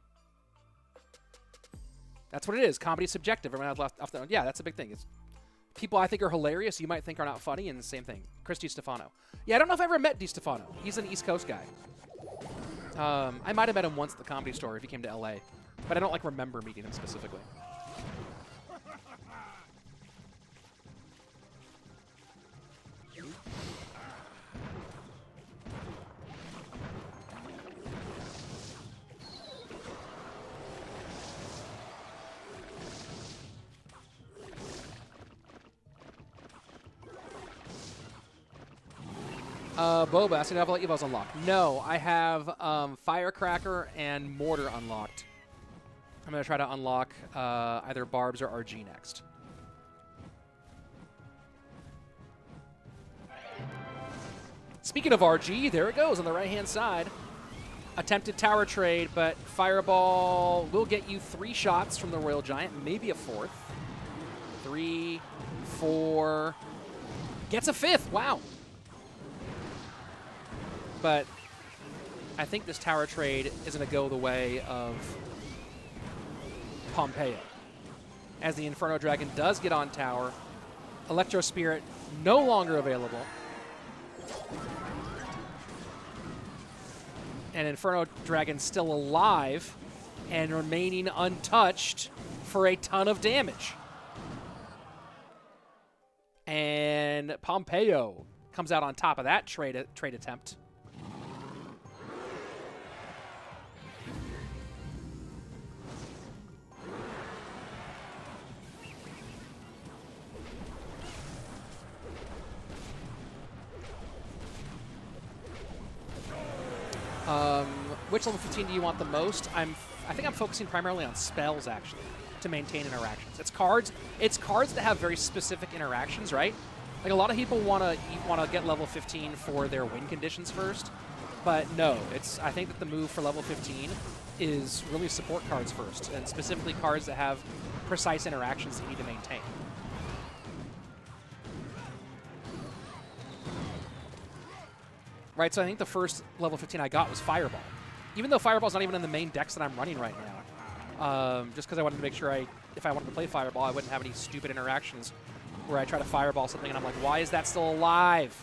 That's what it is. Comedy is subjective. Everyone has left off the, yeah, that's a big thing. It's people I think are hilarious, you might think are not funny, and the same thing. Chris Di Stefano. Yeah, I don't know if I ever met Di Stefano. He's an East Coast guy. I might have met him once at the Comedy Store if he came to LA, but I don't like remember meeting him specifically. Boba, asking if all Evo's unlocked. No, I have Firecracker and Mortar unlocked. I'm going to try to unlock either Barbs or RG next. Speaking of RG, there it goes on the right-hand side. Attempted tower trade, but Fireball will get you 3 shots from the Royal Giant, maybe a 4th. 3, 4, gets a 5th, wow. But I think this tower trade is going to go the way of Pompeyo. As the Inferno Dragon does get on tower, Electro Spirit no longer available. And Inferno Dragon still alive and remaining untouched for a ton of damage. And Pompeyo comes out on top of that trade attempt. Which level 15 do you want the most? I think I'm focusing primarily on spells, actually, to maintain interactions. It's cards that have very specific interactions, right? Like, a lot of people want to get level 15 for their win conditions first, but no, I think that the move for level 15 is really support cards first, and specifically cards that have precise interactions that you need to maintain. Right, so I think the first level 15 I got was Fireball. Even though Fireball's not even in the main decks that I'm running right now. Just because I wanted to make sure if I wanted to play Fireball, I wouldn't have any stupid interactions where I try to Fireball something and I'm like, why is that still alive?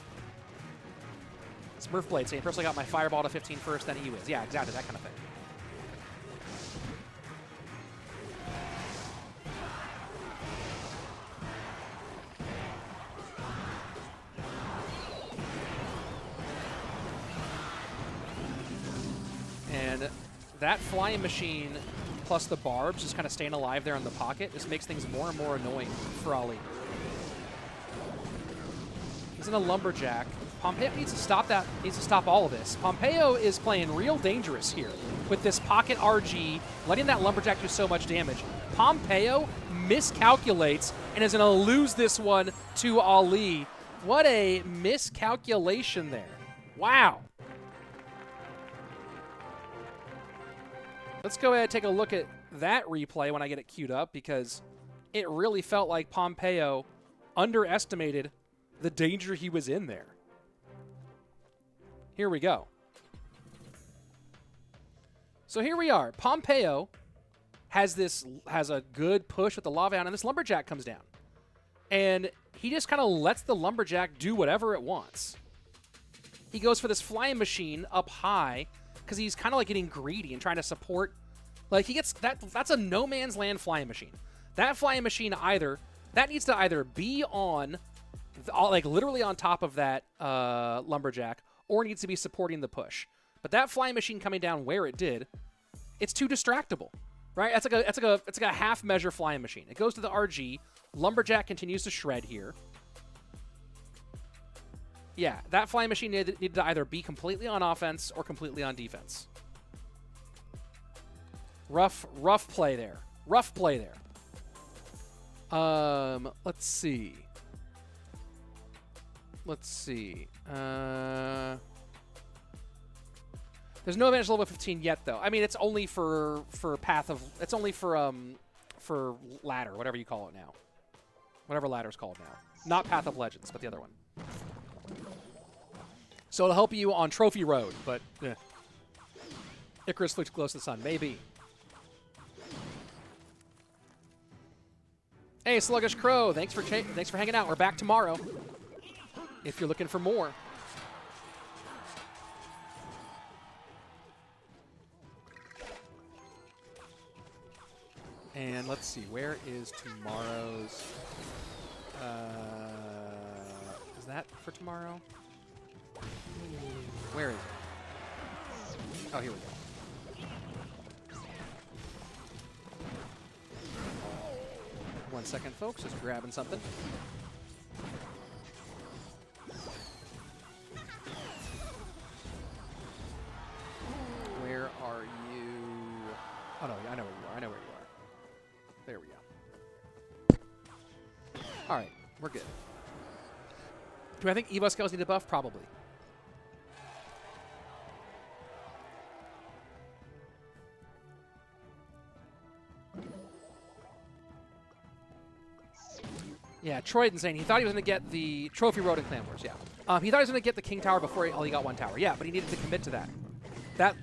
Smurfblade saying, first I got my Fireball to 15 first, then E-Wiz. Yeah, exactly, that kind of thing. And that flying machine plus the barbs just kind of staying alive there in the pocket just makes things more and more annoying for Ali. He's in a lumberjack. Pompeyo needs to stop that, needs to stop all of this. Pompeyo is playing real dangerous here with this pocket RG, letting that lumberjack do so much damage. Pompeyo miscalculates and is going to lose this one to Ali. What a miscalculation there. Wow. Let's go ahead and take a look at that replay when I get it queued up, because it really felt like Pompeyo underestimated the danger he was in there. Here we go. So here we are. Pompeyo has a good push with the lava down, and this lumberjack comes down. And he just kind of lets the lumberjack do whatever it wants. He goes for this flying machine up high, because he's kind of like getting greedy and trying to support. Like, he gets that's a no man's land flying machine. That flying machine needs to either be on, like literally on top of that lumberjack, or needs to be supporting the push. But that flying machine coming down where it did, it's too distractible, right? It's like a half measure flying machine. It goes to the RG. Lumberjack continues to shred here. Yeah, that flying machine needed to either be completely on offense or completely on defense. Rough play there. Rough play there. Let's see. There's no advantage level 15 yet, though. I mean, it's only for ladder, whatever you call it now. Whatever ladder's called now. Not Path of Legends, but the other one. So it'll help you on Trophy Road, but Icarus flew too close to the sun. Maybe. Hey, Sluggish Crow, thanks for hanging out. We're back tomorrow if you're looking for more. And let's see, where is tomorrow's? Is that for tomorrow? Where is it? Oh, here we go. 1 second, folks. Just grabbing something. All right, we're good. Do I think Evo skills need a buff? Probably. Yeah, Troyden's saying he thought he was going to get the Trophy Road in Clan Wars, yeah. He thought he was going to get the King Tower before he got 1 tower. Yeah, but he needed to commit to that.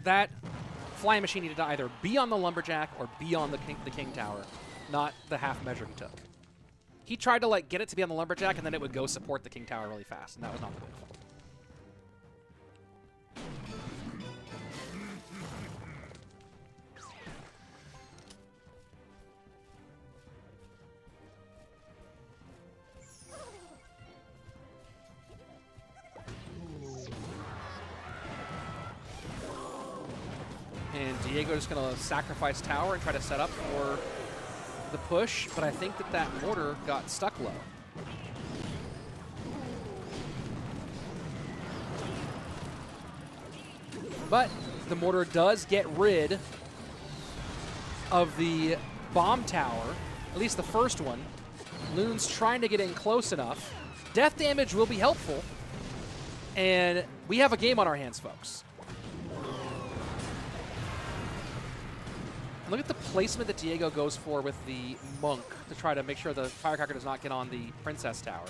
That flying machine needed to either be on the Lumberjack or be on the King Tower, not the half measure he took. He tried to like get it to be on the Lumberjack, and then it would go support the King Tower really fast, and that was not the move. And Diego just going to sacrifice tower and try to set up for the push, but I think that that mortar got stuck low. But the mortar does get rid of the bomb tower, at least the first one. Loon's trying to get in close enough. Death damage will be helpful, and we have a game on our hands, folks. Look at the placement that Diego goes for with the Monk to try to make sure the Firecracker does not get on the Princess Tower.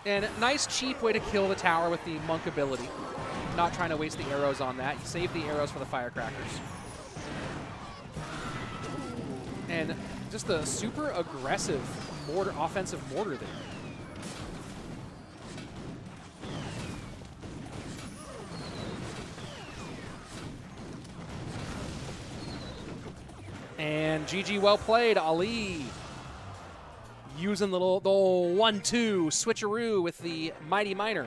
And nice, cheap way to kill the tower with the Monk ability. Not trying to waste the arrows on that. You save the arrows for the Firecrackers. And just the super aggressive mortar, offensive mortar there. And GG, well played, Ali. Using the 1-2 switcheroo with the Mighty Miner.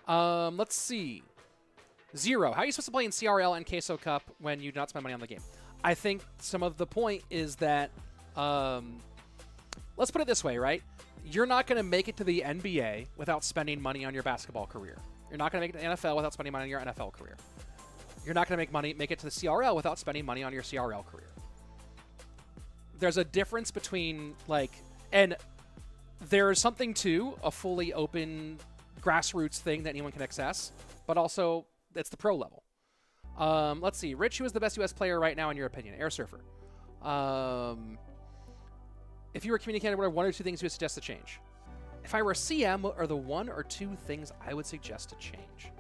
Let's see. Zero. How are you supposed to play in CRL and Queso Cup when you do not spend money on the game? I think some of the point is that, let's put it this way, right? You're not going to make it to the NBA without spending money on your basketball career. You're not going to make it to the NFL without spending money on your NFL career. You're not going to make it to the CRL without spending money on your CRL career. There's a difference between, like, and there's something to a fully open grassroots thing that anyone can access, but also it's the pro level. Let's see. Rich, who is the best U.S. player right now in your opinion? Airsurfer. If you were communicating, what are 1 or 2 things you would suggest to change? If I were a CM, what are the 1 or 2 things I would suggest to change?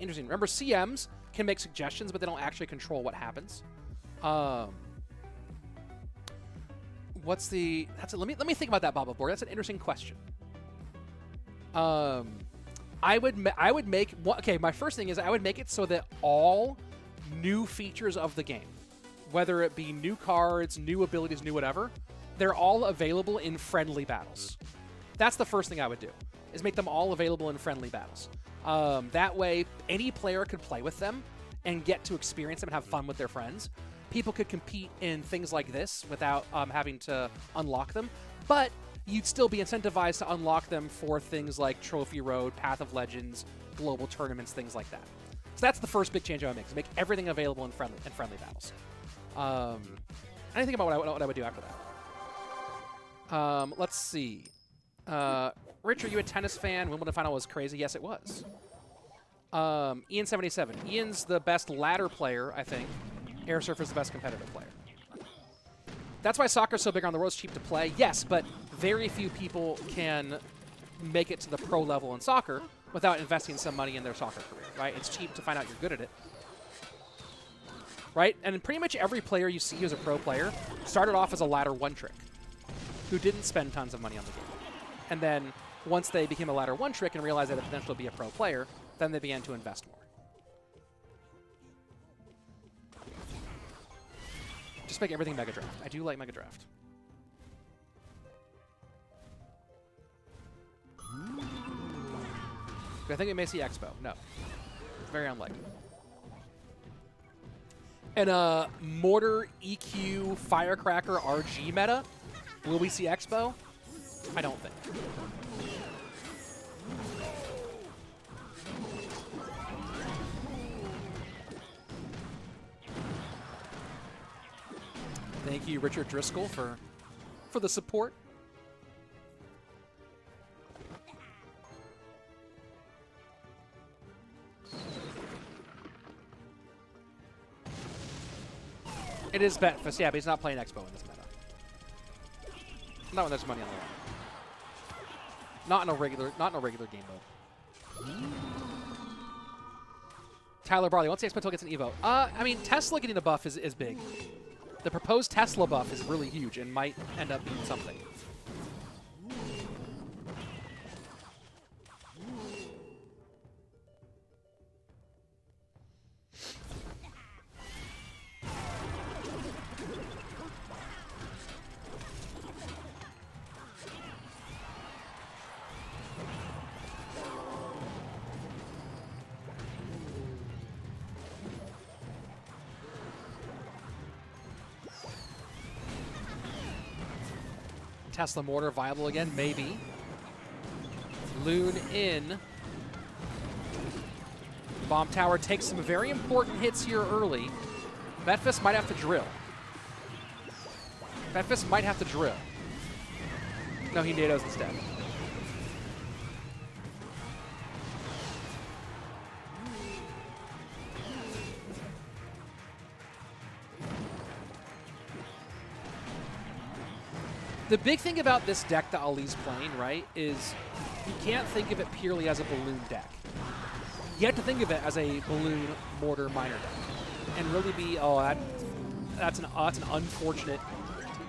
Interesting. Remember, CMs can make suggestions, but they don't actually control what happens. What's the... Let me think about that, Baba Board. That's an interesting question. I would make... Okay, my first thing is I would make it so that all new features of the game, whether it be new cards, new abilities, new whatever, they're all available in friendly battles. That's the first thing I would do, is make them all available in friendly battles. That way, any player could play with them and get to experience them and have fun with their friends. People could compete in things like this without having to unlock them, but you'd still be incentivized to unlock them for things like Trophy Road, Path of Legends, global tournaments, things like that. So that's the first big change I would make, is make everything available in friendly battles. I didn't think about what I would do after that. Let's see. Rich, are you a tennis fan? Wimbledon final was crazy. Yes, it was. Ian77. Ian's the best ladder player, I think. Airsurfer's the best competitive player. That's why soccer's so big on the road. It's cheap to play. Yes, but very few people can make it to the pro level in soccer without investing some money in their soccer career, right? It's cheap to find out you're good at it, right? And pretty much every player you see who's a pro player started off as a ladder 1 trick who didn't spend tons of money on the game. And then once they became a ladder 1 trick and realized they had the potential to be a pro player, then they began to invest more. Just make everything Mega Draft. I do like Mega Draft. Do I think we may see Expo? No. It's very unlikely. And Mortar, EQ, Firecracker, RG meta, will we see Expo? I don't think. Thank you, Richard Driscoll, for the support. It is Betfas, yeah, but he's not playing Expo in this meta. Not when there's money on the line. Not in a regular game mode. Tyler Barley, once the Expo gets an Evo. I mean, Tesla getting a buff is big. The proposed Tesla buff is really huge and might end up being something. Tesla Mortar viable again? Maybe. Loon in. Bomb Tower takes some very important hits here early. Betfas might have to drill. Betfas might have to drill. No, he NATOs instead. The big thing about this deck that Ali's playing, right, is you can't think of it purely as a balloon deck. You have to think of it as a balloon mortar miner deck, and really be that's an unfortunate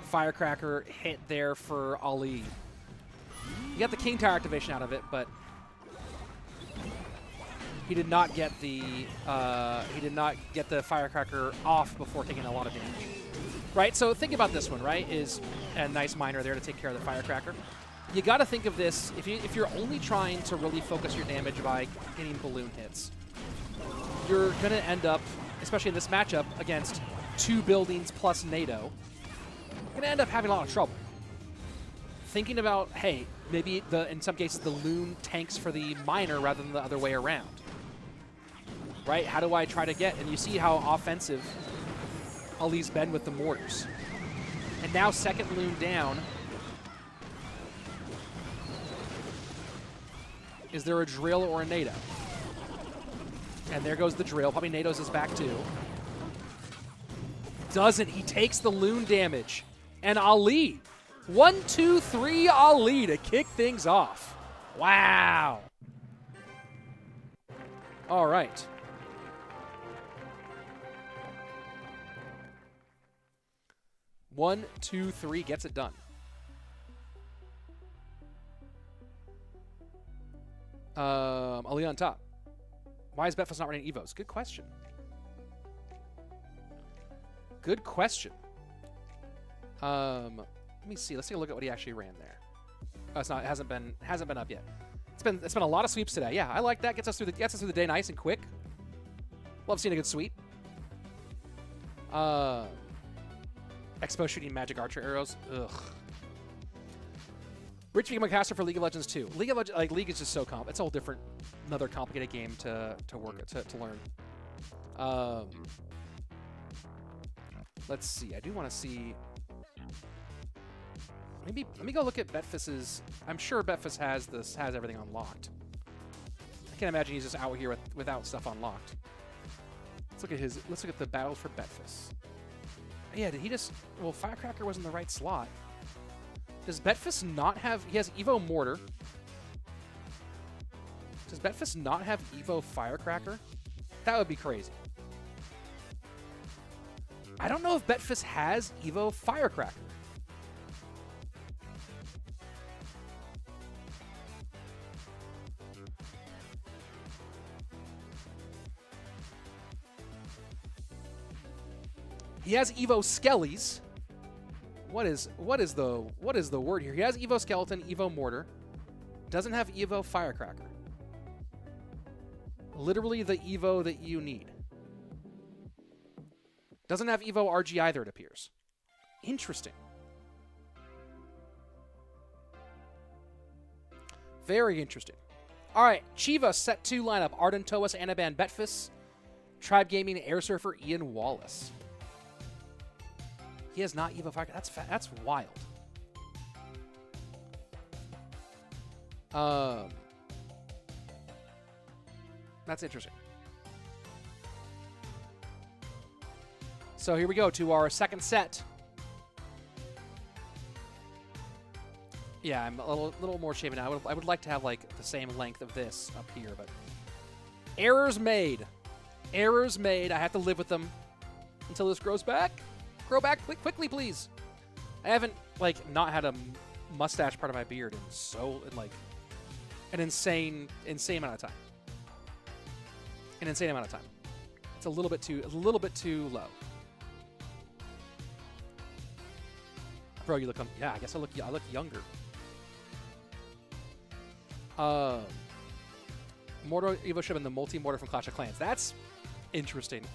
firecracker hit there for Ali. You got the King Tower activation out of it, but he did not get the firecracker off before taking a lot of damage. Right, so think about this one, right, is a nice miner there to take care of the firecracker. You got to think of this, if you're only trying to really focus your damage by getting balloon hits, you're going to end up, especially in this matchup, against 2 buildings plus NATO, you're going to end up having a lot of trouble. Thinking about, hey, maybe in some cases the loon tanks for the miner rather than the other way around. Right, how do I try to get, and you see how offensive Ali's been with the mortars. And now second loon down. Is there a drill or a NATO? And there goes the drill. Probably NATO's is back too. Doesn't. He takes the loon damage. And Ali. 1, 2, 3, Ali to kick things off. Wow. All right. One, two, three, gets it done. Ali on top. Why is Betfas not running Evos? Good question. Good question. Let me see. Let's take a look at what he actually ran there. Oh, it's not. It hasn't been up yet. It's been a lot of sweeps today. Yeah, I like that. Gets us through the day nice and quick. Love seeing a good sweep. Expo shooting magic archer arrows. Ugh. Rich became a caster for League of Legends 2. League is just so it's a whole different, another complicated game to learn. Let's see. I do want to see. Maybe let me go look at Betfas's. I'm sure Betfas has everything unlocked. I can't imagine he's just out here without stuff unlocked. Let's look at the battles for Betfas. Yeah, did he just... Well, Firecracker was in the right slot. Does Betfas not have... He has Evo Mortar. Does Betfas not have Evo Firecracker? That would be crazy. I don't know if Betfas has Evo Firecracker. He has Evo Skellies. What is the word here? He has Evo Skeleton, Evo Mortar. Doesn't have Evo Firecracker. Literally the Evo that you need. Doesn't have Evo RG either, it appears. Interesting. Very interesting. All right, Chivas set 2 lineup. Ardentoas, Anaban, Betfas. Tribe Gaming, Airsurfer, Ian Wallace. He has not Evo Fire. That's wild. That's interesting. So here we go to our second set. Yeah, I'm a little more shaven now. I would like to have like the same length of this up here, but errors made. Errors made. I have to live with them until this grows back. Grow back quickly, please. I haven't like not had a mustache part of my beard in like an insane amount of time. An insane amount of time. It's a little bit too low. Bro, you look yeah, I guess I look younger. Mortar Evo should have been the multi-mortar from Clash of Clans. That's interesting.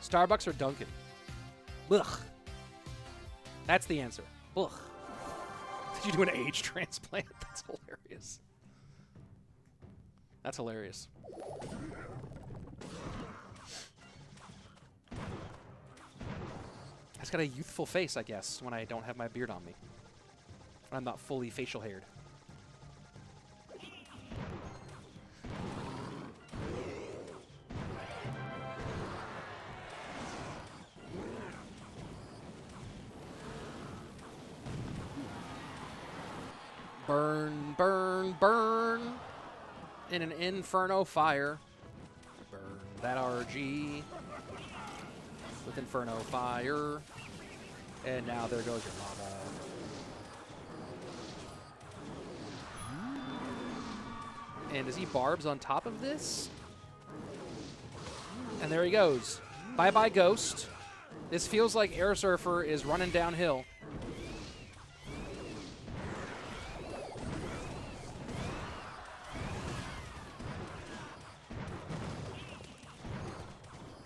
Starbucks or Dunkin'? Ugh. That's the answer. Ugh. Did you do an age transplant? That's hilarious. That's hilarious. It's got a youthful face, I guess, when I don't have my beard on me. When I'm not fully facial haired. Burn, burn, burn in an inferno fire. Burn that RG with inferno fire. And now there goes your lava. And does he barbs on top of this? And there he goes. Bye-bye, Ghost. This feels like Airsurfer is running downhill.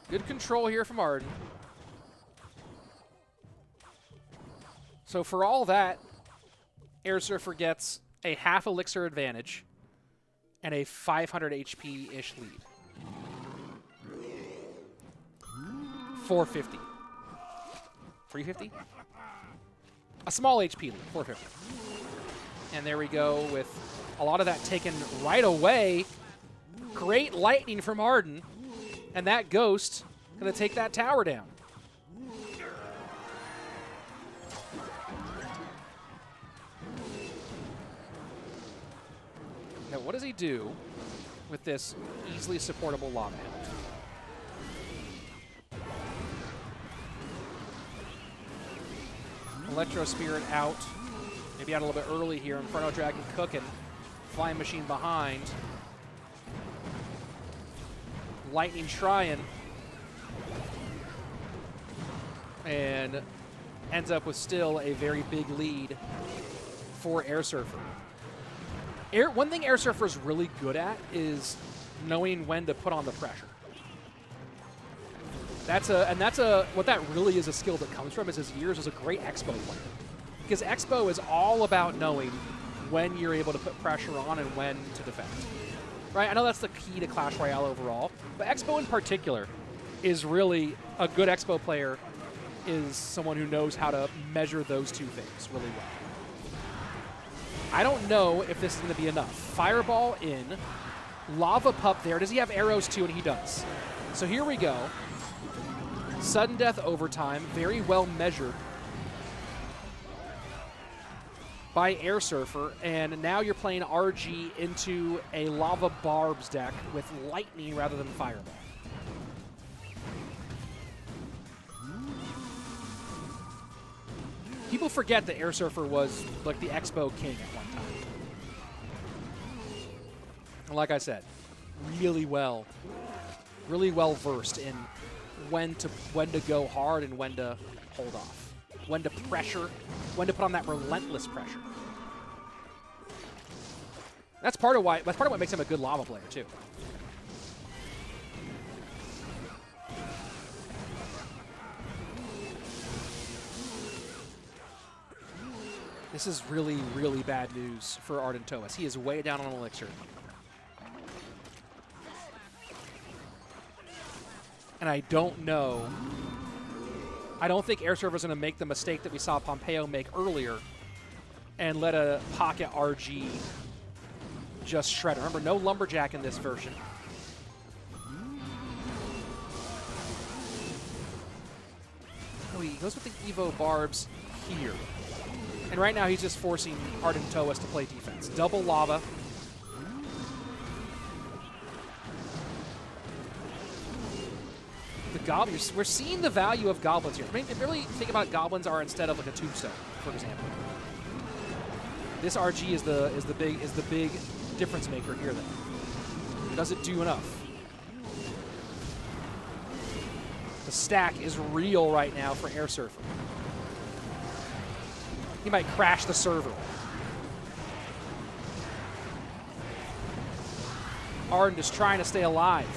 Good control here from Arden. So for all that, Airsurfer gets a half elixir advantage and a 500 HP-ish lead. 450. 350? A small HP lead, 450. And there we go with a lot of that taken right away. Great lightning from Arden. And that Ghost going to take that tower down. Now, what does he do with this easily supportable lava hound? Electro Spirit out. Maybe out a little bit early here. Inferno Dragon cooking. Flying Machine behind. Lightning trying. And ends up with still a very big lead for Airsurfer. One thing Airsurfer is really good at is knowing when to put on the pressure. What that really is a skill that comes from is his years as a great Expo player. Because Expo is all about knowing when you're able to put pressure on and when to defend. Right? I know that's the key to Clash Royale overall, but Expo in particular is really a good Expo player is someone who knows how to measure those two things really well. I don't know if this is going to be enough. Fireball in, Lava Pup there. Does he have arrows too? And he does. So here we go. Sudden death overtime, very well measured by Airsurfer, and now you're playing RG into a Lava Barbs deck with Lightning rather than Fireball. People forget that Airsurfer was like the Expo king at one time. And like I said, really well versed in when to go hard and when to hold off, when to pressure, when to put on that relentless pressure. That's part of what makes him a good lava player too. This is really, really bad news for Ardentoas. He is way down on elixir. And I don't know I don't think Airsurfer's going to make the mistake that we saw Pompeyo make earlier and let a pocket RG just shred. Remember, no Lumberjack in this version. Oh, he goes with the Evo Barbs here. And right now he's just forcing Ardentoas to play defense. Double lava. The goblins, we're seeing the value of goblins here. I mean, really think about goblins are instead of like a tombstone, for example. This RG is the big difference maker here. Then does it do enough? The stack is real right now for Airsurfer. He might crash the server. Arden just trying to stay alive.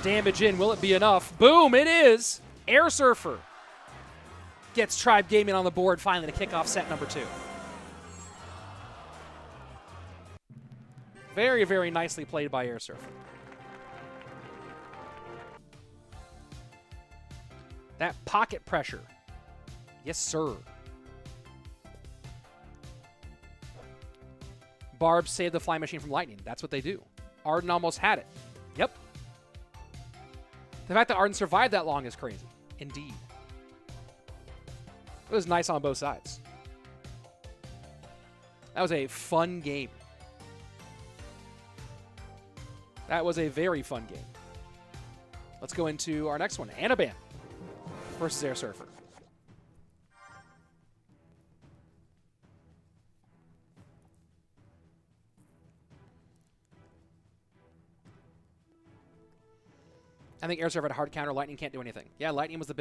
Damage in, will it be enough? Boom, it is! Airsurfer gets Tribe Gaming on the board finally to kick off set number 2. Very, very nicely played by Airsurfer. That pocket pressure. Yes, sir. Barbs saved the flying machine from lightning. That's what they do. Arden almost had it. Yep. The fact that Arden survived that long is crazy. Indeed. It was nice on both sides. That was a fun game. That was a very fun game. Let's go into our next one. Anaban versus Airsurfer. I think Airsurfer had a hard counter. Lightning can't do anything. Yeah, lightning was a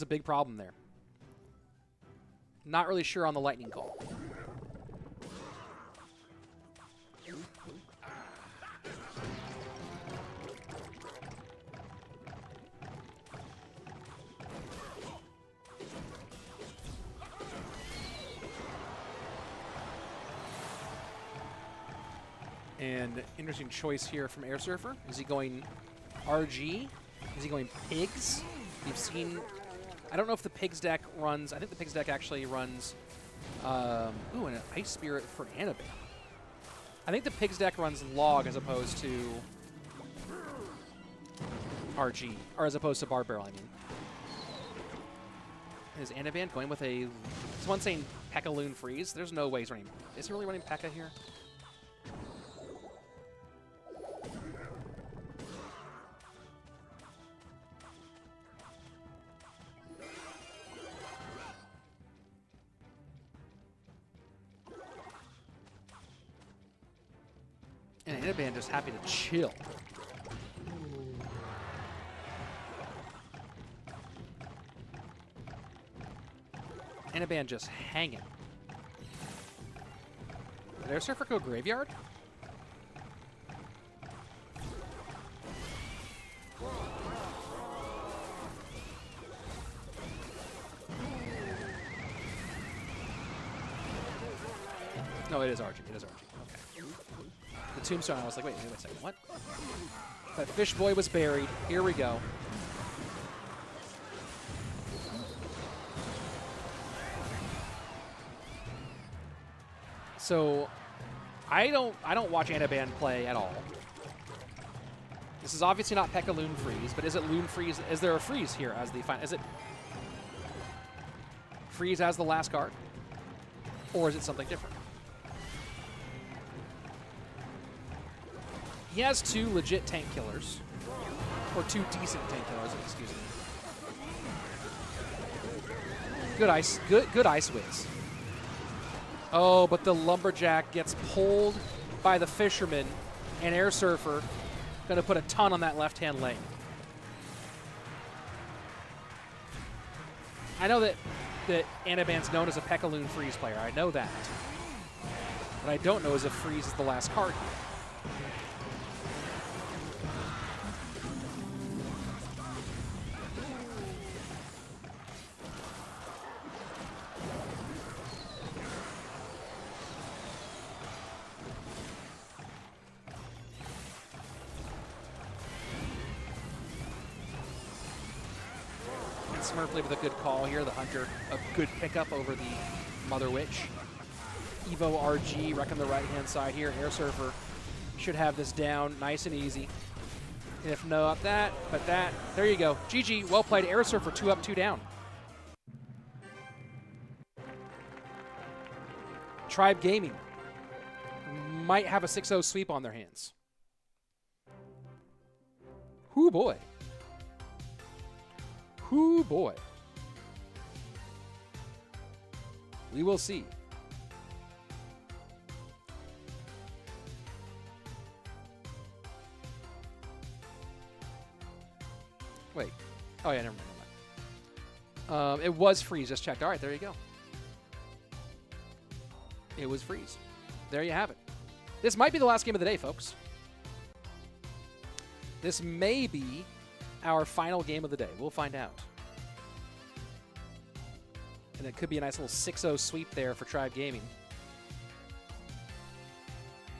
big problem there. Not really sure on the lightning call. And interesting choice here from Airsurfer. Is he going RG? Is he going Pigs? We've seen... I don't know if the Pigs deck runs... I think the Pigs deck actually runs... ooh, and an Ice Spirit for Anaban. I think the Pigs deck runs Log as opposed to... RG. Or as opposed to Barb Barrel, I mean. Is Anaban going with a... Someone's saying P.E.K.K.A. Loon Freeze. There's no way he's running... Is he really running P.E.K.K.A. here? And Anaban just happy to chill. Anaban just hanging. Did Airsurfer go Graveyard? No, it is RG. It is RG. Okay. The Tombstone, I was like, wait a second, what? That Fish Boy was buried. Here we go. So, I don't watch Anaban play at all. This is obviously not P.E.K.K.A. Loon Freeze, but is it Loon Freeze? Is there a freeze here as the final? Is it freeze as the last card, or is it something different? He has 2 legit tank killers, or 2 decent tank killers. Excuse me. Good ice whiz. Oh, but the Lumberjack gets pulled by the Fisherman, and Airsurfer going to put a ton on that left-hand lane. I know that Anaban's known as a P.E.K.K.A. Loon Freeze player. I know that. What I don't know is if Freeze is the last card here. Smurfly with a good call here. The Hunter, a good pickup over the Mother Witch. Evo RG wrecking the right-hand side here. Airsurfer should have this down nice and easy. If not that, but that. There you go. GG, well played. Airsurfer, 2 up, 2 down. Tribe Gaming might have a 6-0 sweep on their hands. Hoo boy. Hoo boy. We will see. Wait. Oh, yeah, never mind. It was freeze. Just checked. All right, there you go. It was freeze. There you have it. This might be the last game of the day, folks. This may be our final game of the day. We'll find out. And it could be a nice little 6-0 sweep there for Tribe Gaming.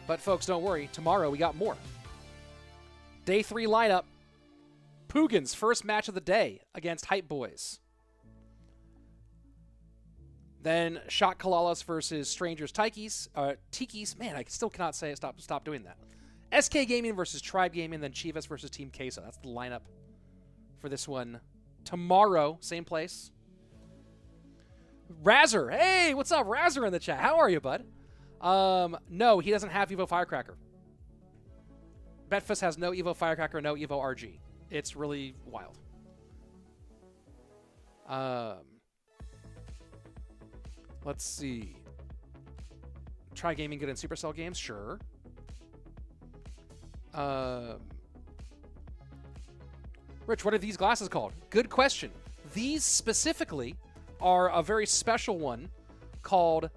But, folks, don't worry. Tomorrow we got more. Day 3 lineup. PUIGINSS, first match of the day against Hype Boys. Then Shot CALALAS versus Strangers TIKIS. TIKIS. Man, I still cannot say it. Stop doing that. SK Gaming versus Tribe Gaming. Then Chivas versus Team Queso. That's the lineup for this one. Tomorrow, same place. Razzer. Hey, what's up, Razzer in the chat? How are you, bud? No, he doesn't have Evo Firecracker. Betfas has no Evo Firecracker, no Evo RG. It's really wild. Let's see. Try gaming good in Supercell games? Sure. Rich, what are these glasses called? Good question. These specifically are a very special one called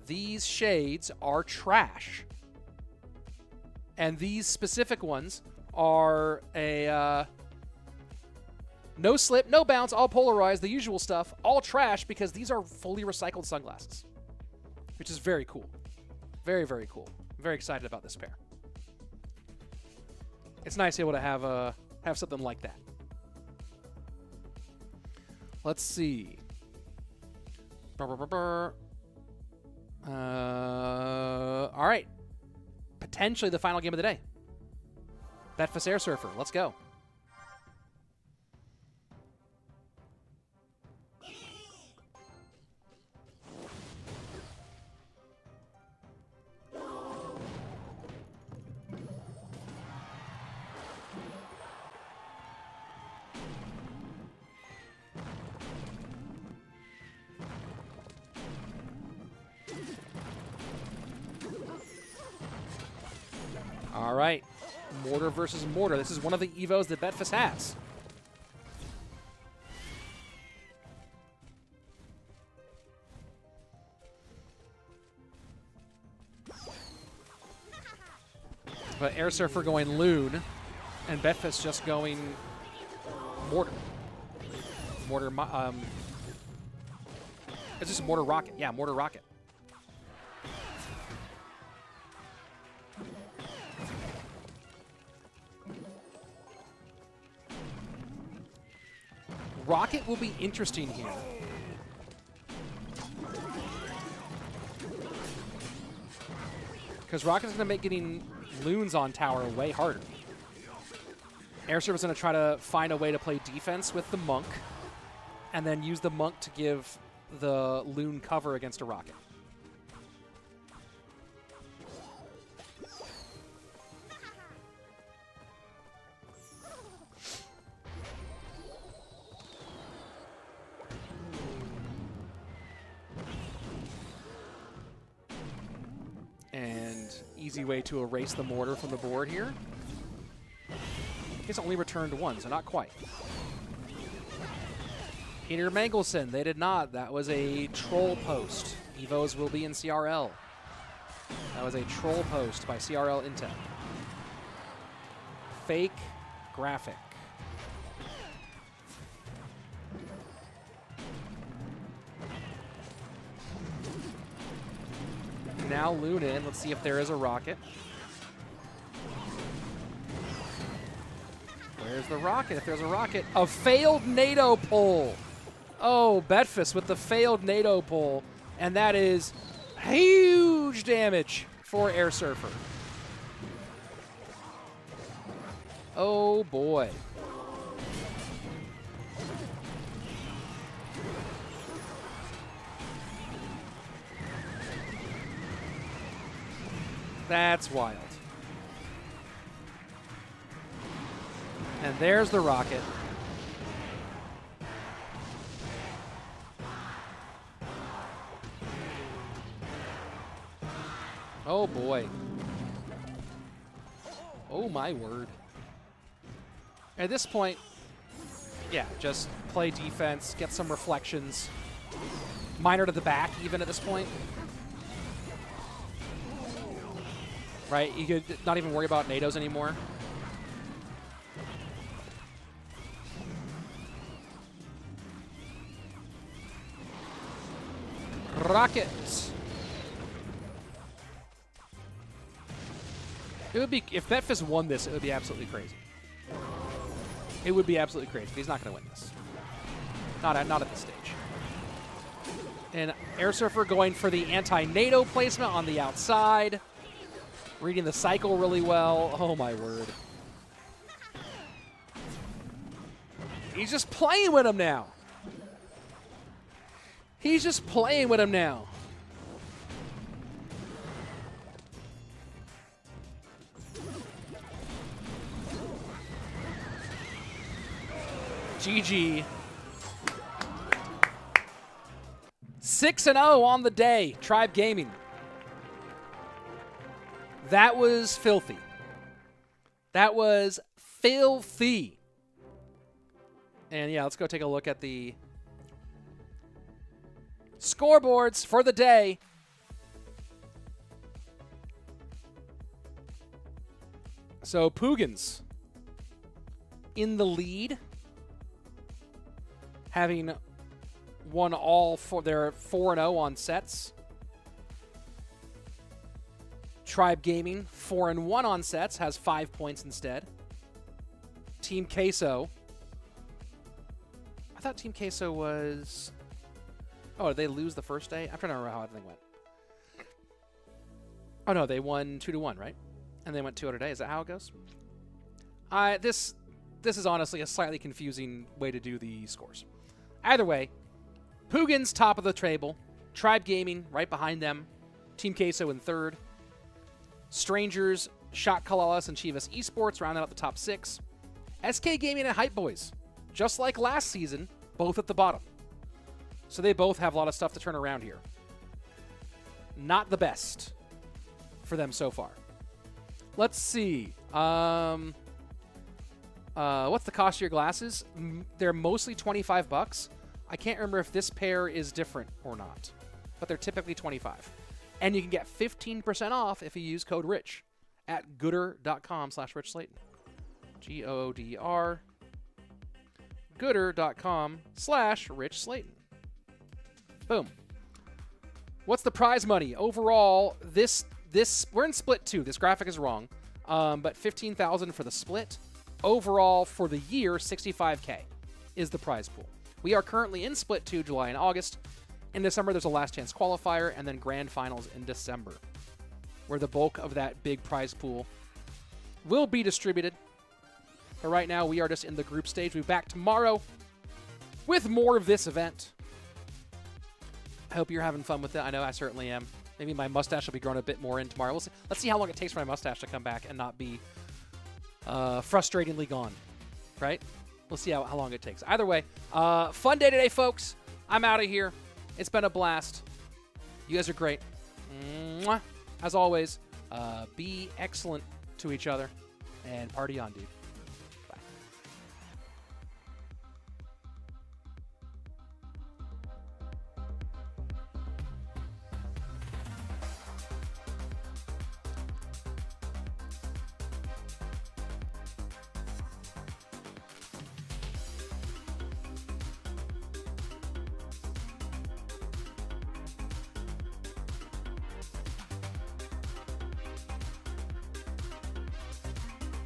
These Shades Are Trash. And these specific ones are a no slip, no bounce, all polarized, the usual stuff, all trash because these are fully recycled sunglasses, which is very cool. Very, very cool. I'm very excited about this pair. It's nice to be able to have something like that. Let's see. All right. Potentially the final game of the day. Betfas Airsurfer. Let's go. All right. Mortar versus Mortar. This is one of the Evos that Betfas has. But Airsurfer going Loon, and Betfas just going Mortar. Mortar, it's just Mortar Rocket. Yeah, Mortar Rocket. Rocket will be interesting here. Because Rocket's going to make getting Loons on tower way harder. Airsurfer's going to try to find a way to play defense with the Monk, and then use the Monk to give the Loon cover against a Rocket. And easy way to erase the Mortar from the board here. It's only returned one, so not quite. Peter Mangelson, they did not. That was a troll post. Evos will be in CRL. That was a troll post by CRL Intel. Fake graphic. Now Loon in. Let's see if there is a Rocket. Where's the rocket? If there's a rocket. A failed NATO pull. Oh, Betfas with the failed NATO pull. And that is huge damage for Airsurfer. Oh, boy. That's wild. And there's the rocket. Oh, boy. Oh, my word. At this point, yeah, just play defense, get some reflections. Minor to the back, even at this point. Right? You could not even worry about NATOs anymore. Rocket. It would be, if Betfas won this, it would be absolutely crazy. It would be absolutely crazy, but he's not going to win this. Not at this stage. And Airsurfer going for the anti-NATO placement on the outside. Reading the cycle really well. Oh, my word. He's just playing with him now. He's just playing with him now. GG. 6-0 on the day, Tribe Gaming. That was filthy. That was filthy. And yeah, let's go take a look at the scoreboards for the day. So PUIGINSS in the lead, having won all four. They're 4-0 on sets. Tribe Gaming 4-1 on sets, has 5 points instead. Team Queso. I thought Team Queso was. Oh, did they lose the first day? I'm trying to remember how everything went. Oh no, they won 2-1, right? And they went 2 a day. Is that how it goes? This is honestly a slightly confusing way to do the scores. Either way, PUIGINSS top of the table. Tribe Gaming right behind them. Team Queso in third. Strangers, CALALAS, and Chivas Esports rounding out the top 6. SK Gaming and Hype Boys, just like last season, both at the bottom. So they both have a lot of stuff to turn around here. Not the best for them so far. Let's see. What's the cost of your glasses? They're mostly $25. I can't remember if this pair is different or not, but they're typically $25. And you can get 15% off if you use code RICH at goodr.com/RichSlayton. GOODR. Goodr.com/RichSlayton. Boom. What's the prize money? Overall, this we're in split 2. This graphic is wrong. But $15,000 for the split. Overall, for the year, $65K is the prize pool. We are currently in split 2, July and August. In December, there's a last chance qualifier, and then grand finals in December, where the bulk of that big prize pool will be distributed. But right now, we are just in the group stage. We'll be back tomorrow with more of this event. I hope you're having fun with it. I know I certainly am. Maybe my mustache will be growing a bit more in tomorrow. We'll see. Let's see how long it takes for my mustache to come back and not be frustratingly gone, right? We'll see how long it takes. Either way, fun day today, folks. I'm out of here. It's been a blast. You guys are great. Mwah. As always, be excellent to each other and party on, dude.